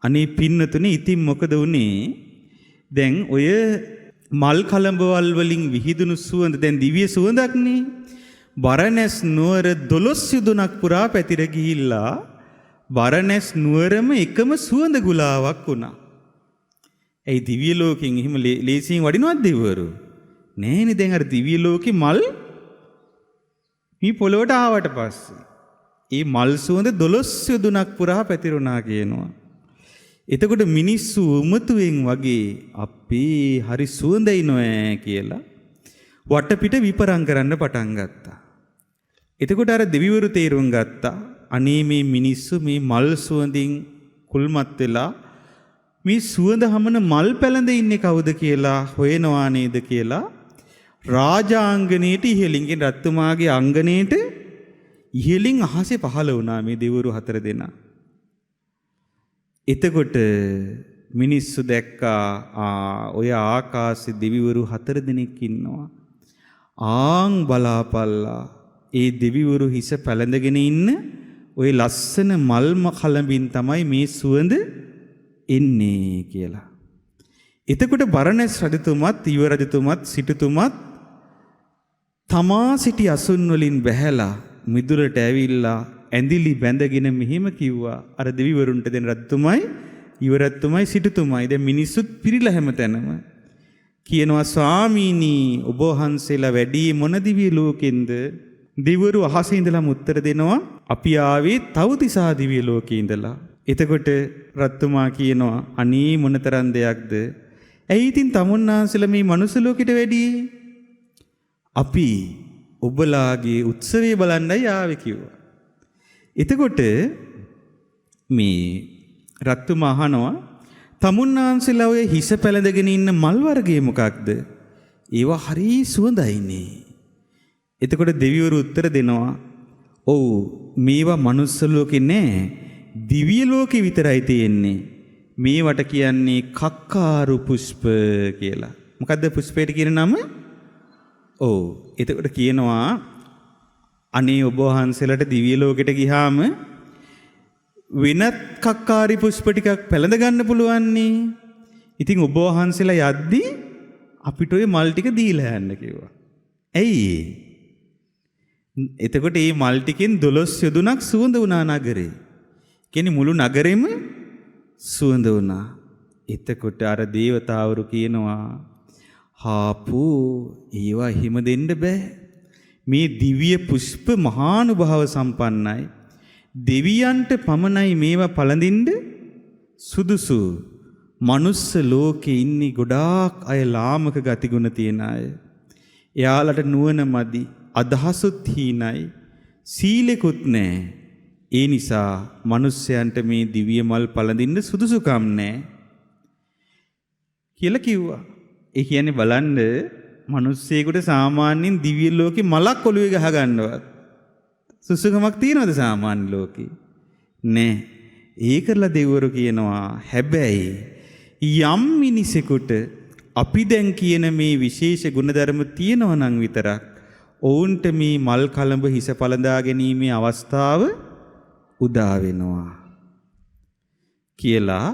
අනේ පින්නතුනේ ඉතින් මොකද වුනේ? දැන් ඔය මල් කලඹවල් වලින් විහිදුණු සුවඳ දැන් දිව්‍ය සුවඳක් නේ. බරණැස් නුවර 12 යුදුනක් පුරා පැතිර ගිහිල්ලා බරණැස් නුවරම එකම සුවඳ ගුලාවක් වුණා. ඒ දිව්‍ය ලෝකෙන් එහෙම ලේසියෙන් වඩිනවද දෙවිවරු? නෑනේ. දැන් අර දිව්‍ය ලෝකේ මල් මේ පොළොවට ආවට පස්සේ ඒ මල් සුවඳ 12 යුදුනක් පුරා පැතිරුණා කියනවා. එතකොට මිනිස්සු උමතුවෙන් වගේ අපේ හරි සුවඳයි නෝෑ කියලා වටපිට විපරම් කරන්න පටන් ගත්තා. එතකොට අර දෙවිවරු තේරුම් ගත්තා අනේ මේ මිනිස්සු මේ මල් සුවඳින් කුල්මත් වෙලා මේ සුවඳ හමන මල් පැලඳ ඉන්නේ කවුද කියලා හොයනවා නේද කියලා රාජාංගණයට ඉහළින් රත්තුමාගේ අංගණයට ඉහළින් අහසේ පහළ වුණා මේ දෙවිවරු 4 දෙනා. එතකොට මිනිස්සු දැක්කා ඔය ආකාශේ දෙවිවරු 4 දෙනෙක් ඉන්නවා. ආන් බලාපල්ලා ඒ දෙවිවරු හිස පැලඳගෙන ඉන්න ඔය ලස්සන මල්ම කලඹින් තමයි මේ සුවඳ එන්නේ කියලා. එතකොට බරණැස් රජතුමත් ඊව රජතුමත් සිටුතුමත් තමා සිටි අසුන් වලින් බැහැලා මිදුලට ඇවිල්ලා ඇඳිලි බැඳගෙන මෙහෙම කිව්වා අර දෙවිවරුන්ට. දැන් රජතුමයි ඊව රජතුමයි සිටුතුමයි දැන් මිනිස්සුත් පිරිලා හැමතැනම කියනවා ස්වාමීනි ඔබ වහන්සේලා වැඩි මොන දිව්‍ය ලෝකෙන්ද? දෙවිවරු අහසේ ඉඳලාම උත්තර දෙනවා අපි ආවේ තවුතිසා දිව්‍ය ලෝකේ ඉඳලා. එතකොට රත්තුමා කියනවා අනේ මොනතරම් දෙයක්ද? ඇයි ඉතින් තමුන්නාන්සලා මේ මනුස්ස ලෝකෙට වැඩි? අපි ඔබලාගේ උත්සවය බලන්නයි ආවේ කිව්වා. එතකොට මේ රත්තුමා අහනවා තමුන්නාන්සලා ඔය හිස පැලඳගෙන ඉන්න මල් වර්ගය මොකක්ද? ඒවා හරි සුවඳයිනේ. එතකොට දෙවිවරු උත්තර දෙනවා ඔව් මේවා මනුස්ස ලෝකේ නෑ දිව්‍ය ලෝකේ විතරයි තියෙන්නේ. මේවට කියන්නේ කක්කාරු පුෂ්ප කියලා. මොකද්ද පුෂ්පයට කියන නම? ඔව්. එතකොට කියනවා අනේ ඔබ වහන්සේලාට දිව්‍ය ලෝකෙට ගියාම වෙනත් කක්කාරි පුෂ්ප ටිකක් පැලඳ ගන්න පුළුවන් නේ. ඉතින් ඔබ වහන්සේලා යද්දී අපිට ওই මල් ටික දීලා යන්න කිව්වා. ඇයි? එතකොට මේ මල් ටිකෙන් 12 යොදුනක් සුවඳ වුණා නගරේ. කියන්නේ මුළු නගරෙම සුවඳ වුණා. එතකොට අර දේවතාවරු කියනවා හාපු ඒවා හිම දෙන්න බෑ. මේ දිව්‍ය පුෂ්ප මහානුභාව සම්පන්නයි. දෙවියන්ට පමණයි මේවා පළඳින්න සුදුසු. මනුස්ස ලෝකේ ඉන්නේ ගොඩාක් අය ලාමක ගතිගුණ තියන අය. එයාලට නුවණ මදි, අදහසුත් හීනයි, සීලෙකුත් නැහැ. ඒ නිසා මිනිස්යන්ට මේ දිව්‍ය මල් පළඳින්න සුදුසුකම් නැහැ කියලා කිව්වා. ඒ කියන්නේ බලන්න මිනිස්සෙකුට සාමාන්‍යයෙන් දිව්‍ය ලෝකේ මලක් ඔළුවේ ගහ ගන්නවත් සුසුකමක් තියනවද සාමාන්‍ය ලෝකේ? නෑ. ඒකලා දෙවිවරු කියනවා හැබැයි යම් මිනිසෙකුට අපි දැන් කියන මේ විශේෂ ගුණධර්ම තියෙනවා නම් විතරක් ඔවුන්ට මේ මල් කලඹ හිස පළඳා ගැනීමේ අවස්ථාව උදා වෙනවා කියලා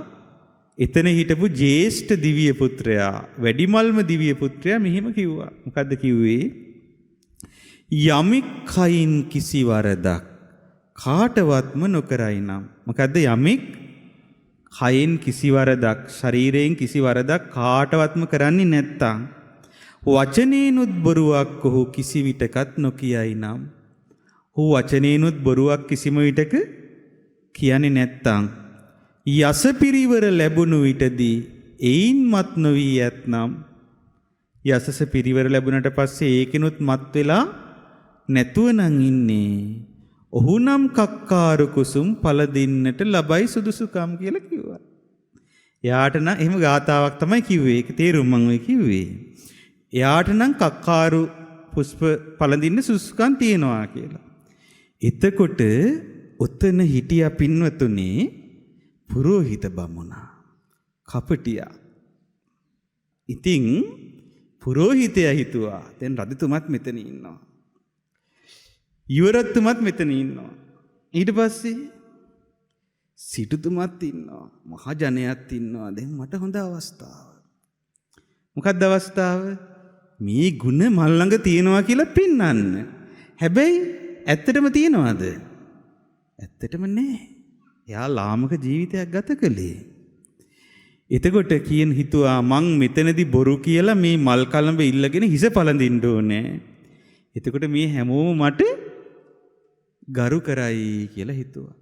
එතන හිටපු ජේෂ්ඨ දිව්‍ය පුත්‍රයා වැඩිමල්ම දිව්‍ය පුත්‍රයා මෙහෙම කිව්වා. මොකද්ද කිව්වේ? යමෙක් කයින් කිසි වරදක් කාටවත්ම නොකරයි නම්. මොකද්ද යමෙක් කයින් කිසි වරදක්, ශරීරයෙන් කිසි වරදක් කාටවත්ම කරන්නේ නැත්තම්, වචනේනුත් බොරුවක් ඔහු කිසි විටකත් නොකියයි නම්, ඔහු වචනේනුත් බොරුවක් කිසිම විටක කියන්නේ නැත්තම්, යස පිරිවර ලැබුණු විටදී එයින් මත් නොවී ඇතනම්, යසස පිරිවර ලැබුණට පස්සේ ඒකිනුත් මත් වෙලා නැතුව නම් ඉන්නේ, ඔහු නම් කක්කාරු කුසුම් පළදින්නට ලබයි සුදුසුකම් කියලා කිව්වා. එයාට නම් එහෙම ගාතාවක් තමයි කිව්වේ. ඒක තේරුම් මම ඔය කිව්වේ. එයාට නම් කක්කාරු පුෂ්ප පළඳින්න සුදුසුකම් තියෙනවා කියලා. එතකොට ඔතන හිටියා පින්වතුනි පුරෝහිත බමුණා, කපටියා. ඉතින් පුරෝහිතයා හිතුවා දැන් රජතුමත් මෙතන ඉන්නවා, යුවරජතුමත් මෙතන ඉන්නවා, ඊට පස්සේ සිටුතුමත් ඉන්නවා, මහා ජනයාත් ඉන්නවා. දැන් මට හොඳ අවස්ථාව. මොකක්ද අවස්ථාව? මේ ගුණ මල් ළඟ තියෙනවා කියලා පෙන්වන්න. හැබැයි ඇත්තටම තියනවද? ඇත්තටම නෑ. එයා ලාමක ජීවිතයක් ගත කළේ. එතකොට කියන හිතුවා මං මෙතනදී බොරු කියලා මේ මල් කලඹ ඉල්ලගෙන හිස පළඳින්න ඕනේ. එතකොට මේ හැමෝම මට ගරු කරයි කියලා හිතුවා.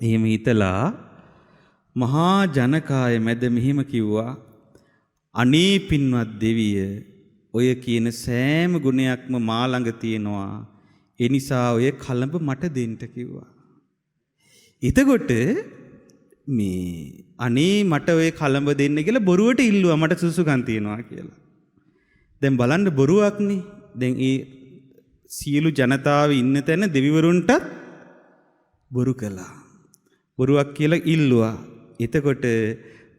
එහෙම හිතලා මහා ජනකාය මැද මෙහෙම කිව්වා, අනේ පින්වත් දෙවිය, ඔය කියන සෑම ගුණයක්ම මා ළඟ තියෙනවා. ඒ නිසා ඔය කලඹ මට දෙන්න කිව්වා. එතකොට මේ අනේ මට ඔය කලඹ දෙන්න කියලා බොරුවට ඉල්ලුවා මට සුසුකම් තියනවා කියලා. දැන් බලන්න බොරුවක්නේ. දැන් ඒ සියලු ජනතාව ඉන්න තැන දෙවිවරුන්ටත් බොරු කළා. බොරුවක් කියලා ඉල්ලුවා. එතකොට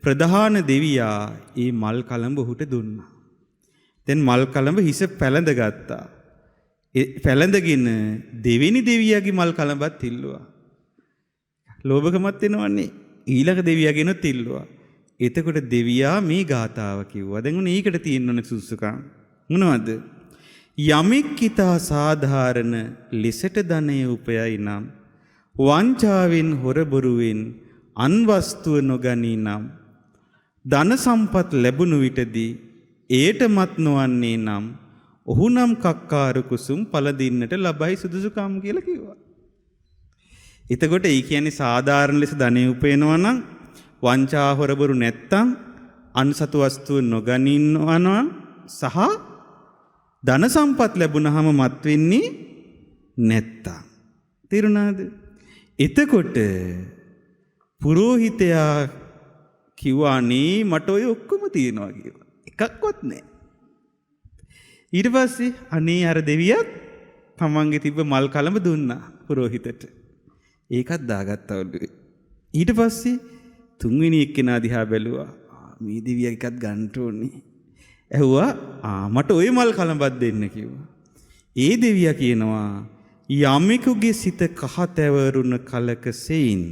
ප්‍රධාන දෙවියා ඒ මල් කලඹ ඔහුට දුන්නා. දැන් මල් කලඹ හිස පැලඳ ගත්තා. ඒ පැලඳගෙන දෙවෙනි දෙවියාගේ මල් කලඹත් ඉල්ලුවා. ලෝභකමත් වෙනවන්නේ. ඊළඟ දෙවියාගෙනුත් ඉල්ලුවා. එතකොට දෙවියා මේ ගාතාව කිව්වා. දැන් උනේ ඒකට තියෙන්න ඕන සුසුකම්. මොනවද? යමෙක් කිතා සාධාරණ ලෙසට ධනය උපයයි නම්, වංචාවෙන් හොරබොරුවෙන් අන්වස්තුව නොගනී නම්, ධන සම්පත් ලැබුණු විටදී ඒටමත් නොවන්නේ නම්, ඔහු නම් කක්කාරු කුසුම් පළදින්නට ලබයි සුදුසුකම් කියලා කිව්වා. එතකොට ඒ කියන්නේ සාධාරණ ලෙස ධනෙ උපයනවා නම්, වංචා හොරබොරු නැත්තම්, අන්සතු වස්තුව නොගනින්නවා නම්, සහ ධන සම්පත් ලැබුණාම මත් වෙන්නේ නැත්තම්. තේරුණාද? එතකොට පුරෝහිතයා කිව්වා නේ මට ඔය ඔක්කොම තියෙනවා කියලා. එකක්වත් නැහැ. ඊට පස්සේ අනේ අර දෙවියත් තමන්ගේ තිබ්බ මල් කලඹ දුන්නා පුරෝහිතට. ඒකත් දාගත්තා ඔළුවේ. ඊට පස්සේ තුන්වෙනි එක්කෙනා දිහා බැලුවා. මේ දෙවියා එකක් ගන්න ඕනේ. ඇහුවා මට ওই මල් කලඹක් දෙන්න කිව්වා. ඒ දෙවියා කියනවා යමෙකුගේ සිත කහතැවරුණ කලක සෙයින්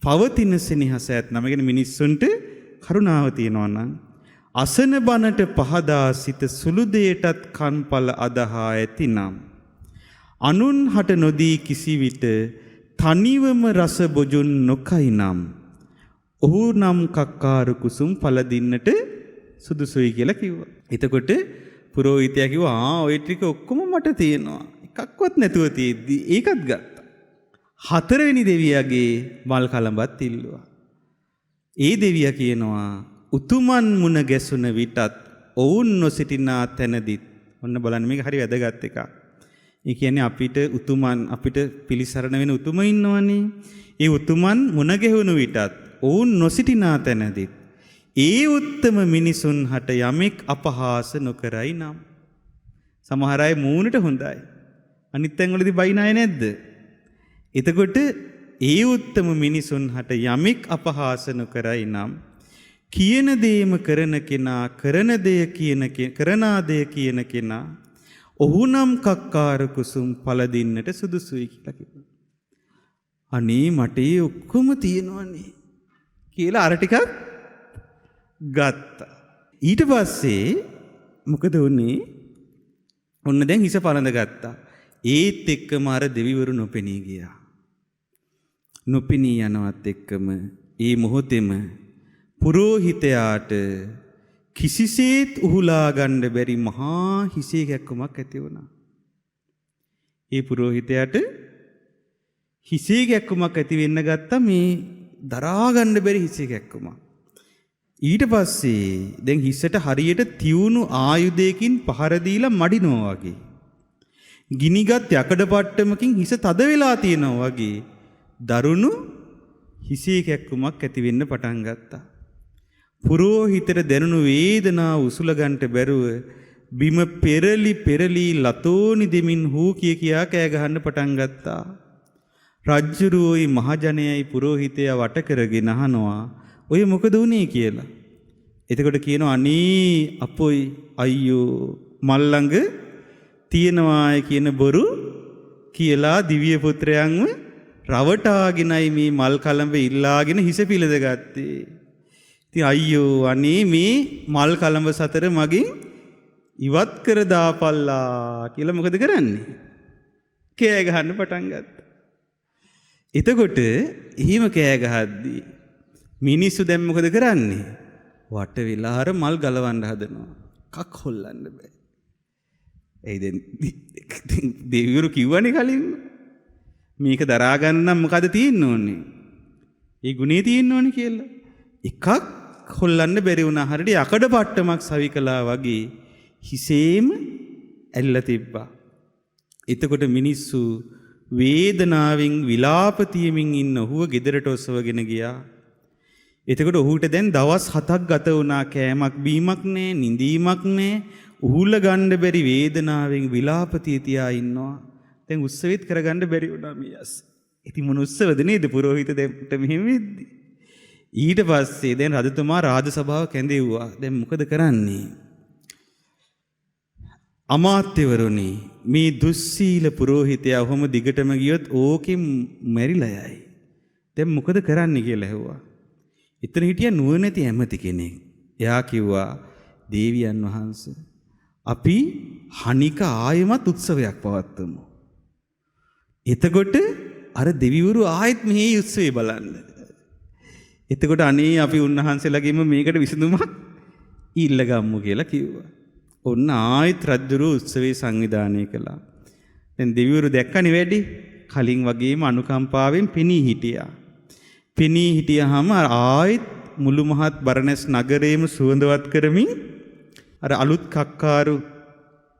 පවතින සෙනෙහස ඇතනම කියන මිනිස්සුන්ට කරුණාව තියනවා නම්, අසන බනට පහදා සිත සුළු දෙයටත් කන්පල අදහා ඇතිනම්, අනුන් හට නොදී කිසි විට තනිවම රස බොජුන් නොකයි නම්, ඔහු නම් කක්කාරු කුසුම් පළදින්නට සුදුසුයි කියලා කිව්වා. එතකොට පුරෝහිතයා කිව්වා ඔය ටික ඔක්කොම මට තියෙනවා. එකක්වත් නැතුව තියෙද්දි ඒකත් ගත්තා. හතරවෙනි දෙවියාගේ මල් කලඹත් ඉල්ලුවා. ඒ දෙවියා කියනවා උතුමන් මුණ ගැසුන විටත් ඔවුන් නොසිටිනා තැනදිත්. ඔන්න බලන්න මේක හරි වැදගත් එකක්. ඒ කියන්නේ අපිට පිළිසරණ වෙන උතුම ඉන්නවනේ. ඒ උතුමන් මුණ ගැහුණු විටත් ඔවුන් නොසිටිනා තැනදිත් ඒ උත්තම මිනිසුන් හට යමෙක් අපහාස නොකරයි නම්. සමහර අය මූණට හොඳයි. අනිත් තැන්වලදී බයින අය නැද්ද? එතකොට ඒ උත්තම මිනිසුන් හට යමෙක් අපහාස නොකරයි නම් කියන දේම කරන කෙනා කරනා දේ කියන කෙනා ඔහුනම් කක්කාර කුසුම් පළදින්නට සුදුසුයි කියලා කිව්වා. අනේ මට ඒ ඔක්කොම තියෙනවනේ කියලා අර ටිකක් ගත්තා. ඊට පස්සේ මොකද වුනේ? ඔන්න දැන් හිස පළඳ ගත්තා. ඒත් එක්කම අර දෙවිවරු නොපෙනී ගියා. නොපෙනී යනවත් එක්කම ඒ මොහොතේම පුරෝහිතයාට කිසිසේත් උහුලා ගන්න බැරි මහා හිසේ කැක්කුමක් ඇති වුණා. ඒ පුරෝහිතයාට හිසේ කැක්කුමක් ඇති වෙන්න ගත්තා, මේ දරා ගන්න බැරි හිසේ කැක්කුමක්. ඊට පස්සේ දැන් හිසට හරියට තියුණු ආයුධයකින් පහර දීලා මඩිනවා වගේ. ගිනිගත් යකඩ පට්ටමකින් හිස තද වෙලා තියෙනවා වගේ දරුණු හිසේ කැක්කුමක් ඇති වෙන්න පටන් ගත්තා. පුරෝහිතට දැනුණු වේදනාව උසුල ගන්නට බැරුව බිම පෙරලි ලතෝනි දෙමින් හූ කියා කෑ ගහන්න පටන් ගත්තා. රජ්ජුරුවෝයි මහජනයයි පුරෝහිතයා වට කරගෙන අහනවා ඔය මොකද වුනේ කියලා. එතකොට කියනවා අනේ අපොයි අයියෝ මල් ළඟ තියනවායි කියන බොරු කියලා දිව්‍ය පුත්‍රයන්ව රවටාගෙනයි මේ මල් කලඹ ඉල්ලාගෙන හිස පිළද ගත්තේ. ඉතින් අයියෝ අනේ මේ මල් කලඹ සතර මගින් ඉවත් කර දාපල්ලා කියලා මොකද කරන්නේ? කෑ ගහන්න පටන් ගත්තා. එතකොට එහෙම කෑ ගහද්දී මිනිස්සු දැන් මොකද කරන්නේ? වට වෙලා අර මල් ගලවන්න හදනවා. කක් හොල්ලන්න බෑ. ඒ දැන් දෙවිවරු කිව්වනේ කලින් මේක දරා ගන්න නම් මොකද තියෙන්න ඕනේ? ඒ ගුණේ තියෙන්න ඕනේ කියලා. එකක් හොල්ලන්න බැරි වුණා. හරියට යකඩ පට්ටමක් සවිකලා වගේ හිසේම ඇල්ලලා තිබ්බා. එතකොට මිනිස්සු වේදනාවෙන් විලාප තියමින් ඉන්න ඔහුව ගෙදරට ඔසවගෙන ගියා. එතකොට ඔහුට දැන් දවස් 7ක් ගත වුණා. කෑමක් බීමක් නැහැ, නිදීමක් නැහැ. උහුල ගන්න බැරි වේදනාවෙන් විලාප තියා ඉන්නවා. දැන් උත්සවෙත් කරගන්න බැරි වුණා මියස්. ඉතින් මොන උත්සවද නේද පුරෝහිත දෙන්ට මෙහෙම වෙද්දි. ඊට පස්සේ දැන් රජතුමා රාජසභාව කැඳෙව්වා. දැන් මොකද කරන්නේ? අමාත්‍යවරුනි මේ දුස්සීල පුරෝහිතයා ඔහොම දිගටම ගියොත් ඕකෙන් මැරිලා යයි. දැන් මොකද කරන්න කියලා ඇහුවා. එතන හිටියා නුවණැති ඇමති කෙනෙක්. එයා කිව්වා දේවියන් වහන්සේ අපි හනික ආයෙමත් උත්සවයක් පවත්වමු. එතකොට අර දෙවිවරු ආයෙත් මේ උත්සවේ බලන්න. එතකොට අනේ අපි උන්වහන්සේලාගෙම මේකට විසඳුමක් ඉල්ලගමු කියලා කිව්වා. ඔන්න ආයෙත් රජුරු උත්සවේ සංවිධානය කළා. දැන් දෙවිවරු දැක්කනේ වැඩි. කලින් වගේම අනුකම්පාවෙන් පෙනී හිටියා. පෙනී හිටියාම ආයෙත් මුළු මහත් බරණැස් නගරේම සුවඳවත් කරමින් අර අලුත් කක්කාරු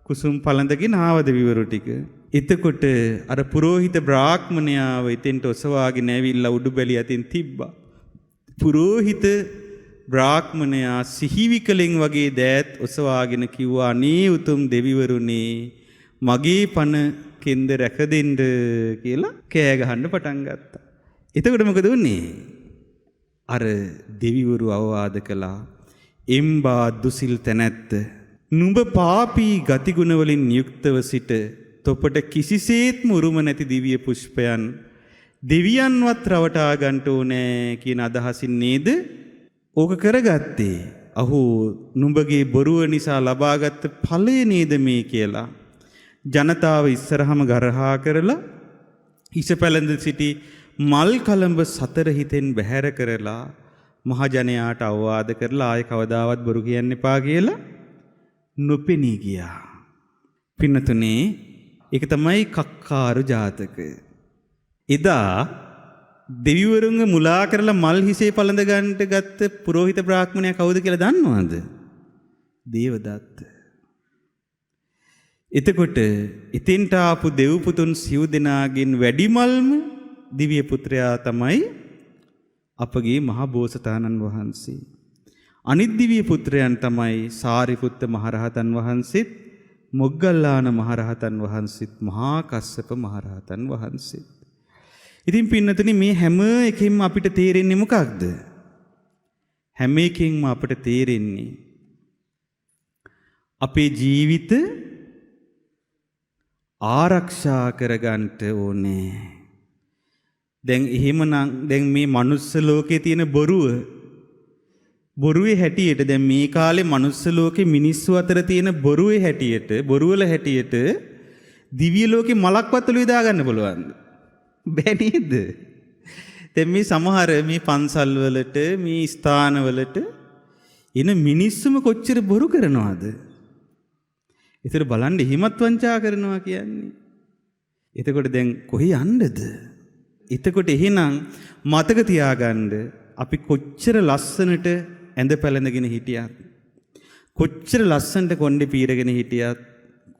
කුසුම් පළඳගෙන ආව දෙවිවරු ටික. එතකොට අර පුරෝහිත බ්‍රාහ්මණයාව එතෙන්ට ඔසවාගෙන ඇවිල්ලා උඩුබැලිය අතින් තිබ්බා. පුරෝහිත බ්‍රාහ්මණයා සිහිවිකලෙන් වගේ දෑත් ඔසවාගෙන කිව්වා අනේ උතුම් දෙවිවරුනේ මගේ පණ කෙන්ද රැකදෙන්න කියලා කෑ ගහන්න පටන් ගත්තා. එතකොට මොකද වුනේ? අර දෙවිවරු අවවාද කළා එම්බා දුසිල් තැනැත්ත නුඹ පාපී ගතිගුණ වලින් යුක්තව සිට තොපට කිසිසේත්ම උරුම නැති දිව්‍ය පුෂ්පයන් දෙවියන්වත් රවටා ගන්න ඕනේ කියන අදහසින් නේද ඕක කරගත්තේ. අහෝ නුඹගේ බොරුව නිසා ලබාගත් ඵලය නේද මේ කියලා ජනතාව ඉස්සරහම ගරහා කරලා හිස පැලඳ සිටි මල් කලඹ සතර හිතෙන් බැහැර කරලා මහජනයාට අවවාද කරලා ආයෙ කවදාවත් බොරු කියන්න එපා කියලා නොපෙනී ගියා. පින්නතුනේ ඒක තමයි කක්කාරු ජාතකය. එදා දෙවිවරුන්ගේ මුලා කරලා මල් හිසේ පළඳ ගන්නට ගත්ත පුරෝහිත බ්‍රාහ්මණයා කවුද කියලා දන්නවද? දේවදත්ත. එතකොට ඉතින්ට ආපු දෙව් පුතුන් සිව් දෙනාගෙන් වැඩිමල්ම දිව්‍ය පුත්‍රයා තමයි අපගේ මහා බෝසතාණන් වහන්සේ. අනිත් දිව්‍ය පුත්‍රයන් තමයි සාරිපුත්ත මහරහතන් වහන්සේත්, මොග්ගල්ලාන මහරහතන් වහන්සේත්, මහා කස්සප මහරහතන් වහන්සේත්. ඉතින් පින්නතුනි මේ හැම එකකින්ම අපිට තේරෙන්නේ මොකක්ද? හැම එකකින්ම අපිට තේරෙන්නේ අපේ ජීවිත ආරක්ෂා කරගන්න ඕනේ. දැන් එහෙමනම් දැන් මේ මනුස්ස ලෝකේ තියෙන බොරුවේ හැටියට දැන් මේ කාලේ මනුස්ස ලෝකේ මිනිස්සු අතර තියෙන බොරුවේ හැටියට බොරුවල හැටියට දිව්‍ය ලෝකේ මලක්වත් ඔලුවේ දාගන්න බලවන්ද? බෑ නේද? දැන් මේ සමහර මේ පන්සල් වලට මේ ස්ථාන වලට එන මිනිස්සුම කොච්චර බොරු කරනවද? ඒතර බලන්න හිමත් වංචා කරනවා කියන්නේ. එතකොට දැන් කොහේ යන්නද? එතකොට එහෙනම් මතක තියාගන්න අපි කොච්චර ලස්සනට ඇඳ පැළඳගෙන හිටියත්, කොච්චර ලස්සනට කොණ්ඩේ පීරගෙන හිටියත්,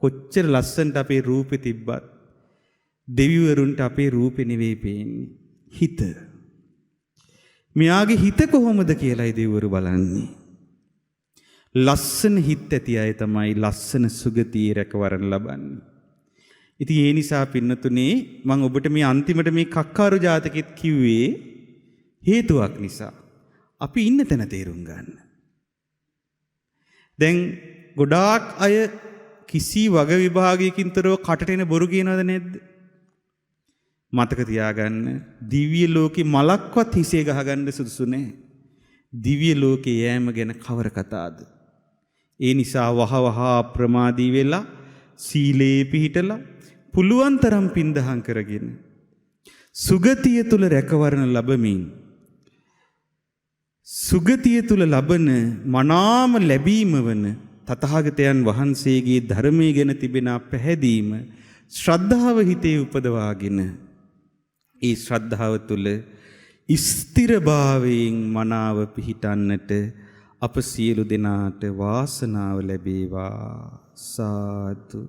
කොච්චර ලස්සනට අපේ රූපේ තිබ්බත් දෙවිවරුන්ට අපේ රූපේ නෙවෙයි පේන්නේ, හිත. මෙයාගේ හිත කොහොමද කියලායි දෙවිවරු බලන්නේ. ලස්සන හිත ඇති අය තමයි ලස්සන සුගතිය රැකවරණ ලබන්නේ. ඉතින් ඒ නිසා පින්නතුනේ මම ඔබට මේ අන්තිමට මේ කක්කාරු ජාතකෙත් කිව්වේ හේතුවක් නිසා. අපි ඉන්න තැන තේරුම් ගන්න. දැන් ගොඩාක් අය කිසි වග විභාගයකින් තොරව කටට එන බොරු කියනවද නැද්ද? මතක තියාගන්න දිව්‍ය ලෝකේ මලක්වත් හිසේ ගහගන්න සුදුසු නැහැ. දිව්‍ය ලෝකේ යෑම ගැන කවර කතාවද? ඒ නිසා වහවහ අප්‍රමාදී වෙලා සීලේ පිහිටලා පුළුවන් තරම් පින්දහම් කරගෙන සුගතිය තුල රැකවරණ ලැබමින් සුගතිය තුල ලබන මනාම ලැබීම වන තථාගතයන් වහන්සේගේ ධර්මයේ ගැන තිබෙන පැහැදීම ශ්‍රද්ධාව හිතේ උපදවාගෙන ඒ ශ්‍රද්ධාව තුල ස්ථිරභාවයෙන් මනාව පිහිටන්නට අප සියලු දෙනාට වාසනාව ලැබේවා. සාදු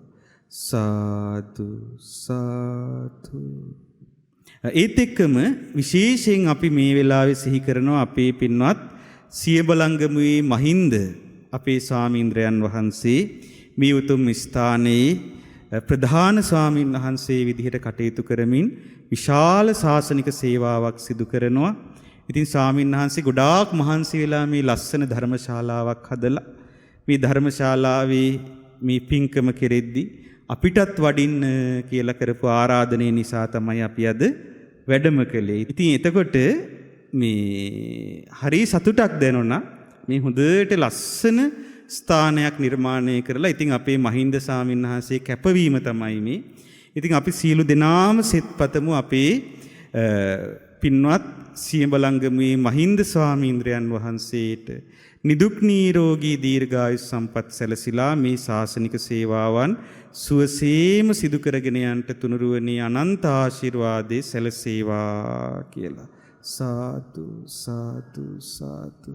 සාදු සාදු. ඒත් එක්කම විශේෂයෙන් අපි මේ වෙලාවේ සිහි කරනවා අපේ පින්වත් සියබලංගමුවේ මහින්ද අපේ ස්වාමීන්ද්‍රයන් වහන්සේ මේ උතුම් ස්ථානයේ ප්‍රධාන ස්වාමීන් වහන්සේ විදිහට කටයුතු කරමින් විශාල ශාසනික සේවාවක් සිදු කරනවා. ඉතින් ස්වාමීන් වහන්සේ ගොඩාක් මහන්සි වෙලා මේ ලස්සන ධර්මශාලාවක් හදලා මේ ධර්මශාලාවේ මේ පින්කම කෙරෙද්දී අපිටත් වඩින්න කියලා කරපු ආරාධනය නිසා තමයි අපි අද වැඩම කළේ. ඉතින් එතකොට මේ හරි සතුටක් දැනුණා. මේ හොඳට ලස්සන ස්ථානයක් නිර්මාණය කරලා ඉතින් අපේ මහින්ද ස්වාමීන් වහන්සේ කැපවීම තමයි මේ. ඉතින් අපි සියලු දෙනාම සෙත්පතමු අපේ පින්වත් සියඹලංගමුවේ මහින්ද ස්වාමීන්ද්‍රයන් වහන්සේට නිදුක් නිරෝගී දීර්ඝායු සම්පත් සැලසිලා මේ ශාසනික සේවාවන් සුවසේම සිදු කරගෙන යන්නට තුනුරුවනේ අනන්ත ආශිර්වාදේ සැලසේවා කියලා. සාදු සාදු සාදු.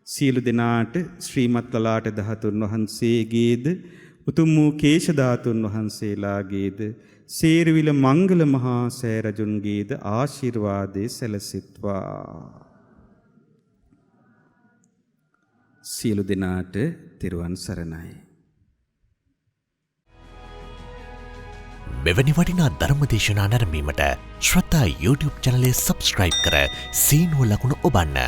සියලු දෙනාට ශ්‍රීමත් ලලාට ධාතුන් වහන්සේගේද උතුම් වූ කේශ ධාතුන් වහන්සේලාගේද සේරවිල මංගල මහා සෑ රජුන්ගේද ආශිර්වාදේ සැලසෙත්වා. සියලු දෙනාට තෙරුවන් සරණයි. මෙවැනි වටිනා ධර්මදේශනා නැරඹීමට ශ්‍රද්ධා YouTube චැනලය සබ්ස්ක්‍රයිබ් කර සීනුව ලකුණ ඔබන්න.